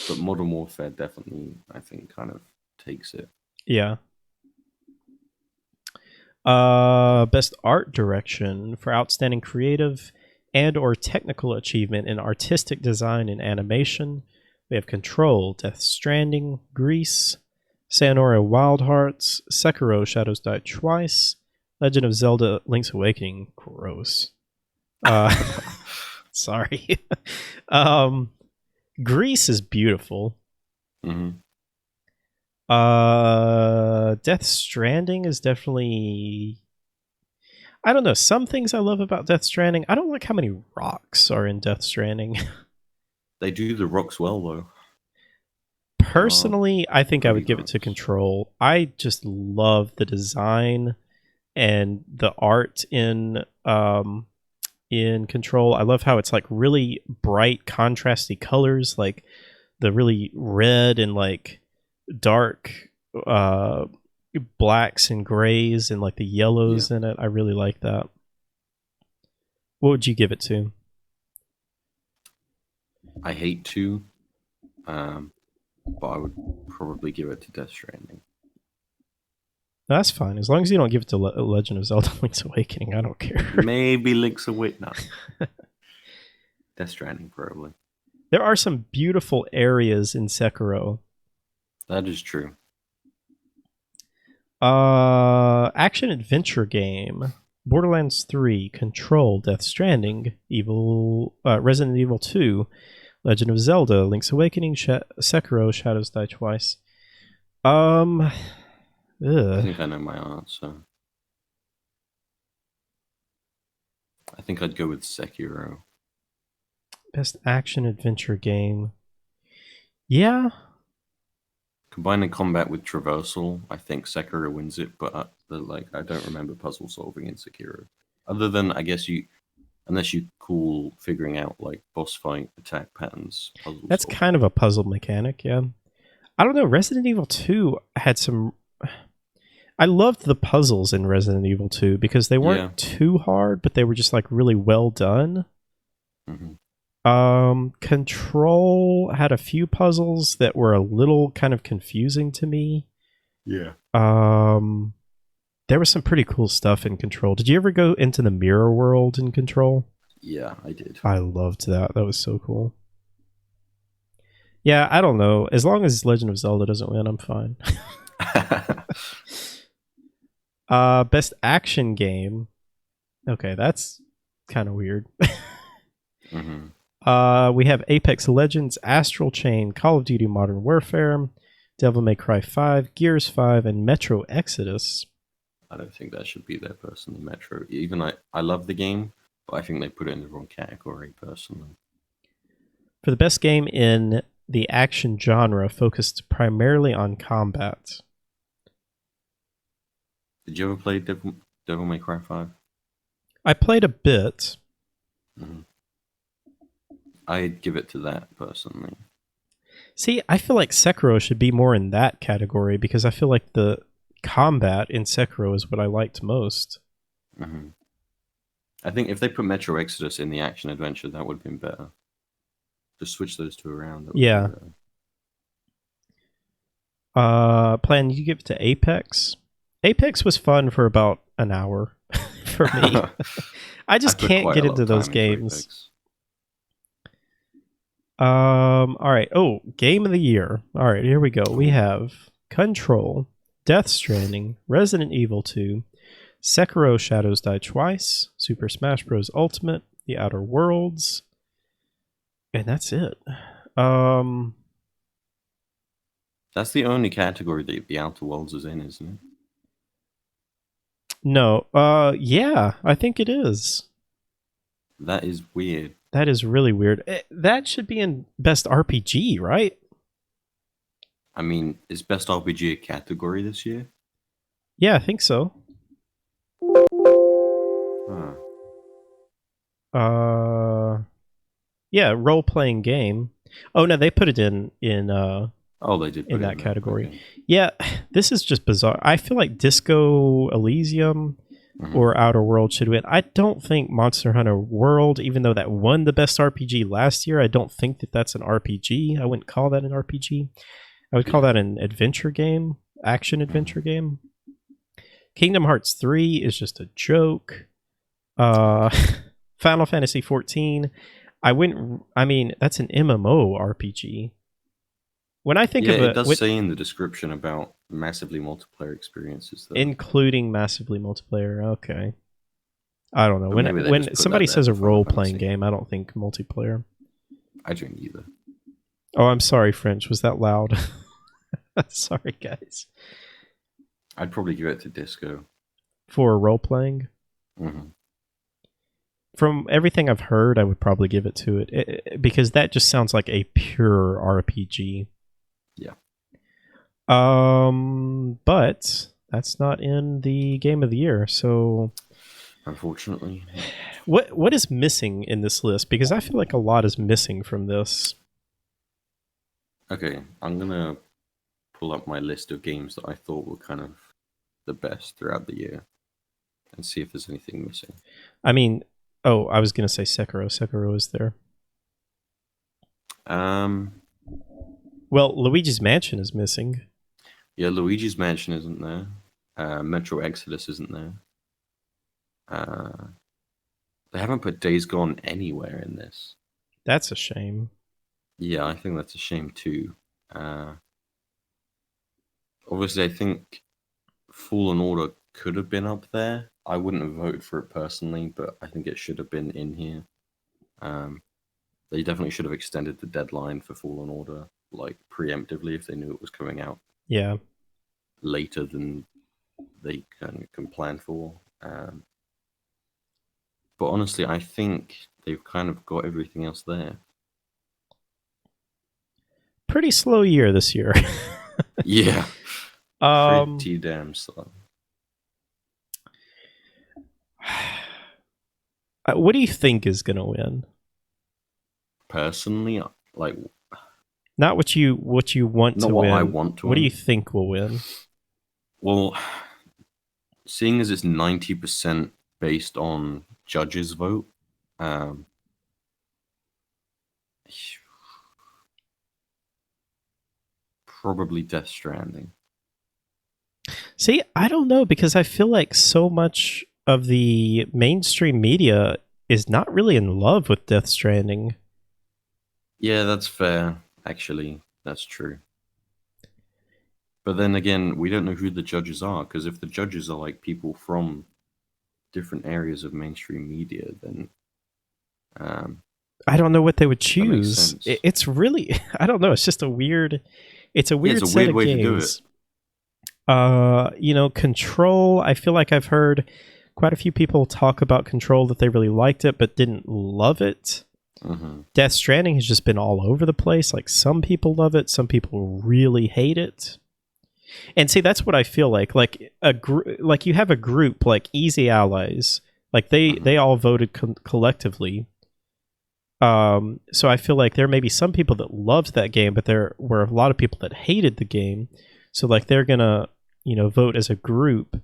Speaker 2: But Modern Warfare definitely, I think, kind of takes it.
Speaker 1: yeah. Best art direction for outstanding creative and or technical achievement in artistic design and animation. We have Control, Death Stranding, Grease, Sayonara Wild Hearts, Sekiro Shadows Die Twice, Legend of Zelda Link's Awakening. Gross. Sorry. Grease is beautiful.
Speaker 2: Mm-hmm.
Speaker 1: Death Stranding is definitely. I don't know. Some things I love about Death Stranding. I don't like how many rocks are in Death Stranding.
Speaker 2: They do the rocks well, though.
Speaker 1: Personally, I think I would
Speaker 2: Pretty
Speaker 1: give it to
Speaker 2: rocks.
Speaker 1: Control. I just love the design and the art in Control. I love how it's like really bright, contrasty colors, like the really red and like dark blacks and grays and like the yellows in it. I really like that. What would you give it to?
Speaker 2: I hate 2, but I would probably give it to Death Stranding.
Speaker 1: That's fine. As long as you don't give it to Legend of Zelda Link's Awakening, I don't care.
Speaker 2: Maybe Link's Awakening. Death Stranding, probably.
Speaker 1: There are some beautiful areas in Sekiro.
Speaker 2: That is true.
Speaker 1: Action adventure game. Borderlands 3, Control, Death Stranding, Resident Evil 2, Legend of Zelda, Link's Awakening, Sekiro, Shadows Die Twice.
Speaker 2: I think I know my answer. I think I'd go with Sekiro.
Speaker 1: Best action adventure game. Yeah.
Speaker 2: Combining combat with traversal, I think Sekiro wins it, but I don't remember puzzle solving in Sekiro. Other than, I guess, unless you call figuring out like boss fight attack patterns puzzle
Speaker 1: That's
Speaker 2: solving.
Speaker 1: kind of a puzzle mechanic, yeah. I don't know, Resident Evil 2 had some. I loved the puzzles in Resident Evil 2 because they weren't too hard, but they were just like really well done.
Speaker 2: Mm-hmm.
Speaker 1: Control had a few puzzles that were a little kind of confusing to me.
Speaker 2: Yeah.
Speaker 1: There was some pretty cool stuff in Control. Did you ever go into the mirror world in Control?
Speaker 2: Yeah, I did.
Speaker 1: I loved that. That was so cool. Yeah, I don't know. As long as Legend of Zelda doesn't win, I'm fine. Best action game. Okay, that's kind of weird.
Speaker 2: Mm-hmm.
Speaker 1: We have Apex Legends, Astral Chain, Call of Duty Modern Warfare, Devil May Cry 5, Gears 5, and Metro Exodus.
Speaker 2: I don't think that should be there personally, Metro. Even I love the game, but I think they put it in the wrong category personally.
Speaker 1: For the best game in the action genre focused primarily on combat.
Speaker 2: Did you ever play Devil May Cry 5?
Speaker 1: I played a bit.
Speaker 2: Mm-hmm. I'd give it to that personally.
Speaker 1: See, I feel like Sekiro should be more in that category because I feel like the combat in Sekiro is what I liked most.
Speaker 2: Mm-hmm. I think if they put Metro Exodus in the action adventure, that would have been better. Just switch those two around.
Speaker 1: Yeah. Plan, you give it to Apex? Apex was fun for about an hour for me. I just can't get into those games. All right. Oh, game of the year. All right, here we go. We have Control, Death Stranding, Resident Evil 2, Sekiro Shadows Die Twice, Super Smash Bros. Ultimate, The Outer Worlds, and that's it.
Speaker 2: That's the only category that The Outer Worlds is in, isn't it?
Speaker 1: No. Yeah, I think it is.
Speaker 2: That is weird.
Speaker 1: That is really weird. That should be in Best RPG, right?
Speaker 2: I mean, is Best RPG a category this year?
Speaker 1: Yeah, I think so.
Speaker 2: Huh.
Speaker 1: Yeah, role playing game. Oh no, they put it in
Speaker 2: Oh, they did put
Speaker 1: in
Speaker 2: it
Speaker 1: that
Speaker 2: in there.
Speaker 1: category.
Speaker 2: Okay.
Speaker 1: Yeah, this is just bizarre. I feel like Disco Elysium or Outer World should win. I don't think Monster Hunter World, even though that won the best RPG last year, I don't think that that's an RPG. I wouldn't call that an RPG. I would call that an adventure game, action adventure game. Kingdom Hearts 3 is just a joke. Final Fantasy 14. I mean, that's an MMO RPG. When I think
Speaker 2: Yeah,
Speaker 1: of
Speaker 2: it
Speaker 1: it,
Speaker 2: does say in the description about massively multiplayer experiences, though.
Speaker 1: including massively multiplayer, okay. I don't know.
Speaker 2: But maybe they just
Speaker 1: When
Speaker 2: put
Speaker 1: somebody
Speaker 2: that there
Speaker 1: says a
Speaker 2: for Final
Speaker 1: role playing
Speaker 2: Fantasy.
Speaker 1: game, I don't think multiplayer.
Speaker 2: I don't either.
Speaker 1: Oh, I'm sorry, French. Was that loud? Sorry, guys.
Speaker 2: I'd probably give it to Disco.
Speaker 1: For role playing, from everything I've heard, I would probably give it to it because that just sounds like a pure RPG.
Speaker 2: Yeah.
Speaker 1: But that's not in the game of the year. So,
Speaker 2: Unfortunately,
Speaker 1: what is missing in this list? Because I feel like a lot is missing from this.
Speaker 2: okay, I'm gonna pull up my list of games that I thought were kind of the best throughout the year and see if there's anything missing.
Speaker 1: I mean, oh, I was gonna say Sekiro. Sekiro is there. Well, Luigi's Mansion is missing.
Speaker 2: Yeah, Luigi's Mansion isn't there. Metro Exodus isn't there. They haven't put Days Gone anywhere in this.
Speaker 1: That's a shame.
Speaker 2: Yeah, I think that's a shame too. Obviously, I think Fallen Order could have been up there. I wouldn't have voted for it personally, but I think it should have been in here. They definitely should have extended the deadline for Fallen Order, like preemptively, if they knew it was coming out.
Speaker 1: Yeah.
Speaker 2: Later than they can plan for. But honestly, I think they've kind of got everything else there.
Speaker 1: Pretty slow year this year.
Speaker 2: Yeah. Pretty damn slow.
Speaker 1: What do you think is going to win?
Speaker 2: Personally, like
Speaker 1: not what you want to win.
Speaker 2: Not what I want to
Speaker 1: win. What do
Speaker 2: win.
Speaker 1: you think will win?
Speaker 2: Well, seeing as it's 90% based on judges' vote, probably Death Stranding.
Speaker 1: See, I don't know because I feel like so much of the mainstream media is not really in love with Death Stranding.
Speaker 2: Yeah, that's fair. Actually, that's true. But then again, we don't know who the judges are, because if the judges are like people from different areas of mainstream media, then
Speaker 1: I don't know what they would choose. It's really, I don't know. It's just a weird. It's a weird set of
Speaker 2: way
Speaker 1: games.
Speaker 2: to do it.
Speaker 1: Control. I feel like I've heard quite a few people talk about Control that they really liked it but didn't love it.
Speaker 2: Mm-hmm.
Speaker 1: Death Stranding has just been all over the place. Like some people love it, some people really hate it. And see, that's what I feel like. Like like you have a group like Easy Allies. Like they all voted collectively. So I feel like there may be some people that loved that game, but there were a lot of people that hated the game. So like they're gonna, vote as a group.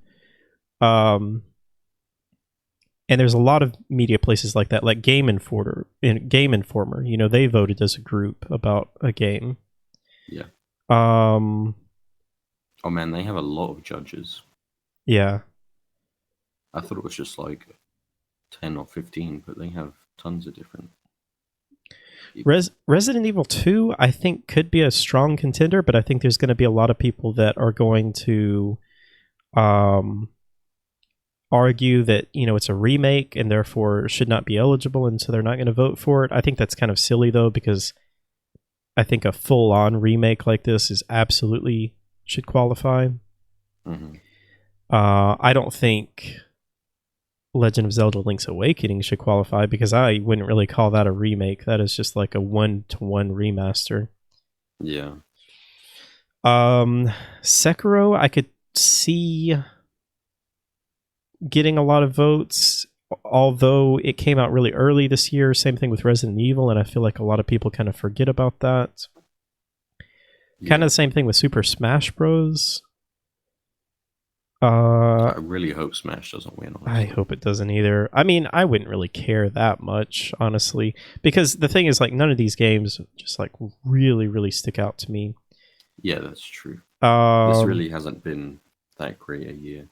Speaker 1: And there's a lot of media places like that, like Game Informer. They voted as a group about a game.
Speaker 2: Yeah. Oh man, they have a lot of judges.
Speaker 1: Yeah.
Speaker 2: I thought it was just like 10 or 15, but they have tons of different.
Speaker 1: Resident Evil 2, I think, could be a strong contender, but I think there's going to be a lot of people that are going to argue that, it's a remake and therefore should not be eligible, and so they're not going to vote for it. I think that's kind of silly, though, because I think a full-on remake like this is absolutely should qualify.
Speaker 2: Mm-hmm.
Speaker 1: I don't think Legend of Zelda Link's Awakening should qualify because I wouldn't really call that a remake. That is just like a 1-to-1 remaster.
Speaker 2: Yeah.
Speaker 1: Sekiro, I could see getting a lot of votes. although it came out really early this year, same thing with Resident Evil, and I feel like a lot of people kind of forget about that.
Speaker 2: Yeah.
Speaker 1: Kind of the same thing with Super Smash Bros.
Speaker 2: I really hope Smash doesn't win.
Speaker 1: I hope it doesn't either. I mean, I wouldn't really care that much, honestly, because the thing is, like, none of these games just like really, really stick out to me.
Speaker 2: Yeah, that's true. This really hasn't been that great a year.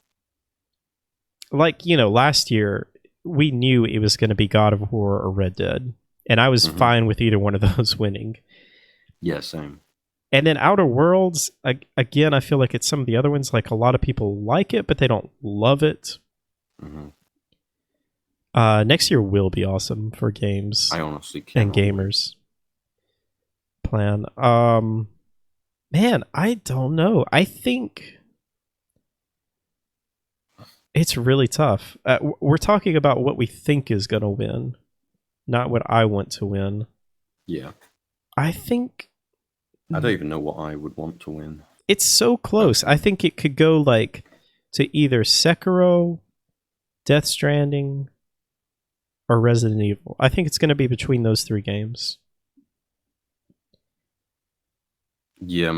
Speaker 1: Like, you know, last year we knew it was going to be God of War or Red Dead, and I was fine with either one of those winning.
Speaker 2: Yeah, same.
Speaker 1: And then Outer Worlds, again, I feel like it's some of the other ones. Like, a lot of people like it, but they don't love it. Next year will be awesome for games.
Speaker 2: I honestly can't.
Speaker 1: And gamers. Plan. Man, I don't know. I think it's really tough. We're talking about what we think is going to win, not what I want to win.
Speaker 2: Yeah.
Speaker 1: I think...
Speaker 2: I don't even know what I would want to win.
Speaker 1: It's so close. I think it could go like to either Sekiro, Death Stranding, or Resident Evil. I think it's going to be between those three games.
Speaker 2: Yeah,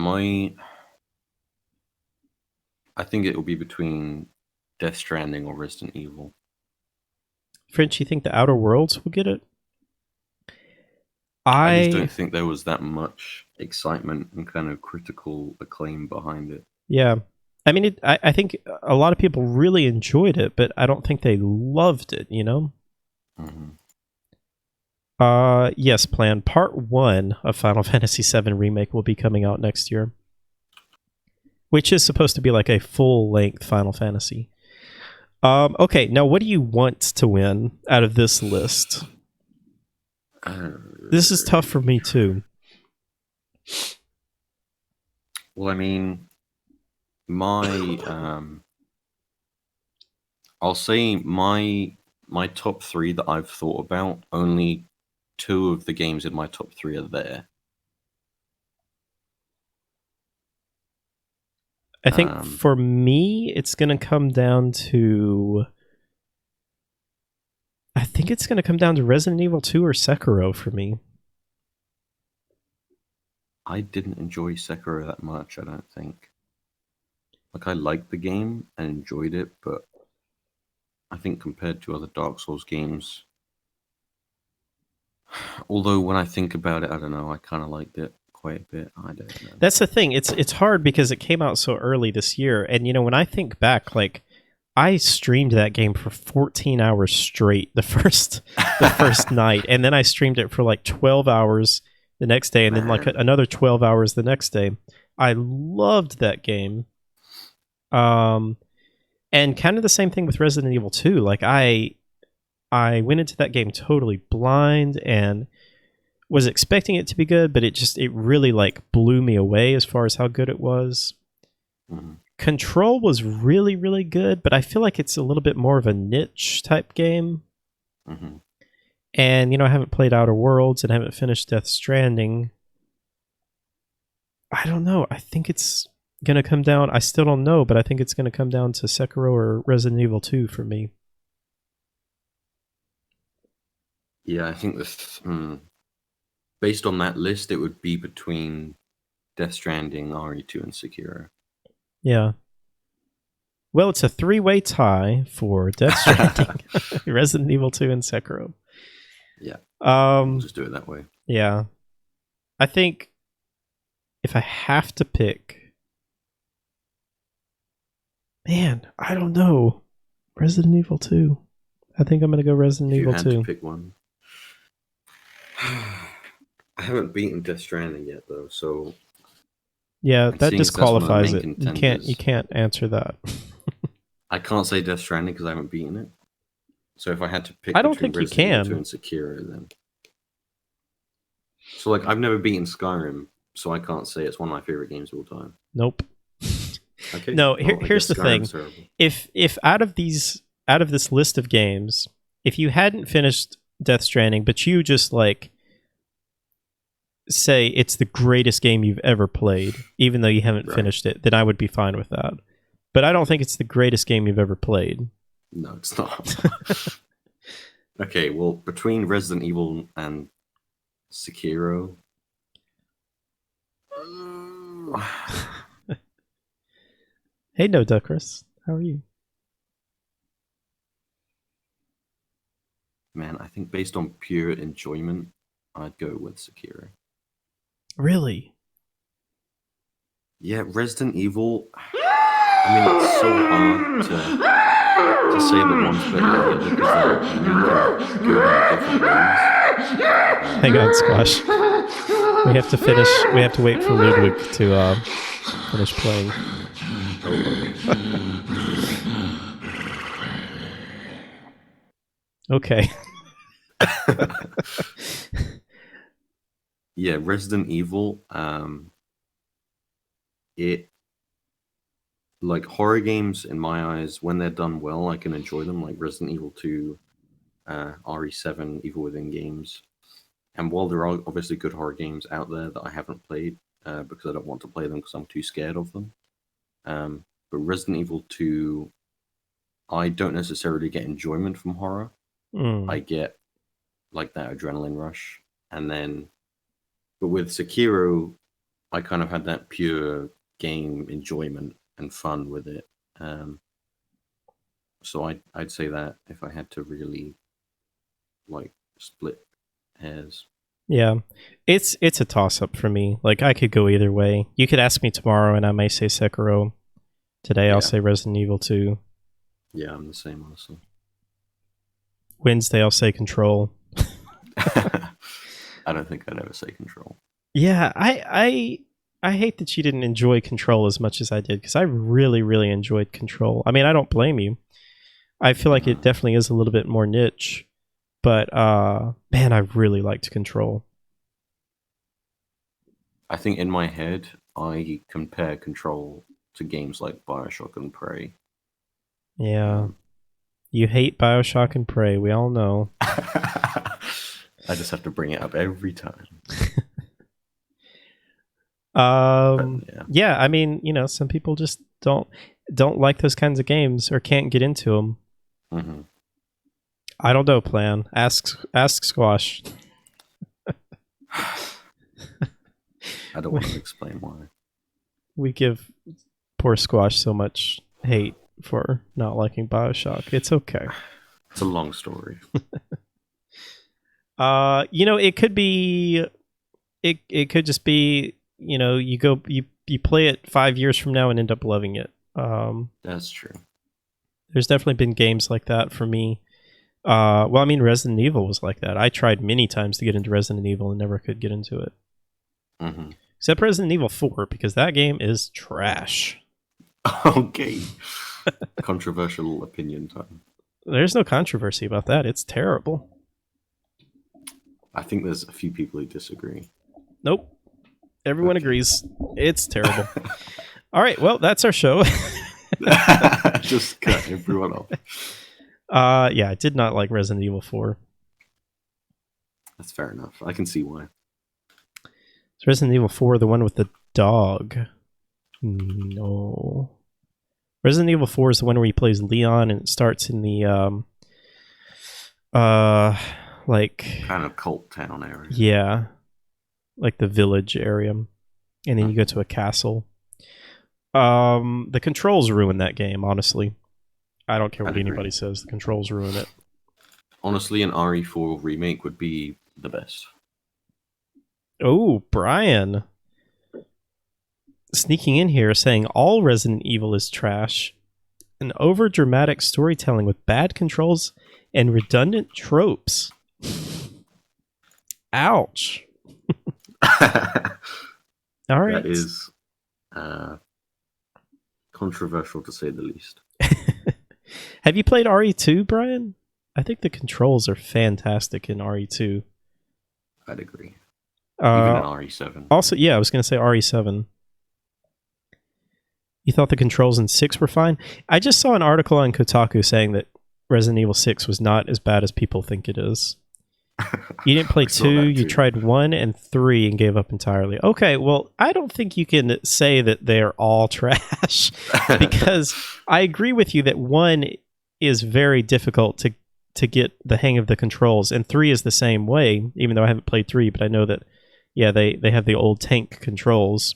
Speaker 2: I think it will be between Death Stranding or Resident Evil.
Speaker 1: French, you think the Outer Worlds will get it?
Speaker 2: I just don't think there was that much excitement and kind of critical acclaim behind it.
Speaker 1: Yeah. I mean, I think a lot of people really enjoyed it, but I don't think they loved it, you know? Yes, Plan. Part 1 of Final Fantasy VII Remake will be coming out next year, which is supposed to be like a full-length Final Fantasy. Okay, now what do you want to win out of this list? This is tough for me too.
Speaker 2: Well, I mean, I'll say my top 3 that I've thought about, only 2 of the games in my top 3 are there.
Speaker 1: I think for me, it's going to come down to... I think it's going to come down to Resident Evil 2 or Sekiro for me.
Speaker 2: I didn't enjoy Sekiro that much, I don't think. Like, I liked the game and enjoyed it, but I think compared to other Dark Souls games, although when I think about it, I don't know, I kind of liked it quite a bit. I don't know.
Speaker 1: That's the thing. It's hard because it came out so early this year, and you know, when I think back, like, I streamed that game for 14 hours straight the first night, and then I streamed it for like 12 hours the next day, and then like another 12 hours the next day. I loved that game. And kind of the same thing with Resident Evil 2. Like, I went into that game totally blind and was expecting it to be good, but it really like blew me away as far as how good it was. Control was really, really good, but I feel like it's a little bit more of a niche type game. And, you know, I haven't played Outer Worlds and haven't finished Death Stranding. I don't know. I think it's going to come down... I still don't know, but I think it's going to come down to Sekiro or Resident Evil 2 for me.
Speaker 2: Yeah, I think this... based on that list, it would be between Death Stranding, RE2, and Sekiro.
Speaker 1: Yeah. Well, it's a 3-way tie for Death Stranding, Resident Evil 2, and Sekiro.
Speaker 2: Yeah. We'll just do it that way.
Speaker 1: Yeah. I think if I have to pick... Man, I don't know. Resident Evil 2. I think I'm going to go Resident Evil 2.
Speaker 2: If you had to pick one. I haven't beaten Death Stranding yet, though, so...
Speaker 1: Yeah, that disqualifies it. You can't answer that.
Speaker 2: I can't say Death Stranding because I haven't beaten it. So if I had to pick
Speaker 1: I don't think you can.
Speaker 2: Evil 2 and Sekiro, then... So, like, I've never beaten Skyrim, so I can't say it's one of my favorite games of all time.
Speaker 1: Nope.
Speaker 2: Okay.
Speaker 1: No, here's the thing. If out of this list of games, if you hadn't finished Death Stranding, but you just, like, say it's the greatest game you've ever played, even though you haven't finished it, then I would be fine with that. But I don't think it's the greatest game you've ever played.
Speaker 2: No, it's not. Okay, well, between Resident Evil and Sekiro,
Speaker 1: Hey, no Duckers. How are you?
Speaker 2: man, I think based on pure enjoyment, I'd go with Sekiro.
Speaker 1: Really?
Speaker 2: Yeah, Resident Evil. I mean, it's so hard to say that one's better than the other because they're unique and good in different ways.
Speaker 1: Hang on, Squash. We have to finish. We have to wait for Ludwig to finish playing. Okay.
Speaker 2: Yeah, Resident Evil. It like horror games in my eyes, when they're done well, I can enjoy them. Like Resident Evil 2, RE7, Evil Within games. And while there are obviously good horror games out there that I haven't played because I don't want to play them because I'm too scared of them, but Resident Evil 2, I don't necessarily get enjoyment from horror. I get like that adrenaline rush. And then, but with Sekiro, I kind of had that pure game enjoyment and fun with it. So I'd say that if I had to really like split hairs.
Speaker 1: Yeah, it's a toss up for me. Like I could go either way. You could ask me tomorrow, and I may say Sekiro. Today, I'll say Resident Evil 2.
Speaker 2: Yeah, I'm the same, honestly.
Speaker 1: Wednesday, I'll say Control.
Speaker 2: I don't think I'd ever say Control.
Speaker 1: Yeah, I hate that you didn't enjoy Control as much as I did because I really, really enjoyed Control. I mean, I don't blame you. I feel like it definitely is a little bit more niche. But, man, I really liked Control.
Speaker 2: I think in my head, I compare Control to games like Bioshock and Prey.
Speaker 1: Yeah. You hate Bioshock and Prey, we all know.
Speaker 2: I just have to bring it up every time.
Speaker 1: Yeah, I mean, you know, some people just don't like those kinds of games or can't get into them.
Speaker 2: Mm-hmm.
Speaker 1: I don't know, Plan. Ask Squash.
Speaker 2: I don't want to explain why.
Speaker 1: We give poor Squash so much hate for not liking Bioshock. It's okay.
Speaker 2: It's a long story.
Speaker 1: You know, it could be it could just be, you know, you play it 5 years from now and end up loving it.
Speaker 2: That's true.
Speaker 1: There's definitely been games like that for me. Well, I mean, Resident Evil was like that. I tried many times to get into Resident Evil and never could get into it.
Speaker 2: Mm-hmm.
Speaker 1: Except Resident Evil 4, because that game is trash.
Speaker 2: Okay. Controversial opinion time.
Speaker 1: There's no controversy about that. It's terrible.
Speaker 2: I think there's a few people who disagree.
Speaker 1: Nope. Everyone agrees. It's terrible. All right, well, that's our show.
Speaker 2: Just cut everyone off.
Speaker 1: Yeah, I did not like Resident Evil 4.
Speaker 2: That's fair enough. I can see why.
Speaker 1: Is Resident Evil 4 the one with the dog? No. Resident Evil 4 is the one where he plays Leon and it starts in the like
Speaker 2: kind of cult town area.
Speaker 1: Yeah. Like the village area. And then you go to a castle. The controls ruin that game, honestly. I don't care what anybody says. The controls ruin it.
Speaker 2: Honestly, an RE4 remake would be the best.
Speaker 1: Oh, Brian. Sneaking in here saying all Resident Evil is trash. An over-dramatic storytelling with bad controls and redundant tropes. Ouch. All right.
Speaker 2: That is controversial to say the least.
Speaker 1: Have you played RE2, Brian? I think the controls are fantastic in RE2.
Speaker 2: I'd agree. Even in RE7.
Speaker 1: Also, yeah, I was going to say RE7. You thought the controls in 6 were fine? I just saw an article on Kotaku saying that Resident Evil 6 was not as bad as people think it is. You didn't play 2, you tried 1 and 3 and gave up entirely. Okay, well, I don't think you can say that they're all trash because I agree with you that 1 is very difficult to get the hang of the controls. And 3 is the same way, even though I haven't played 3, but I know that, yeah, they have the old tank controls.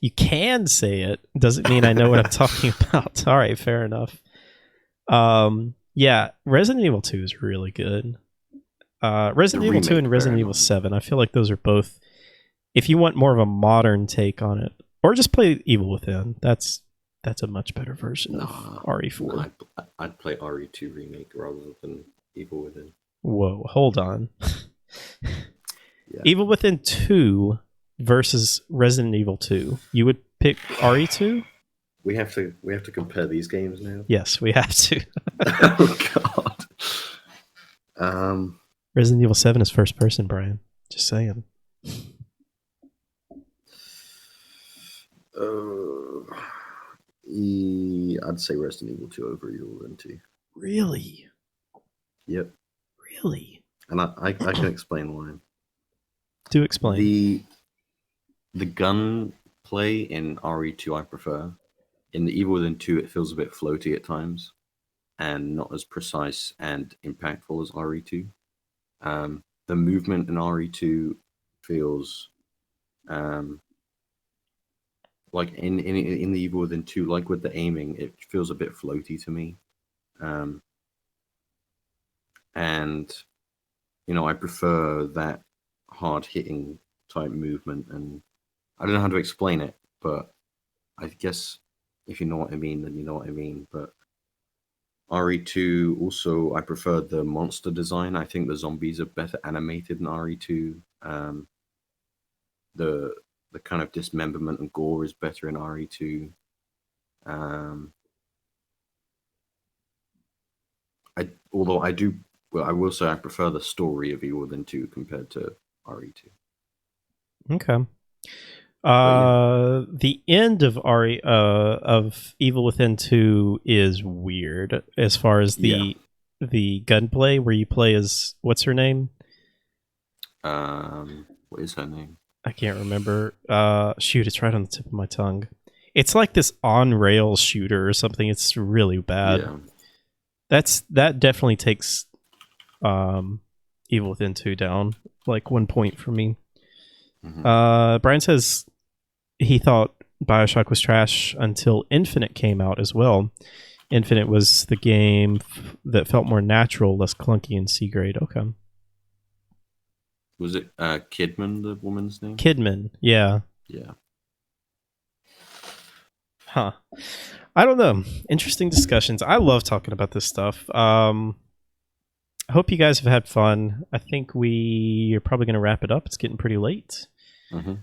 Speaker 1: You can say it. Doesn't mean I know what I'm talking about. All right, fair enough. Yeah, Resident Evil 2 is really good. Resident Evil 2 and Resident Evil 7, I feel like those are both, if you want more of a modern take on it, or just play Evil Within, that's a much better version of RE4.
Speaker 2: I'd play RE2 Remake rather than Evil Within.
Speaker 1: Whoa, hold on.
Speaker 2: Yeah.
Speaker 1: Evil Within 2 versus Resident Evil 2. You would pick RE2?
Speaker 2: We have to compare these games now.
Speaker 1: Yes, we have to.
Speaker 2: Oh God.
Speaker 1: Resident Evil 7 is first person, Brian. Just saying.
Speaker 2: I'd say Resident Evil 2 over Evil Within 2.
Speaker 1: Really?
Speaker 2: Yep.
Speaker 1: Really?
Speaker 2: And I can explain why.
Speaker 1: Do explain.
Speaker 2: The gun play in RE2 I prefer. In the Evil Within 2, it feels a bit floaty at times and not as precise and impactful as RE2. The movement in RE2 feels like in the Evil Within 2, like with the aiming, it feels a bit floaty to me. And, you know, I prefer that hard-hitting type movement, and I don't know how to explain it, but I guess if you know what I mean, then you know what I mean. But RE2 also, I prefer the monster design. I think the zombies are better animated in RE2. The kind of dismemberment and gore is better in RE2. I will say I prefer the story of Evil Within 2 compared to RE2.
Speaker 1: Okay. The end of of Evil Within 2 is weird as far as the gunplay, where you play as, what's her name?
Speaker 2: What is her name?
Speaker 1: I can't remember. Shoot, it's right on the tip of my tongue. It's like this on-rail shooter or something. It's really bad.
Speaker 2: Yeah.
Speaker 1: That definitely takes Evil Within 2 down, like 1 point for me. Mm-hmm. Brian says he thought BioShock was trash until Infinite came out as well. Infinite was the game that felt more natural, less clunky, and C-grade. Okay.
Speaker 2: Was it Kidman, the woman's name?
Speaker 1: Kidman, yeah.
Speaker 2: Yeah.
Speaker 1: Huh. I don't know. Interesting discussions. I love talking about this stuff. I hope you guys have had fun. I think we are probably going to wrap it up. It's getting pretty late. Mm-hmm.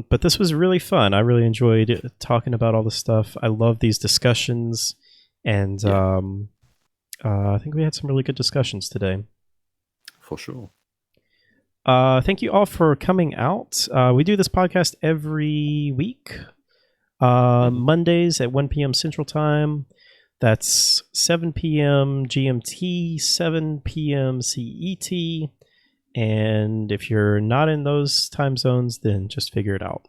Speaker 1: But this was really fun. I really enjoyed talking about all this stuff. I love these discussions. And I think we had some really good discussions today.
Speaker 2: For sure.
Speaker 1: Thank you all for coming out. We do this podcast every week. Mondays at 1 p.m. Central Time. That's 7 p.m. GMT, 7 p.m. CET. And if you're not in those time zones, then just figure it out.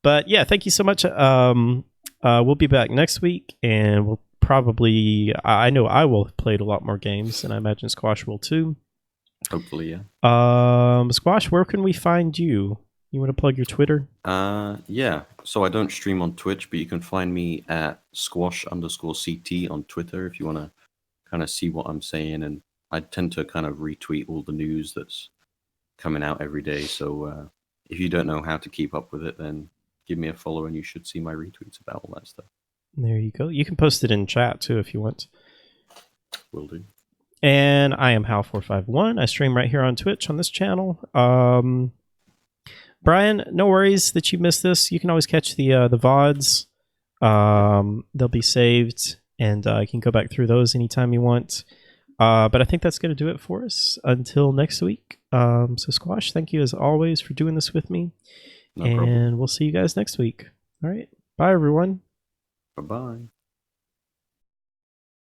Speaker 1: But yeah, thank you so much. We'll be back next week, and we'll probably, I know I will have played a lot more games, and I imagine Squash will too.
Speaker 2: Hopefully, yeah.
Speaker 1: Squash, where can we find you? You want to plug your Twitter?
Speaker 2: Yeah. So I don't stream on Twitch, but you can find me at squash_CT on Twitter if you want to kind of see what I'm saying. And I tend to kind of retweet all the news that's coming out every day. So if you don't know how to keep up with it, then give me a follow and you should see my retweets about all that stuff. There
Speaker 1: you go. You can post it in chat too if you want.
Speaker 2: Will do.
Speaker 1: And I am Hal451. I stream right here on Twitch on this channel. Brian, no worries that you missed this. You can always catch the VODs. They'll be saved, and you can go back through those anytime you want. But I think that's going to do it for us until next week. So Squash, thank you as always for doing this with me. No problem. We'll see you guys next week. All right. Bye, everyone.
Speaker 2: Bye-bye.